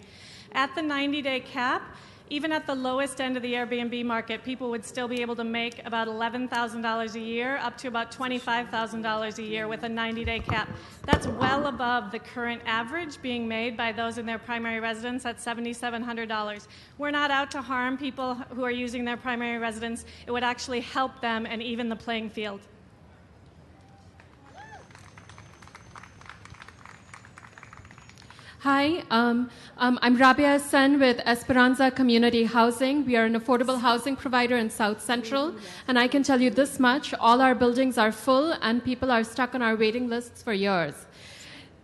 At the 90-day cap, even at the lowest end of the Airbnb market, people would still be able to make about $11,000 a year, up to about $25,000 a year with a 90-day cap. That's well above the current average being made by those in their primary residence at $7,700. We're not out to harm people who are using their primary residence. It would actually help them and even the playing field. Hi, I'm Rabia Hassan with Esperanza Community Housing. We are an affordable housing provider in South Central, and I can tell you this much, all our buildings are full and people are stuck on our waiting lists for years.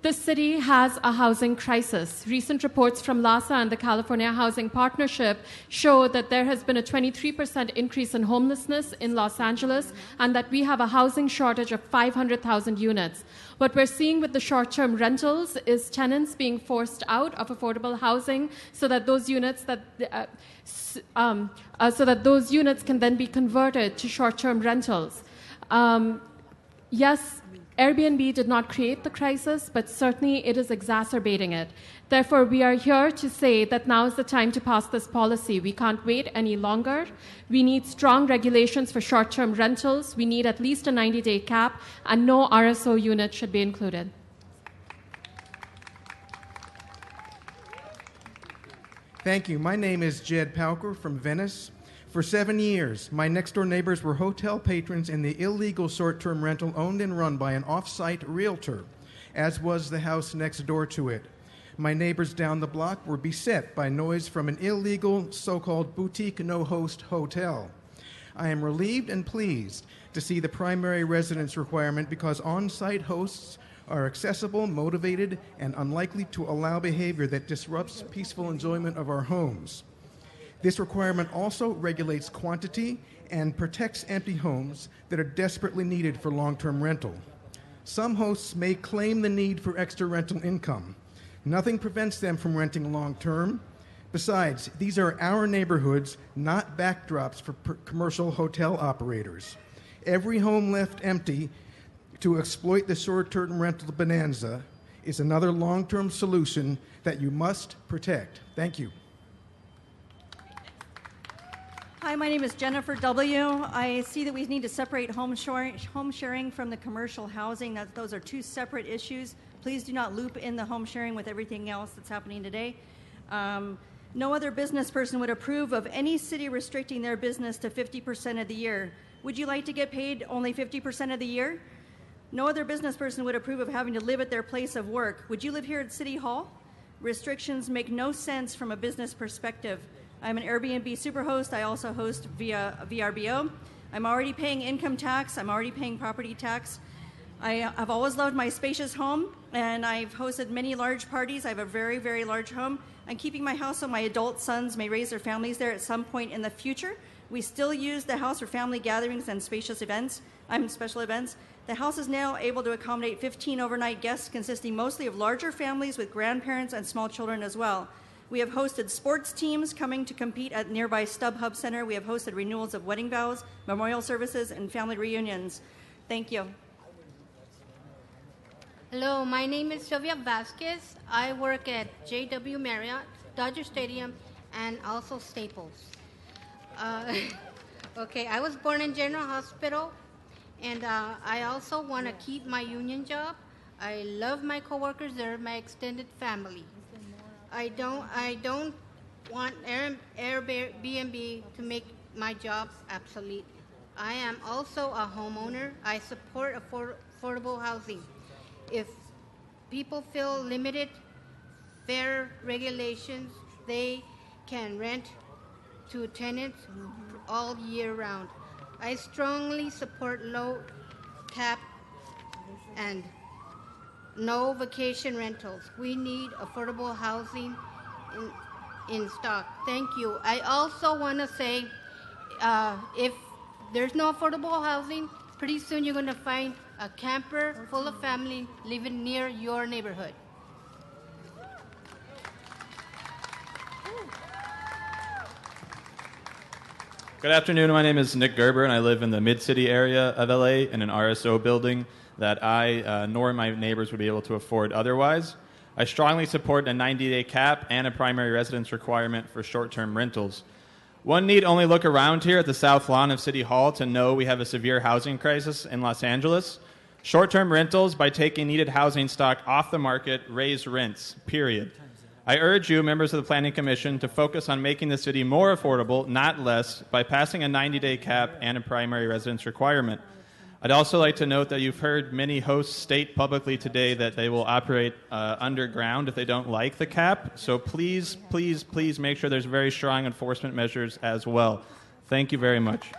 This city has a housing crisis. Recent reports from LASA and the California Housing Partnership show that there has been a 23% increase in homelessness in Los Angeles and that we have a housing shortage of 500,000 units. What we're seeing with the short-term rentals is tenants being forced out of affordable housing so that those units can then be converted to short-term rentals. Yes, Airbnb did not create the crisis, but certainly it is exacerbating it. Therefore, we are here to say that now is the time to pass this policy. We can't wait any longer. We need strong regulations for short-term rentals. We need at least a 90-day cap, and no RSO unit should be included. Thank you. My name is Jed Pauker from Venice. For 7 years, my next-door neighbors were hotel patrons in the illegal short-term rental owned and run by an off-site realtor, as was the house next door to it. My neighbors down the block were beset by noise from an illegal so-called boutique no-host hotel. I am relieved and pleased to see the primary residence requirement because on-site hosts are accessible, motivated, and unlikely to allow behavior that disrupts peaceful enjoyment of our homes. This requirement also regulates quantity and protects empty homes that are desperately needed for long-term rental. Some hosts may claim the need for extra rental income. Nothing prevents them from renting long-term. Besides, these are our neighborhoods, not backdrops for commercial hotel operators. Every home left empty to exploit the short-term rental bonanza is another long-term solution that you must protect. Thank you. Hi, my name is Jennifer W. I see that we need to separate home sharing from the commercial housing. Those are two separate issues. Please do not loop in the home sharing with everything else that's happening today. No other business person would approve of any city restricting their business to 50% of the year. Would you like to get paid only 50% of the year? No other business person would approve of having to live at their place of work. Would you live here at City Hall? Restrictions make no sense from a business perspective. I'm an Airbnb superhost. I also host via VRBO. I'm already paying income tax. I'm already paying property tax. I've always loved my spacious home, and I've hosted many large parties. I have a very, very large home. I'm keeping my house so my adult sons may raise their families there at some point in the future. We still use the house for family gatherings and special events. The house is now able to accommodate 15 overnight guests, consisting mostly of larger families with grandparents and small children as well. We have hosted sports teams coming to compete at nearby StubHub Center. We have hosted renewals of wedding vows, memorial services, and family reunions. Thank you. Hello, my name is Sylvia Vasquez. I work at JW Marriott, Dodger Stadium, and also Staples. Okay, I was born in General Hospital, and I also want to keep my union job. I love my coworkers. They're my extended family. I don't want Airbnb to make my job obsolete. I am also a homeowner. I support affordable housing. If people feel limited, fair regulations, they can rent to tenants all year round. I strongly support low cap and no vacation rentals. We need affordable housing in stock. Thank you. I also want to say, if there's no affordable housing, pretty soon you're going to find a camper full of family living near your neighborhood. Good afternoon. My name is Nick Gerber, and I live in the Mid-City area of LA in an RSO building that I nor my neighbors would be able to afford otherwise. I strongly support a 90-day cap and a primary residence requirement for short-term rentals. One need only look around here at the South Lawn of City Hall to know we have a severe housing crisis in Los Angeles. Short-term rentals, by taking needed housing stock off the market, raise rents, period. I urge you, members of the Planning Commission, to focus on making the city more affordable, not less, by passing a 90-day cap and a primary residence requirement. I'd also like to note that you've heard many hosts state publicly today that they will operate underground if they don't like the cap. So please, please, please make sure there's very strong enforcement measures as well. Thank you very much.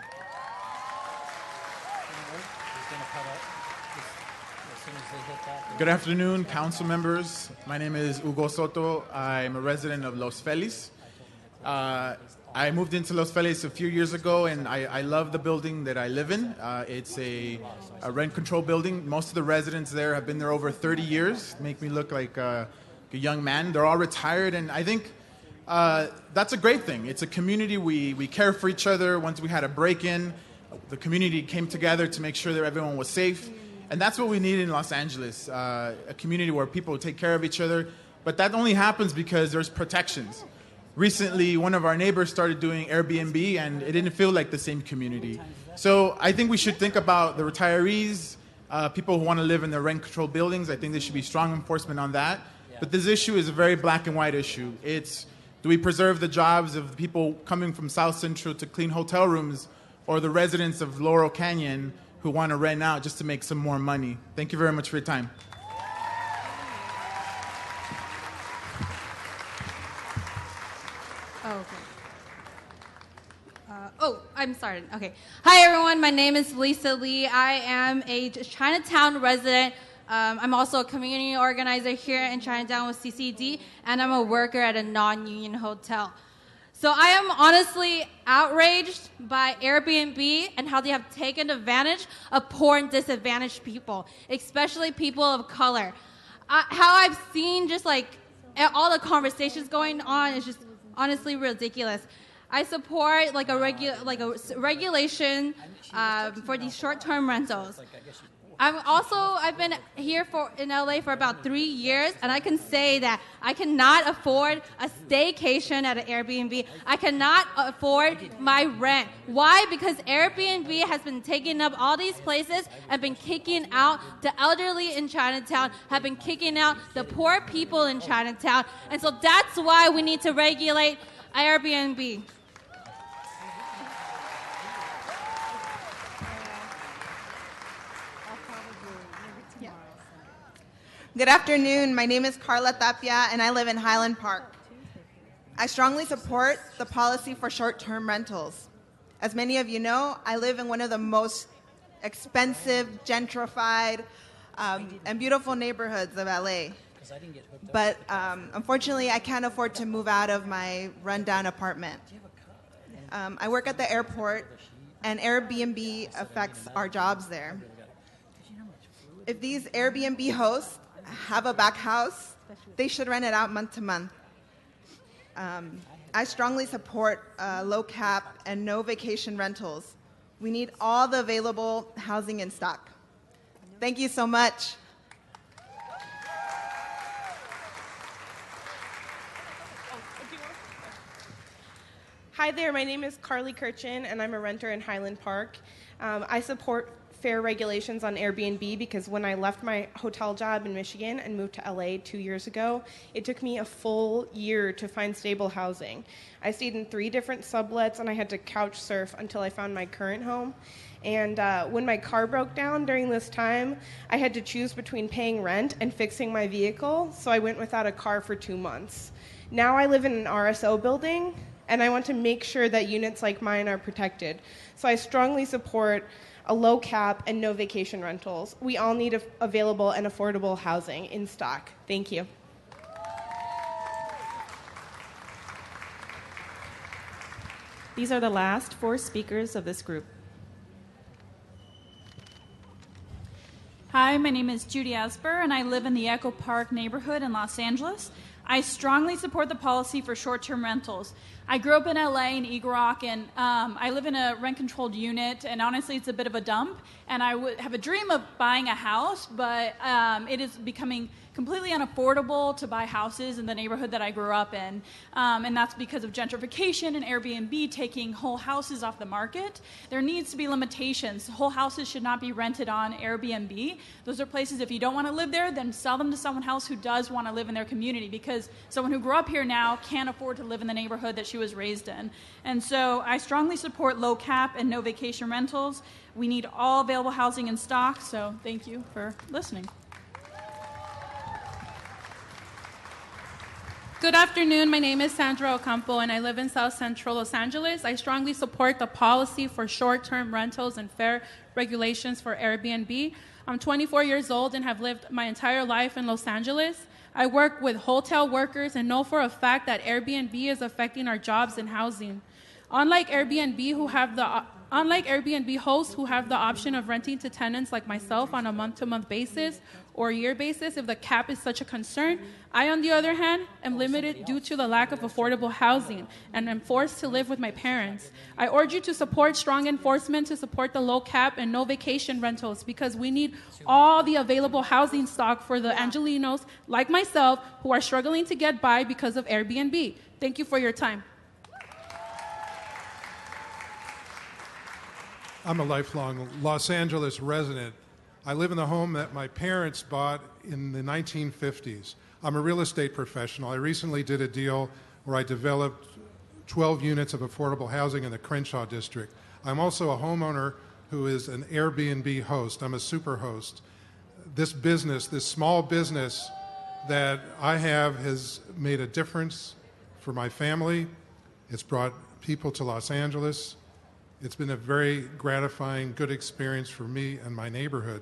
Good afternoon, council members. My name is Hugo Soto. I'm a resident of Los Feliz. I moved into Los Feliz a few years ago, and I love the building that I live in. It's a rent control building. Most of the residents there have been there over 30 years, make me look like a young man. They're all retired, and I think that's a great thing. It's a community. We care for each other. Once we had a break-in, the community came together to make sure that everyone was safe. And that's what we need in Los Angeles, a community where people take care of each other. But that only happens because there's protections. Recently, one of our neighbors started doing Airbnb, and it didn't feel like the same community. So I think we should think about the retirees, people who want to live in the rent-controlled buildings. I think there should be strong enforcement on that. But this issue is a very black and white issue. It's, do we preserve the jobs of people coming from South Central to clean hotel rooms, or the residents of Laurel Canyon who want to rent out just to make some more money? Thank you very much for your time. I'm sorry. Okay. Hi, everyone. My name is Lisa Lee. I am a Chinatown resident. I'm also a community organizer here in Chinatown with CCD, and I'm a worker at a non-union hotel. So I am honestly outraged by Airbnb and how they have taken advantage of poor and disadvantaged people, especially people of color. How I've seen just like all the conversations going on is just honestly ridiculous. I support like a regulation for these short-term rentals. I've been here in LA for about 3 years, and I can say that I cannot afford a staycation at an Airbnb. I cannot afford my rent. Why? Because Airbnb has been taking up all these places and been kicking out the elderly in Chinatown, have been kicking out the poor people in Chinatown, and so that's why we need to regulate Airbnb. Good afternoon. My name is Carla Tapia, and I live in Highland Park. I strongly support the policy for short-term rentals. As many of you know, I live in one of the most expensive, gentrified, and beautiful neighborhoods of LA. But unfortunately, I can't afford to move out of my rundown apartment. I work at the airport, and Airbnb affects our jobs there. If these Airbnb hosts have a back house, they should rent it out month to month. I strongly support low cap and no vacation rentals. We need all the available housing in stock. Thank you so much. Hi there, my name is Carly Kirchin, and I'm a renter in Highland Park. I support fair regulations on Airbnb because when I left my hotel job in Michigan and moved to LA 2 years ago, it took me a full year to find stable housing. I stayed in 3 different sublets, and I had to couch surf until I found my current home. And when my car broke down during this time, I had to choose between paying rent and fixing my vehicle, so I went without a car for 2 months. Now I live in an RSO building, and I want to make sure that units like mine are protected. So I strongly support a low cap and no vacation rentals. We all need available and affordable housing in stock. Thank you. These are the last 4 speakers of this group. Hi, my name is Judy Asper, and I live in the Echo Park neighborhood in Los Angeles. I strongly support the policy for short-term rentals. I grew up in LA in Eagle Rock, and I live in a rent-controlled unit, and honestly, it's a bit of a dump. And I would have a dream of buying a house, but it is becoming completely unaffordable to buy houses in the neighborhood that I grew up in. And that's because of gentrification and Airbnb taking whole houses off the market. There needs to be limitations. Whole houses should not be rented on Airbnb. Those are places, if you don't want to live there, then sell them to someone else who does want to live in their community, because someone who grew up here now can't afford to live in the neighborhood that she was raised in. And so I strongly support low cap and no vacation rentals. We need all available housing in stock, so thank you for listening. Good afternoon. My name is Sandra Ocampo, and I live in South Central Los Angeles. I strongly support the policy for short-term rentals and fair regulations for Airbnb. I'm 24 years old and have lived my entire life in Los Angeles. I work with hotel workers and know for a fact that Airbnb is affecting our jobs and housing. Unlike Airbnb hosts who have the option of renting to tenants like myself on a month-to-month basis or year basis if the cap is such a concern, I, on the other hand, am limited due to the lack of affordable housing and am forced to live with my parents. I urge you to support strong enforcement to support the low cap and no vacation rentals, because we need all the available housing stock for the Angelinos like myself who are struggling to get by because of Airbnb. Thank you for your time. I'm a lifelong Los Angeles resident. I live in the home that my parents bought in the 1950s. I'm a real estate professional. I recently did a deal where I developed 12 units of affordable housing in the Crenshaw district. I'm also a homeowner who is an Airbnb host. I'm a super host. This business, this small business that I have, has made a difference for my family. It's brought people to Los Angeles. It's been a very gratifying, good experience for me and my neighborhood.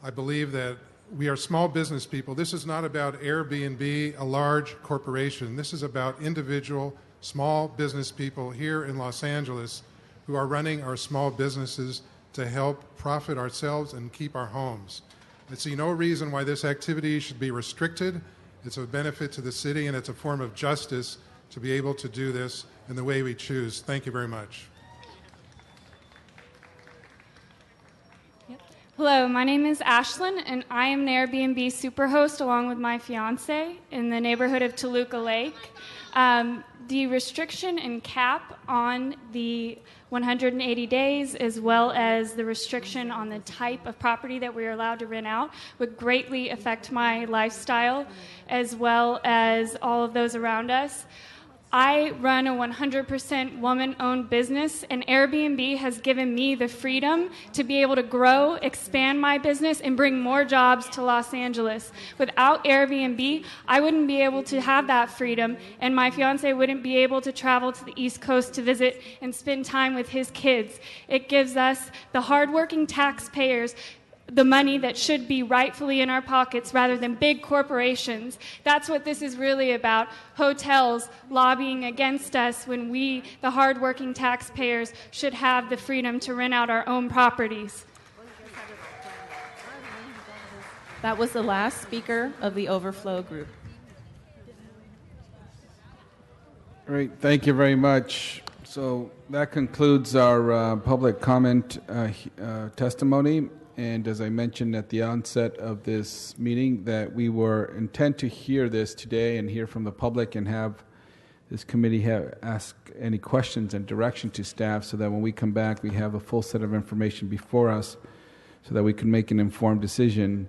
I believe that we are small business people. This is not about Airbnb, a large corporation. This is about individual small business people here in Los Angeles who are running our small businesses to help profit ourselves and keep our homes. I see no reason why this activity should be restricted. It's a benefit to the city, and it's a form of justice to be able to do this in the way we choose. Thank you very much. Hello, my name is Ashlyn, and I am an Airbnb superhost along with my fiance in the neighborhood of Toluca Lake. The restriction and cap on the 180 days, as well as the restriction on the type of property that we are allowed to rent out, would greatly affect my lifestyle, as well as all of those around us. I run a 100% woman-owned business, and Airbnb has given me the freedom to be able to grow, expand my business, and bring more jobs to Los Angeles. Without Airbnb, I wouldn't be able to have that freedom, and my fiancé wouldn't be able to travel to the East Coast to visit and spend time with his kids. It gives us, the hardworking taxpayers, the money that should be rightfully in our pockets rather than big corporations. That's what this is really about. Hotels lobbying against us when we, the hardworking taxpayers, should have the freedom to rent out our own properties. That was the last speaker of the Overflow group. Great, thank you very much. So that concludes our public comment testimony. And as I mentioned at the onset of this meeting, that we were intent to hear this today and hear from the public and have this committee ask any questions and direction to staff so that when we come back, we have a full set of information before us so that we can make an informed decision.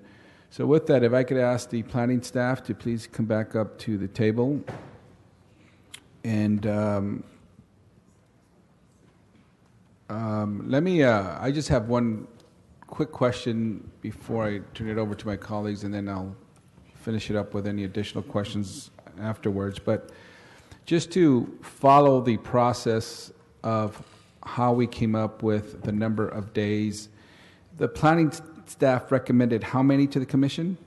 So with that, if I could ask the planning staff to please come back up to the table. And I just have one quick question before I turn it over to my colleagues, and then I'll finish it up with any additional questions afterwards. But just to follow the process of how we came up with the number of days, the planning staff recommended how many to the commission?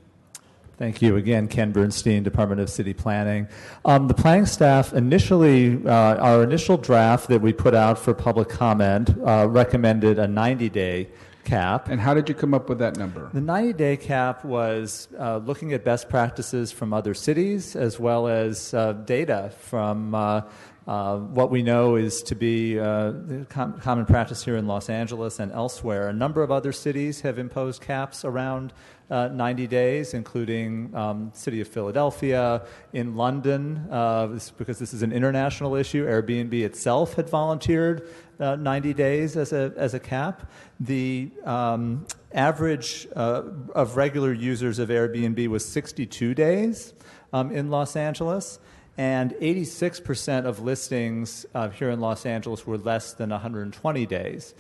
Thank you. Again, Ken Bernstein, Department of City Planning. The planning staff initially, our initial draft that we put out for public comment recommended a 90-day cap. And how did you come up with that number? The 90-day cap was looking at best practices from other cities as well as data from what we know is to be common practice here in Los Angeles and elsewhere. A number of other cities have imposed caps around 90 days, including City of Philadelphia, in London, because this is an international issue. Airbnb itself had volunteered 90 days as a cap. The average of regular users of Airbnb was 62 days in Los Angeles, and 86% of listings here in Los Angeles were less than 120 days.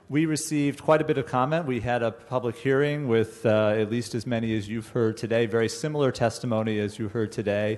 We received quite a bit of comment. We had a public hearing with at least as many as you've heard today, very similar testimony as you heard today,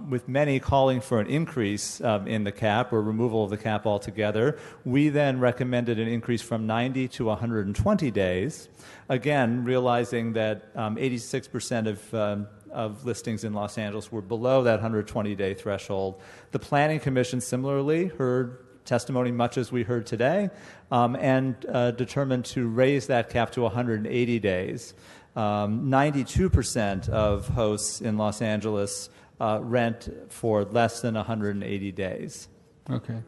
with many calling for an increase in the cap or removal of the cap altogether. We then recommended an increase from 90 to 120 days, again, realizing that 86% of listings in Los Angeles were below that 120-day threshold. The Planning Commission similarly heard testimony much as we heard today, and determined to raise that cap to 180 days. 92% of hosts in Los Angeles rent for less than 180 days. Okay.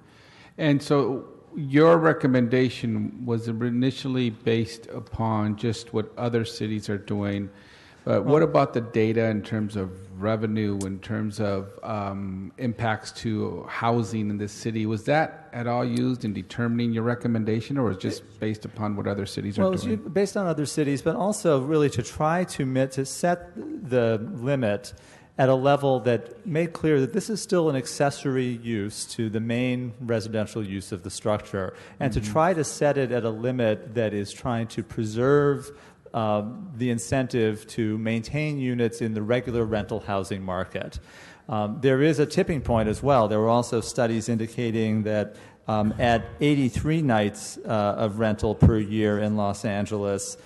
And so your recommendation was initially based upon just what other cities are doing. But what about the data in terms of revenue, in terms of impacts to housing in this city? Was that at all used in determining your recommendation, or was it just based upon what other cities are doing? Well, based on other cities, but also really to try to set the limit at a level that made clear that this is still an accessory use to the main residential use of the structure, and to try to set it at a limit that is trying to preserve the incentive to maintain units in the regular rental housing market. There is a tipping point as well. There were also studies indicating that at 83 nights of rental per year in Los Angeles,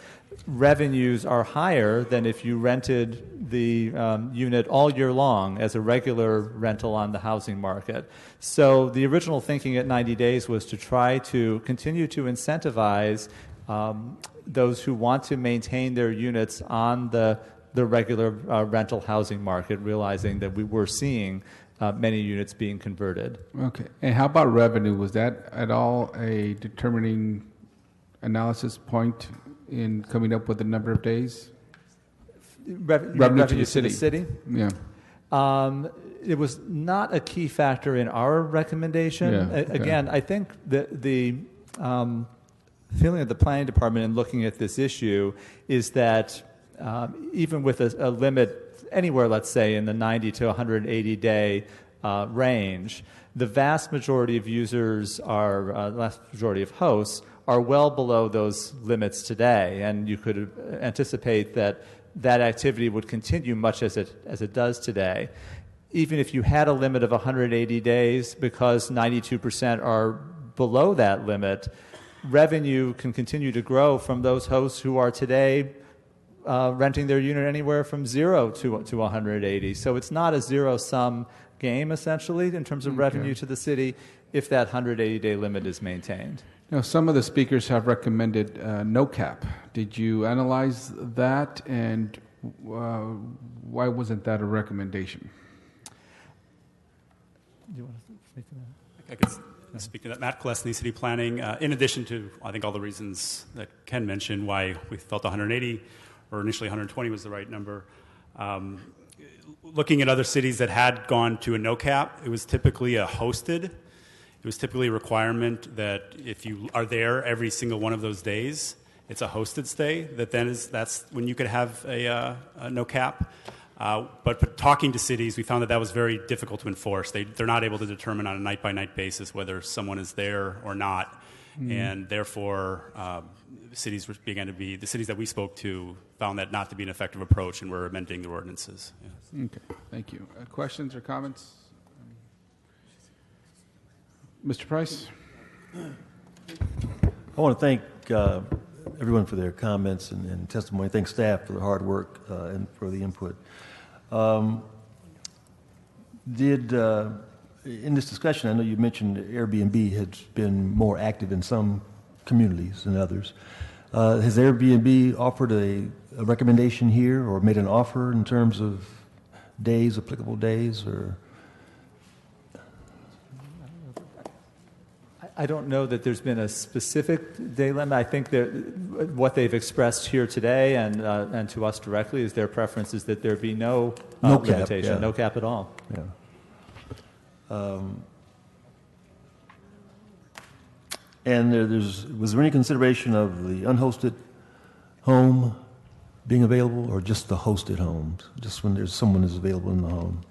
revenues are higher than if you rented the unit all year long as a regular rental on the housing market. So the original thinking at 90 days was to try to continue to incentivize those who want to maintain their units on the regular rental housing market, realizing that we were seeing many units being converted. Okay. And how about revenue? Was that at all a determining analysis point in coming up with the number of days? Revenue to the city? Yeah. It was not a key factor in our recommendation. Yeah, okay. Again, I think the feeling of the planning department in looking at this issue is that even with a limit anywhere, let's say, in the 90 to 180 day range, the vast majority of users the vast majority of hosts are well below those limits today, and you could anticipate that activity would continue much as it does today. Even if you had a limit of 180 days, because 92% are below that limit, revenue can continue to grow from those hosts who are today renting their unit anywhere from 0 to 180. So it's not a zero-sum game, essentially, in terms of revenue to the city if that 180-day limit is maintained. Now, some of the speakers have recommended no cap. Did you analyze that, and why wasn't that a recommendation? Do you want to speak to that? I could speak to that. Matt Kolesny, City Planning. In addition to, I think, all the reasons that Ken mentioned why we felt 180 or initially 120 was the right number, looking at other cities that had gone to a no cap, it was typically a hosted. It was typically a requirement that if you are there every single one of those days, it's a hosted stay. That's when you could have a no cap. But talking to cities, we found that was very difficult to enforce. They're not able to determine on a night-by-night basis whether someone is there or not. And therefore, the cities that we spoke to found that not to be an effective approach, and we're amending the ordinances. Yeah. Okay, thank you. Questions or comments? Mr. Price? I want to thank everyone for their comments and testimony. Thank staff for the hard work and for the input. In this discussion, I know you mentioned Airbnb has been more active in some communities than others. Has Airbnb offered a recommendation here or made an offer in terms of days, applicable days, or? I don't know that there's been a specific day limit. I think that what they've expressed here today and to us directly is their preference is that there be no limitation, cap, no cap at all. Yeah. And was there any consideration of the unhosted home being available, or just the hosted homes, just when someone is available in the home?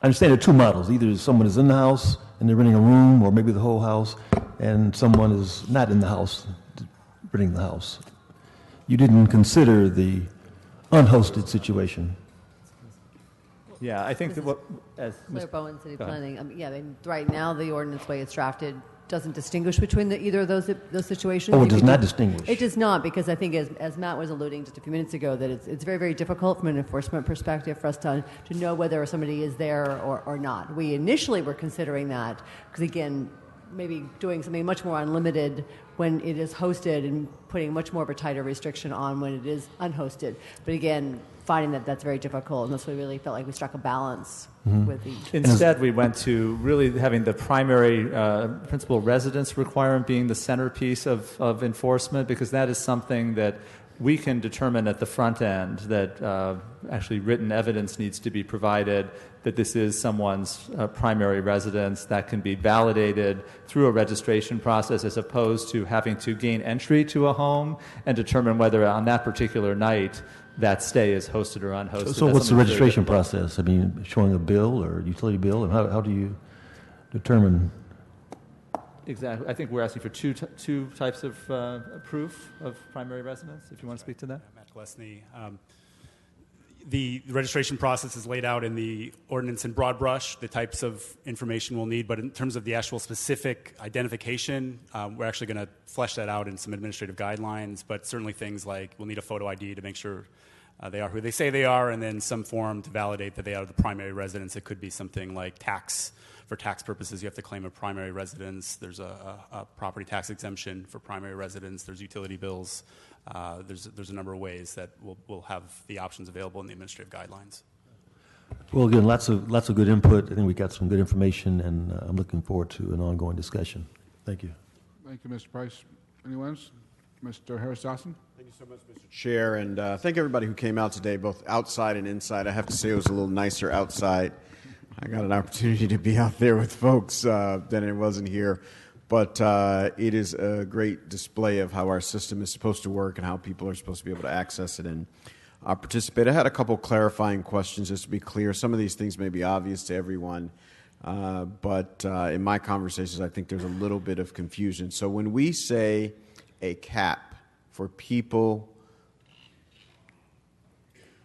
I understand there are two models. Either someone is in the house and they're renting a room, or maybe the whole house, and someone is not in the house, renting the house. You didn't consider the unhosted situation. Yeah, I think that Claire Bowen, City Planning. Right now the ordinance way it's drafted doesn't distinguish between either of those situations. Oh, it does not distinguish. It does not, because I think, as Matt was alluding just a few minutes ago, that it's very, very difficult from an enforcement perspective for us to know whether somebody is there or not. We initially were considering that, because again, maybe doing something much more unlimited when it is hosted and putting much more of a tighter restriction on when it is unhosted. But again, finding that that's very difficult, and that's why we really felt like we struck a balance with the... Instead, we went to really having the primary principal residence requirement being the centerpiece of enforcement, because that is something that we can determine at the front end, that actually written evidence needs to be provided that this is someone's primary residence. That can be validated through a registration process, as opposed to having to gain entry to a home and determine whether on that particular night that stay is hosted or unhosted. So what's the registration process? I mean, showing a bill or utility bill, and how do you determine? Exactly. I think we're asking for two types of proof of primary residence, if you want to speak to that. Matt Kolesny. The registration process is laid out in the ordinance in broad brush, the types of information we'll need, but in terms of the actual specific identification, we're actually going to flesh that out in some administrative guidelines, but certainly things like we'll need a photo ID to make sure they are who they say they are, and then some form to validate that they are the primary residence. It could be something like for tax purposes, you have to claim a primary residence. There's a property tax exemption for primary residence. There's utility bills. There's a number of ways that we'll have the options available in the administrative guidelines. Well, again, lots of good input. I think we got some good information, and I'm looking forward to an ongoing discussion. Thank you. Thank you, Mr. Price. Anyone else? Mr. Harris-Dawson? Thank you so much, Mr. Chair, and thank everybody who came out today, both outside and inside. I have to say it was a little nicer outside. I got an opportunity to be out there with folks than it wasn't here. But it is a great display of how our system is supposed to work and how people are supposed to be able to access it and participate. I had a couple clarifying questions just to be clear. Some of these things may be obvious to everyone, but in my conversations, I think there's a little bit of confusion. So when we say a cap for people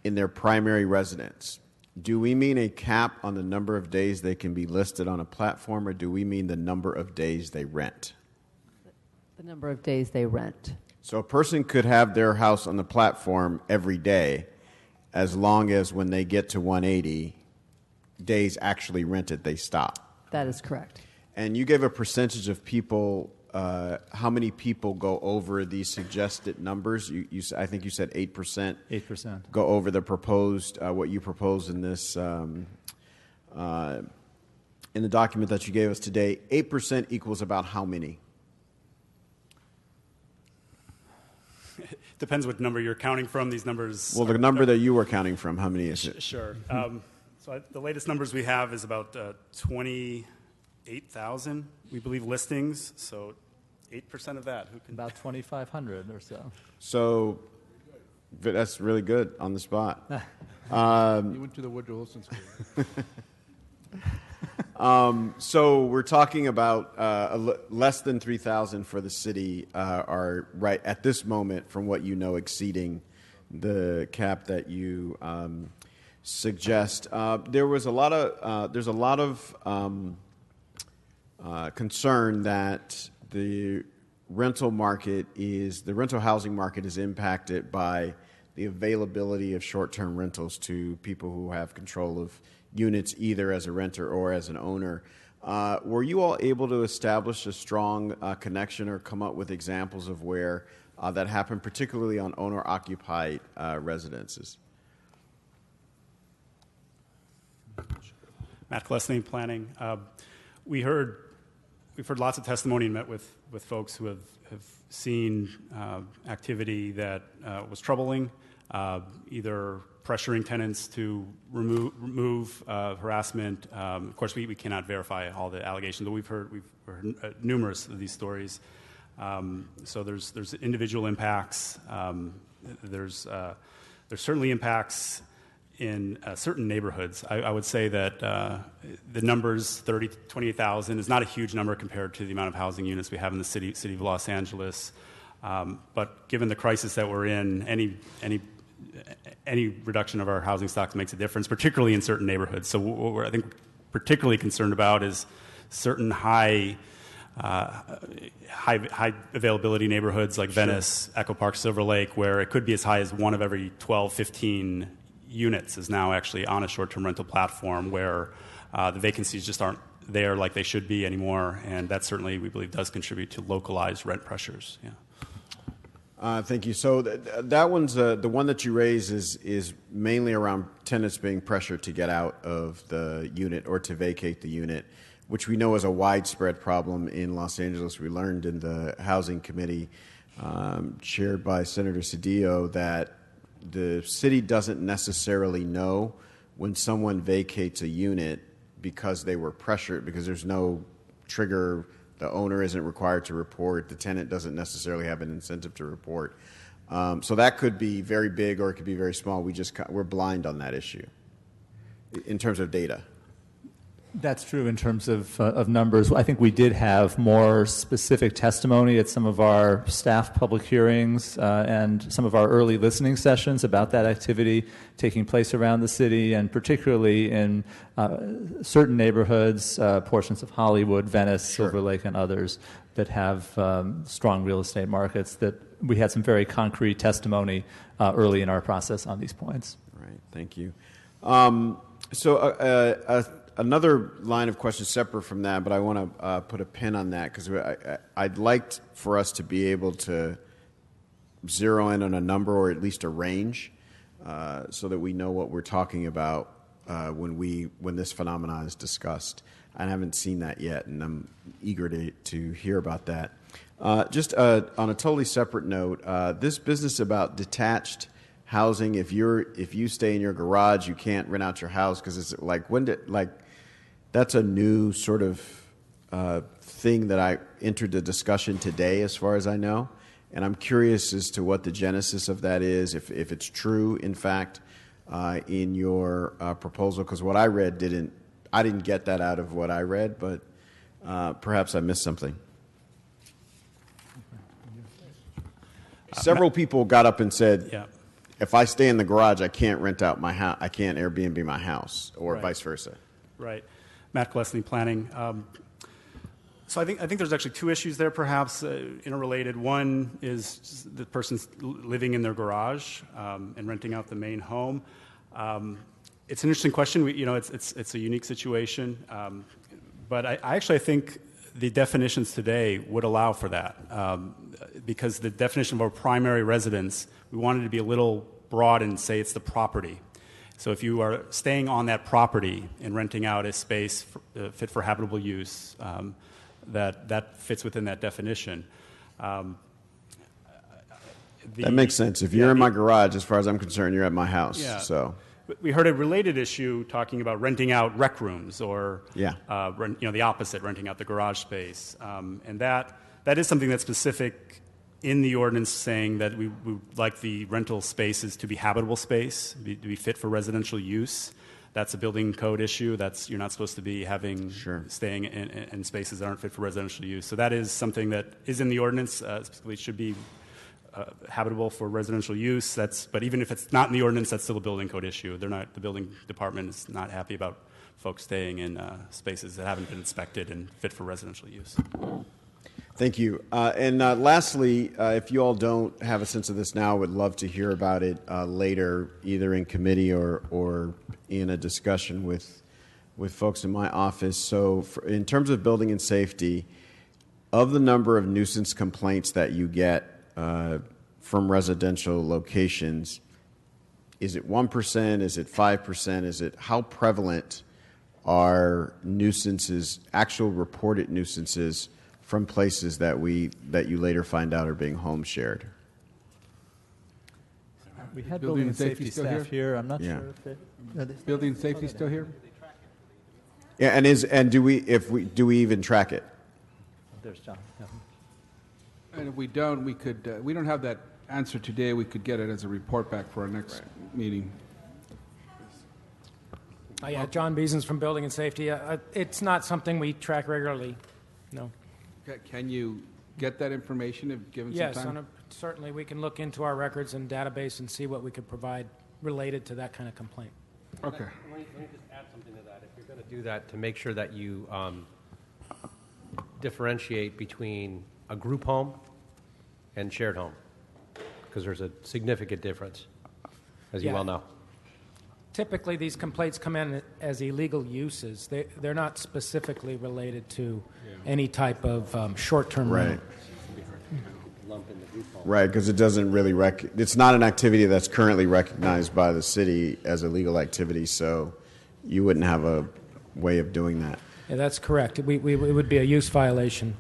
in their primary residence, do we mean a cap on the number of days they can be listed on a platform, or do we mean the number of days they rent? The number of days they rent. So a person could have their house on the platform every day as long as when they get to 180 days actually rented, they stop. That is correct. And you gave a percentage of people, how many people go over the suggested numbers? I think you said 8%. 8%. Go over the proposed, what you proposed in this, in the document that you gave us today. 8% equals about how many? Depends what number you're counting from. These numbers. Well, the number that you were counting from, how many is it? Sure. The latest numbers we have is about 28,000, we believe, listings. So 8% of that. Who can? About 2,500 or so. So that's really good on the spot. You went to the Woodrow Wilson School. So we're talking about less than 3,000 for the city are right at this moment, from what you know, exceeding the cap that you suggest. There's a lot of concern that the rental housing market is impacted by the availability of short-term rentals to people who have control of units either as a renter or as an owner. Were you all able to establish a strong connection or come up with examples of where that happened, particularly on owner-occupied residences? Matt Klesny, planning. We've heard lots of testimony and met with folks who have seen activity that was troubling, either pressuring tenants to remove harassment. Of course, we cannot verify all the allegations, but we've heard numerous of these stories. So there's individual impacts. There's certainly impacts in certain neighborhoods. I would say that the numbers 28,000 is not a huge number compared to the amount of housing units we have in the city of Los Angeles. But given the crisis that we're in, any reduction of our housing stocks makes a difference, particularly in certain neighborhoods. So what we're, I think, particularly concerned about is certain high availability neighborhoods like Venice, Echo Park, Silver Lake, where it could be as high as 1 of every 12, 15 units is now actually on a short-term rental platform, where the vacancies just aren't there like they should be anymore, and that certainly, we believe, does contribute to localized rent pressures. Yeah. Thank you. So that one's the one that you raise is mainly around tenants being pressured to get out of the unit or to vacate the unit, which we know is a widespread problem in Los Angeles. We learned in the Housing Committee, chaired by Senator Cedillo, that the city doesn't necessarily know when someone vacates a unit because they were pressured, because there's no trigger. The owner isn't required to report. The tenant doesn't necessarily have an incentive to report. So that could be very big or it could be very small. We're blind on that issue in terms of data. That's true in terms of numbers. I think we did have more specific testimony at some of our staff public hearings and some of our early listening sessions about that activity taking place around the city, and particularly in certain neighborhoods, portions of Hollywood, Venice, Silver Lake, and others that have strong real estate markets, that we had some very concrete testimony early in our process on these points. Right, thank you. Another line of questions separate from that, but I want to put a pin on that because I'd like for us to be able to zero in on a number or at least a range so that we know what we're talking about when this phenomenon is discussed. I haven't seen that yet, and I'm eager to hear about that. Just on a totally separate note, this business about detached housing, if you stay in your garage, you can't rent out your house because it's that's a new sort of thing that I entered the discussion today, as far as I know, and I'm curious as to what the genesis of that is, if it's true, in fact, in your proposal, because what I read I didn't get that out of what I read, but perhaps I missed something. Several people got up and said, if I stay in the garage, I can't rent out my house, I can't Airbnb my house, or vice versa. Right. Matt Glessney, Planning. So I think there's actually two issues there, perhaps interrelated. One is the person's living in their garage and renting out the main home. It's an interesting question. It's a unique situation, but I actually think the definitions today would allow for that because the definition of a primary residence, we wanted to be a little broad and say it's the property. So if you are staying on that property and renting out a space fit for habitable use, that fits within that definition. That makes sense. If you're in my garage, as far as I'm concerned, you're at my house. Yeah. So we heard a related issue talking about renting out rec rooms, or the opposite, renting out the garage space, and that is something that's specific in the ordinance, saying that we would like the rental spaces to be habitable space, to be fit for residential use. That's a building code issue. You're not supposed to be staying in spaces that aren't fit for residential use. So that is something that is in the ordinance. Specifically, should be habitable for residential use. But even if it's not in the ordinance, that's still a building code issue. The building department is not happy about folks staying in spaces that haven't been inspected and fit for residential use. Thank you. And lastly, if you all don't have a sense of this now, would love to hear about it later, either in committee or in a discussion with folks in my office. So in terms of building and safety, of the number of nuisance complaints that you get from residential locations, is it 1%? Is it 5%? How prevalent are nuisances, actual reported nuisances, from places that you later find out are being home shared? We had building and safety staff here. I'm not sure if building and safety still here. Yeah, and do we even track it? There's John. Yeah. And if we don't, we could. We don't have that answer today. We could get it as a report back for our next meeting. John Beesons from Building and Safety. It's not something we track regularly. No. Can you get that information if given some time? Yes, certainly we can look into our records and database and see what we could provide related to that kind of complaint. Okay. Let me just add something to that. If you're going to do that, to make sure that you differentiate between a group home and shared home, because there's a significant difference, as you well know. Typically, these complaints come in as illegal uses. They're not specifically related to any type of short-term rental. Right, because it doesn't really it's not an activity that's currently recognized by the city as a legal activity, so you wouldn't have a way of doing that. Yeah, that's correct. It would be a use violation.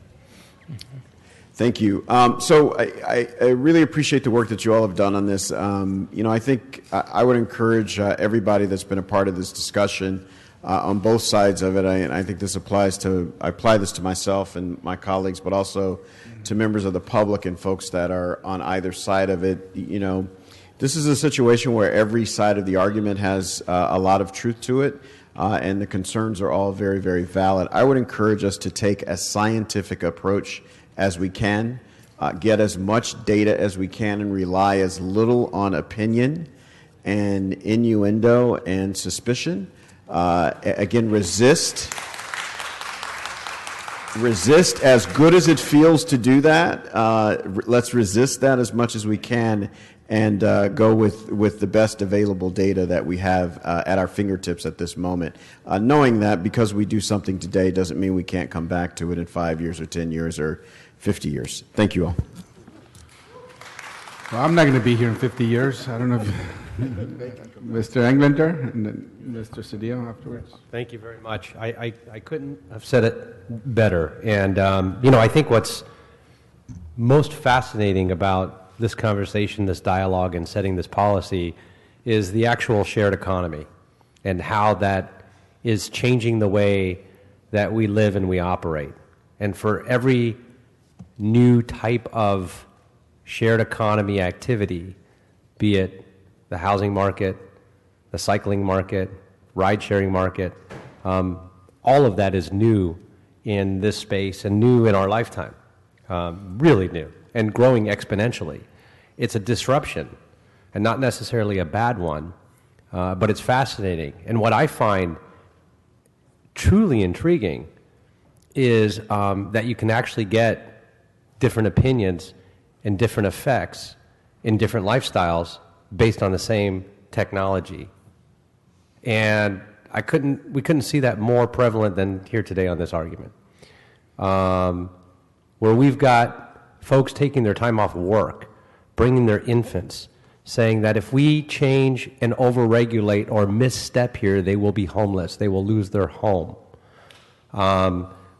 Thank you. So I really appreciate the work that you all have done on this. I think I would encourage everybody that's been a part of this discussion on both sides of it. I think this I apply this to myself and my colleagues, but also to members of the public and folks that are on either side of it. This is a situation where every side of the argument has a lot of truth to it. and the concerns are all very, very valid. I would encourage us to take a scientific approach as we can, get as much data as we can, and rely as little on opinion and innuendo and suspicion. Again, resist as good as it feels to do that. Let's resist that as much as we can, and go with the best available data that we have at our fingertips at this moment. Knowing that because we do something today doesn't mean we can't come back to it in 5 years or 10 years or 50 years. Thank you all. Well, I'm not going to be here in 50 years. I don't know if Mr. Englander and then Mr. Cedillo afterwards. Thank you very much. I couldn't have said it better. And, I think what's most fascinating about this conversation, this dialogue, and setting this policy is the actual shared economy and how that is changing the way that we live and we operate. And for every new type of shared economy activity, be it the housing market, the cycling market, ride-sharing market, all of that is new in this space and new in our lifetime, really new, and growing exponentially. It's a disruption, and not necessarily a bad one, but it's fascinating. And what I find truly intriguing is that you can actually get different opinions and different effects in different lifestyles based on the same technology. And we couldn't see that more prevalent than here today on this argument, where we've got folks taking their time off work, bringing their infants, saying that if we change and overregulate or misstep here, they will be homeless, they will lose their home.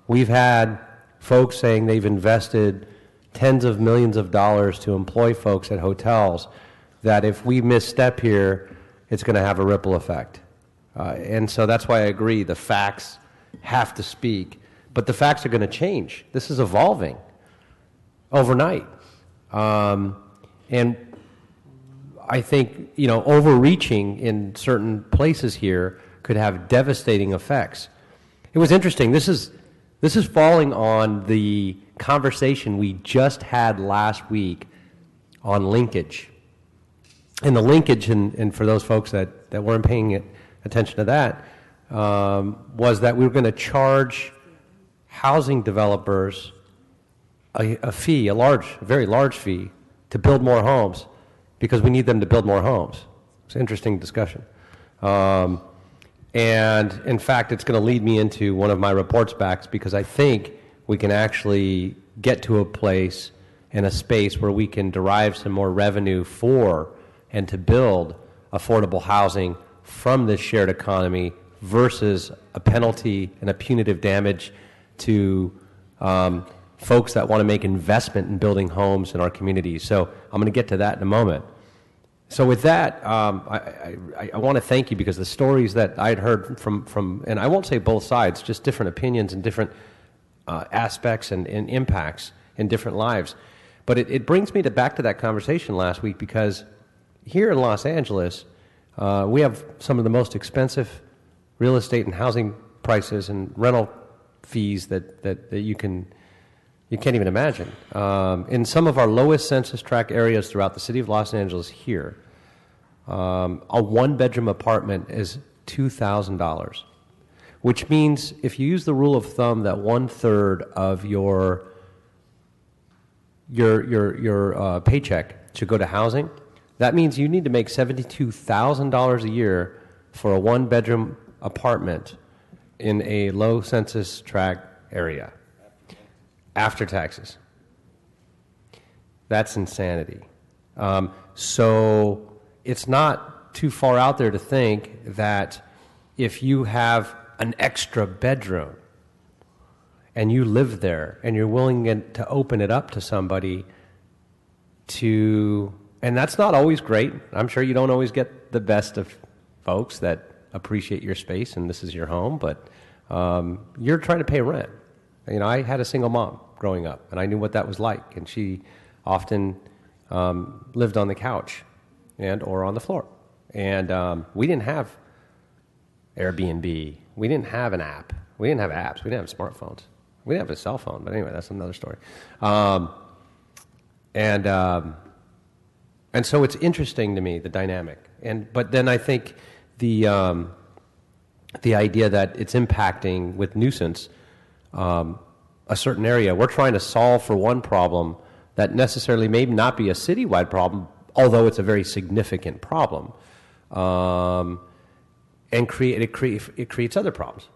We've had folks saying they've invested tens of millions of dollars to employ folks at hotels, that if we misstep here, it's going to have a ripple effect. And so that's why I agree, the facts have to speak. But the facts are going to change. This is evolving overnight. And I think, overreaching in certain places here could have devastating effects. It was interesting. This is falling on the conversation we just had last week on linkage. And the linkage, and for those folks that weren't paying attention to that, was that we were going to charge housing developers a fee, a very large fee, to build more homes because we need them to build more homes. It's an interesting discussion. And in fact, it's going to lead me into one of my reports backs, because I think we can actually get to a place and a space where we can derive some more revenue for and to build affordable housing from this shared economy versus a penalty and a punitive damage to folks that want to make investment in building homes in our communities. So I'm going to get to that in a moment. So with that, I want to thank you, because the stories that I had heard from, and I won't say both sides, just different opinions and different aspects and impacts in different lives. But it brings me back to that conversation last week, because here in Los Angeles, we have some of the most expensive real estate and housing prices and rental fees that you can't even imagine. In some of our lowest census tract areas throughout the city of Los Angeles here, a one-bedroom apartment is $2,000, which means if you use the rule of thumb that 1/3 of your paycheck should go to housing, that means you need to make $72,000 a year for a one-bedroom apartment in a low census tract area after taxes. That's insanity. So it's not too far out there to think that if you have an extra bedroom and you live there and you're willing to open it up to somebody and that's not always great. I'm sure you don't always get the best of folks that appreciate your space and this is your home, but you're trying to pay rent. I had a single mom growing up, and I knew what that was like, and she often lived on the couch or on the floor. And we didn't have Airbnb. We didn't have an app. We didn't have apps. We didn't have smartphones. We didn't have a cell phone. But anyway, that's another story. And so it's interesting to me, the dynamic. But then I think the idea that it's impacting with nuisance a certain area. We're trying to solve for one problem that necessarily may not be a citywide problem, although it's a very significant problem, and it creates other problems.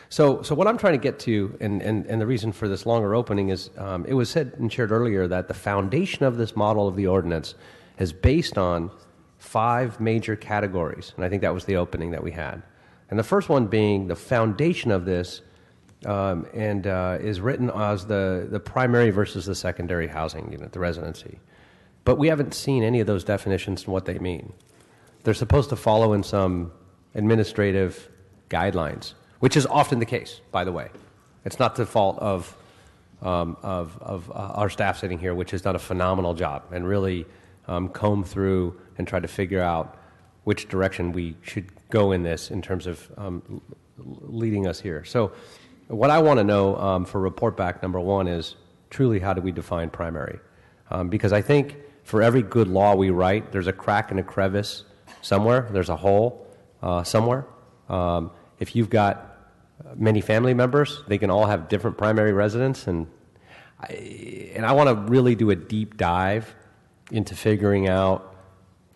So what I'm trying to get to, and the reason for this longer opening is, it was said and shared earlier that the foundation of this model of the ordinance is based on 5 major categories, and I think that was the opening that we had. And the first one being the foundation of this, is written as the primary versus the secondary housing unit, the residency. But we haven't seen any of those definitions and what they mean. They're supposed to follow in some administrative guidelines, which is often the case, by the way. It's not the fault of our staff sitting here, which has done a phenomenal job and really combed through and tried to figure out which direction we should go in this in terms of leading us here. So what I want to know for report back, number one, is truly how do we define primary? Because I think for every good law we write, there's a crack and a crevice somewhere. There's a hole somewhere. If you've got many family members, they can all have different primary residence, and I want to really do a deep dive into figuring out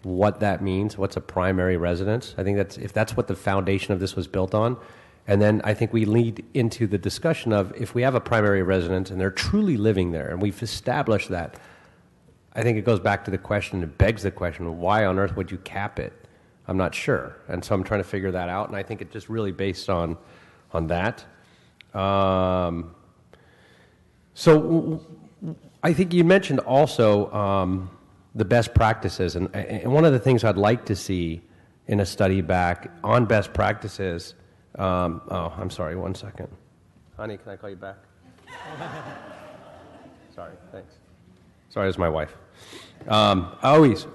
what that means. What's a primary residence? I think if that's what the foundation of this was built on. And then I think we lead into the discussion of if we have a primary residence and they're truly living there, and we've established that, I think it goes back to the question, it begs the question, why on earth would you cap it? I'm not sure. And so I'm trying to figure that out, and I think it's just really based on that. So I think you mentioned also the best practices, and one of the things I'd like to see in a study back on best practices. I'm sorry, 1 second. Honey, can I call you back? Sorry, thanks. Sorry, it's my wife. Always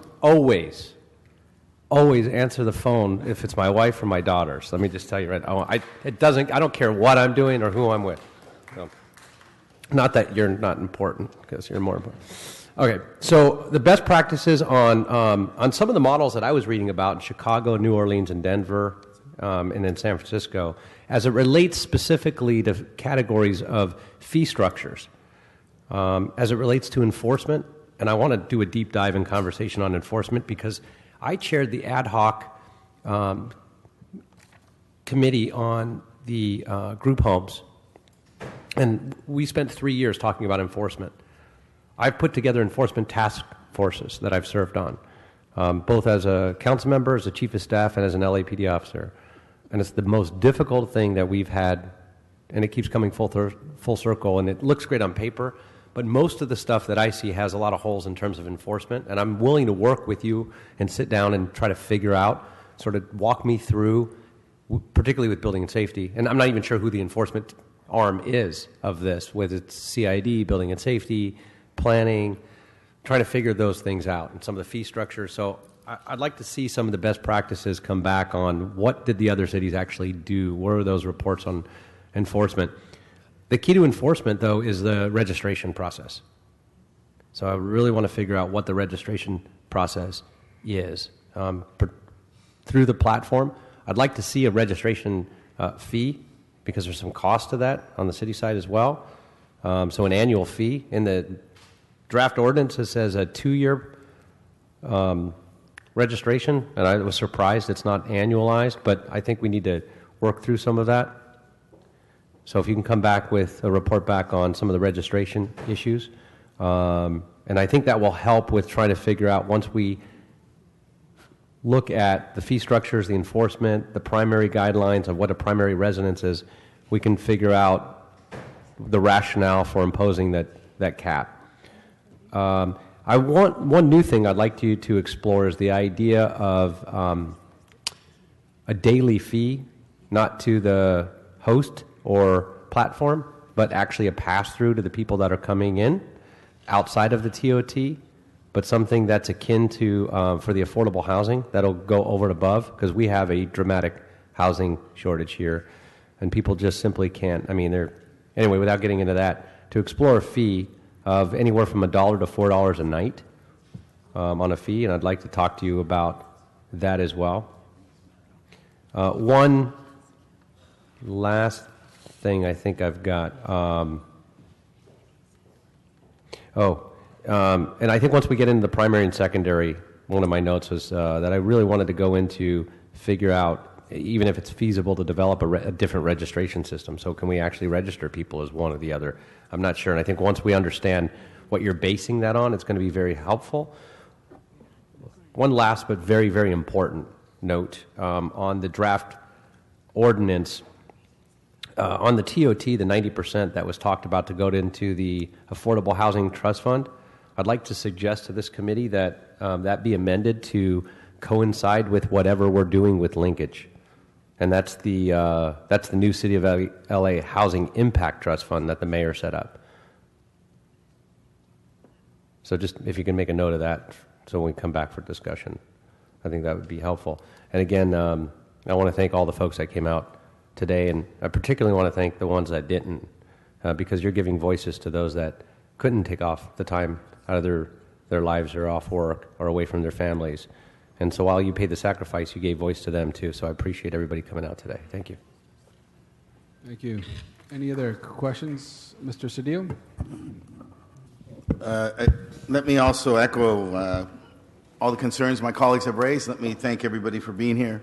answer the phone if it's my wife or my daughter. So let me just tell you right now, I don't care what I'm doing or who I'm with. So, not that you're not important, because you're more important. Okay, so the best practices on some of the models that I was reading about in Chicago, New Orleans, and Denver, and in San Francisco, as it relates specifically to categories of fee structures, as it relates to enforcement, and I want to do a deep dive in conversation on enforcement because I chaired the ad hoc committee on the group homes, and we spent 3 years talking about enforcement. I've put together enforcement task forces that I've served on, both as a council member, as a chief of staff, and as an LAPD officer. And it's the most difficult thing that we've had, and it keeps coming full circle, and it looks great on paper, but most of the stuff that I see has a lot of holes in terms of enforcement, and I'm willing to work with you and sit down and try to figure out, sort of walk me through, particularly with building and safety, and I'm not even sure who the enforcement arm is of this, whether it's CID, building and safety, planning, trying to figure those things out, and some of the fee structures. So I'd like to see some of the best practices come back on what did the other cities actually do, what are those reports on enforcement. The key to enforcement, though, is the registration process. So I really want to figure out what the registration process is. Through the platform, I'd like to see a registration fee, because there's some cost to that on the city side as well. So an annual fee. In the draft ordinance, it says a 2-year registration, and I was surprised it's not annualized, but I think we need to work through some of that. So if you can come back with a report back on some of the registration issues, and I think that will help with trying to figure out, once we look at the fee structures, the enforcement, the primary guidelines of what a primary residence is, we can figure out the rationale for imposing that cap. One new thing I'd like you to explore is the idea of a daily fee, not to the host or platform, but actually a pass-through to the people that are coming in outside of the TOT, but something that's akin to, for the affordable housing, that'll go over and above, because we have a dramatic housing shortage here, and people just simply can't. I mean, anyway, without getting into that, to explore a fee of anywhere from $1 to $4 a night on a fee, and I'd like to talk to you about that as well. One last thing I think I've got. And I think once we get into the primary and secondary, one of my notes was that I really wanted to go into figure out, even if it's feasible, to develop a different registration system. So can we actually register people as one or the other? I'm not sure. And I think once we understand what you're basing that on, it's going to be very helpful. One last but very, very important note on the draft ordinance. On the TOT, the 90% that was talked about to go into the Affordable Housing Trust Fund, I'd like to suggest to this committee that that be amended to coincide with whatever we're doing with linkage. And that's the new City of LA Housing Impact Trust Fund that the mayor set up. So just if you can make a note of that so when we come back for discussion, I think that would be helpful. And again, I want to thank all the folks that came out today, and I particularly want to thank the ones that didn't, because you're giving voices to those that couldn't take off the time out of their lives or off work or away from their families. And so while you paid the sacrifice, you gave voice to them too. So I appreciate everybody coming out today. Thank you. Thank you. Any other questions, Mr. Cedillo? Let me also echo all the concerns my colleagues have raised. Let me thank everybody for being here.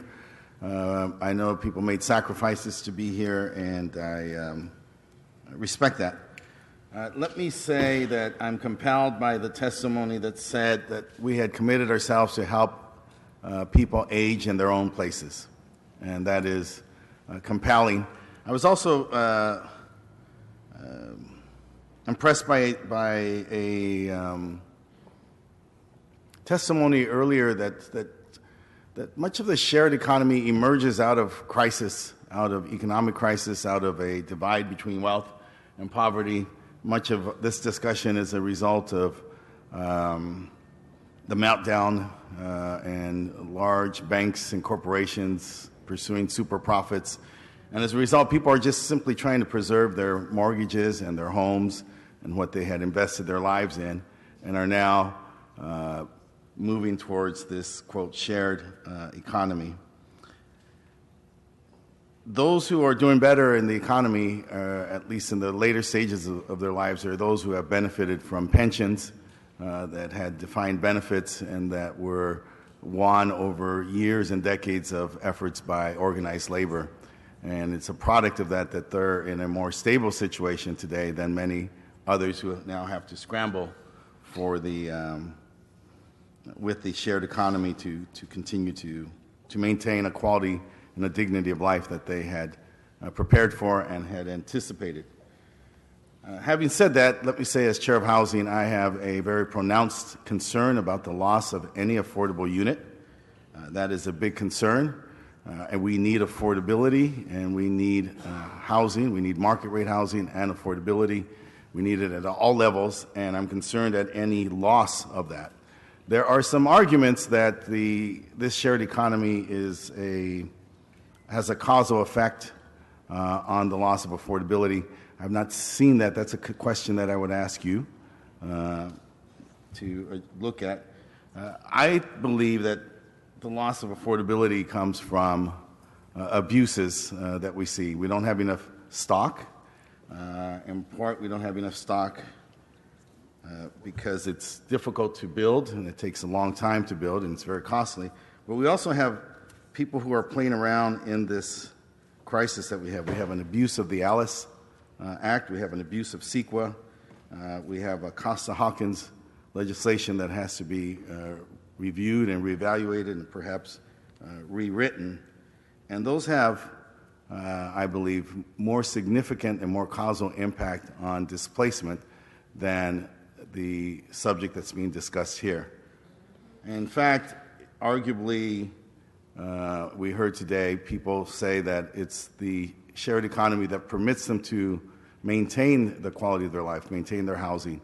I know people made sacrifices to be here, and I respect that. Let me say that I'm compelled by the testimony that said that we had committed ourselves to help people age in their own places, and that is compelling. I was also impressed by a testimony earlier that much of the shared economy emerges out of crisis, out of economic crisis, out of a divide between wealth and poverty. Much of this discussion is a result of the meltdown and large banks and corporations pursuing super profits. And as a result, people are just simply trying to preserve their mortgages and their homes and what they had invested their lives in, and are now moving towards this, quote, shared economy. Those who are doing better in the economy, at least in the later stages of their lives, are those who have benefited from pensions that had defined benefits and that were won over years and decades of efforts by organized labor. And it's a product of that they're in a more stable situation today than many others who now have to scramble for with the shared economy to continue to maintain a quality and a dignity of life that they had prepared for and had anticipated. Having said that, let me say as Chair of Housing, I have a very pronounced concern about the loss of any affordable unit. That is a big concern, and we need affordability, and we need housing. We need market rate housing and affordability. We need it at all levels, and I'm concerned at any loss of that. There are some arguments that this shared economy has a causal effect on the loss of affordability. I've not seen that. That's a question that I would ask you to look at. I believe that the loss of affordability comes from abuses that we see. We don't have enough stock. In part, we don't have enough stock because it's difficult to build, and it takes a long time to build, and it's very costly. But we also have people who are playing around in this crisis that we have. We have an abuse of the Alice Act. We have an abuse of CEQA. We have a Costa-Hawkins legislation that has to be reviewed and reevaluated and perhaps rewritten. And those have, I believe, more significant and more causal impact on displacement than the subject that's being discussed here. In fact, arguably, we heard today people say that it's the shared economy that permits them to maintain the quality of their life, maintain their housing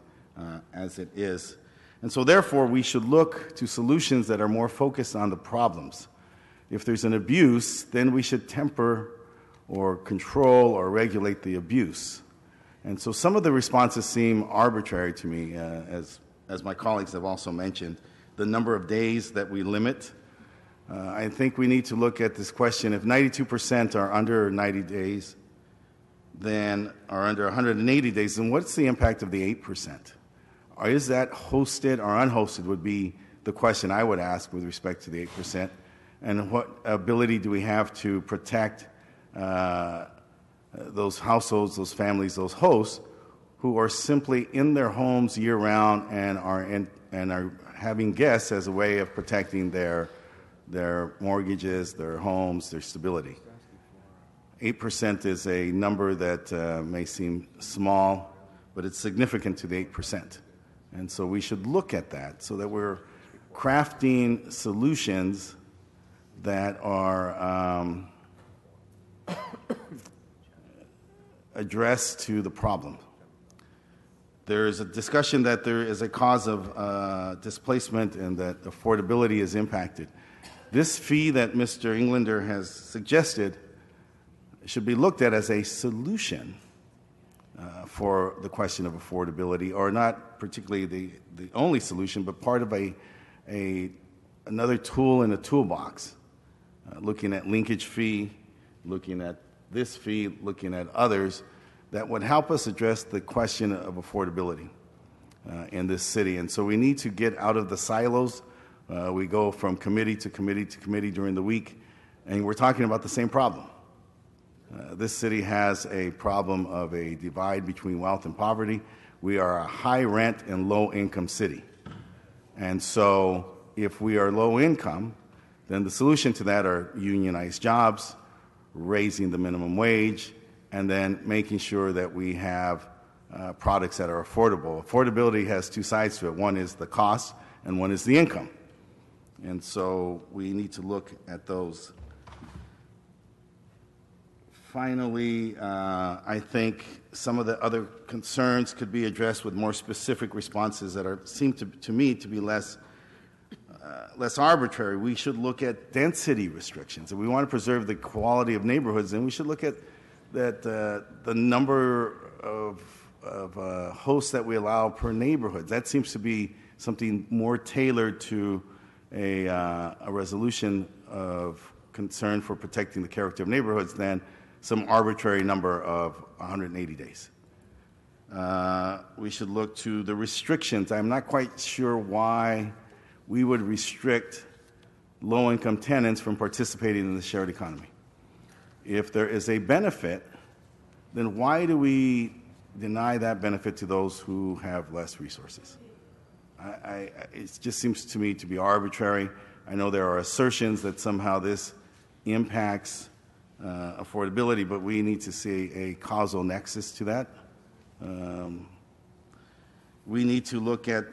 as it is. And so therefore, we should look to solutions that are more focused on the problems. if there's an abuse, then we should temper or control or regulate the abuse. And so some of the responses seem arbitrary to me, as my colleagues have also mentioned. The number of days that we limit. I think we need to look at this question. If 92% are under 90 days, then are under 180 days, then what's the impact of the 8%? Or is that hosted or unhosted would be the question I would ask with respect to the 8%. And what ability do we have to protect those households, those families, those hosts who are simply in their homes year-round and are having guests as a way of protecting their mortgages, their homes, their stability. 8% is a number that may seem small, but it's significant to the 8%. And so we should look at that so that we're crafting solutions that are addressed to the problem. There is a discussion that there is a cause of displacement and that affordability is impacted. This fee that Mr. Englander has suggested should be looked at as a solution for the question of affordability, or not particularly the only solution, but part of another tool in a toolbox, looking at linkage fee, looking at this fee, looking at others, that would help us address the question of affordability in this city. And so we need to get out of the silos. We go from committee to committee to committee during the week, and we're talking about the same problem. This city has a problem of a divide between wealth and poverty. We are a high rent and low income city. And so if we are low income, then the solution to that are unionized jobs, raising the minimum wage, and then making sure that we have products that are affordable. Affordability has two sides to it. One is the cost, and one is the income. And so we need to look at those. Finally, I think some of the other concerns could be addressed with more specific responses that seem to me to be less arbitrary. We should look at density restrictions. If we want to preserve the quality of neighborhoods, then we should look at the number of hosts that we allow per neighborhood. That seems to be something more tailored to a resolution of concern for protecting the character of neighborhoods than some arbitrary number of 180 days. We should look to the restrictions. I'm not quite sure why we would restrict low-income tenants from participating in the shared economy. If there is a benefit, then why do we deny that benefit to those who have less resources? It just seems to me to be arbitrary. I know there are assertions that somehow this impacts affordability, but we need to see a causal nexus to that. We need to look at,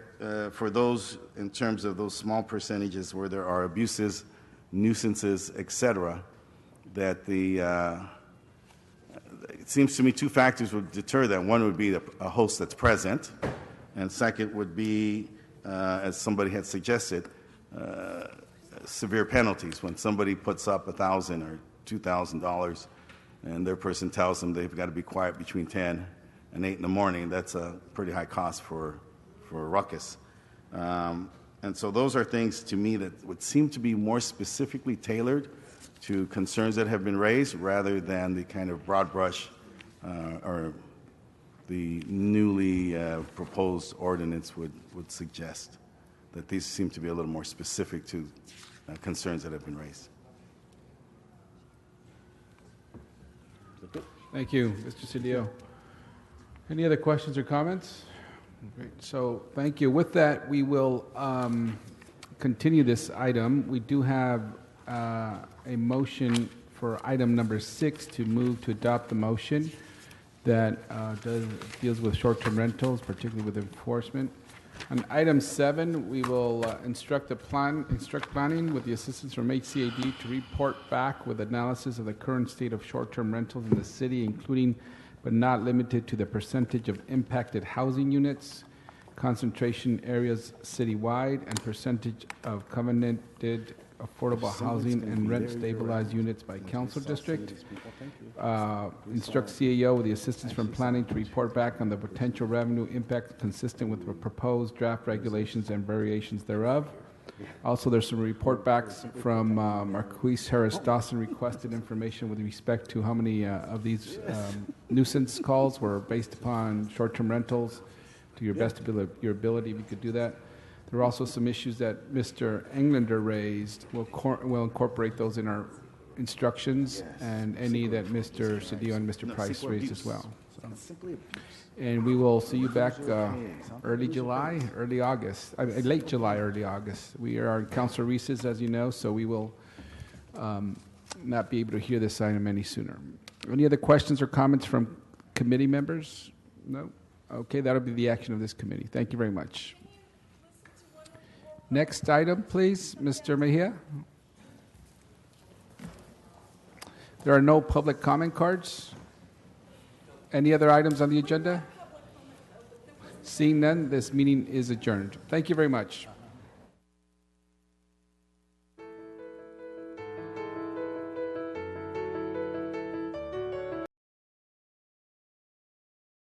for those, in terms of those small percentages where there are abuses, nuisances, etc., that it seems to me two factors would deter that. One would be a host that's present, and second would be, as somebody had suggested, severe penalties. When somebody puts up $1,000 or $2,000 and their person tells them they've got to be quiet between 10 and 8 in the morning, that's a pretty high cost for a ruckus. And so those are things to me that would seem to be more specifically tailored to concerns that have been raised rather than the kind of broad brush or the newly proposed ordinance would suggest, that these seem to be a little more specific to concerns that have been raised. Thank you, Mr. Cedillo. Any other questions or comments? Great. So thank you. With that, we will continue this item. We do have a motion for item number 6 to move to adopt the motion that deals with short-term rentals, particularly with enforcement. On item 7, we will instruct planning with the assistance from HCAD to report back with analysis of the current state of short-term rentals in the city, including but not limited to the percentage of impacted housing units, concentration areas citywide, and percentage of covenanted affordable housing and rent-stabilized units by council district. Instruct CEO with the assistance from planning to report back on the potential revenue impact consistent with the proposed draft regulations and variations thereof. Also, there's some report backs from Marquise Harris Dawson requested information with respect to how many of these nuisance calls were based upon short-term rentals. To your best your ability, if you could do that. There are also some issues that Mr. Englander raised. We'll incorporate those in our instructions, and any that Mr. Cedillo and Mr. Price raised as well. So. And we will see you back early July, early August, late July, early August. We are in council recess, as you know, so we will not be able to hear this item any sooner. Any other questions or comments from committee members? No? Okay, that'll be the action of this committee. Thank you very much. Next item, please, Mr. Mejia. There are no public comment cards. Any other items on the agenda? Seeing none, this meeting is adjourned. Thank you very much.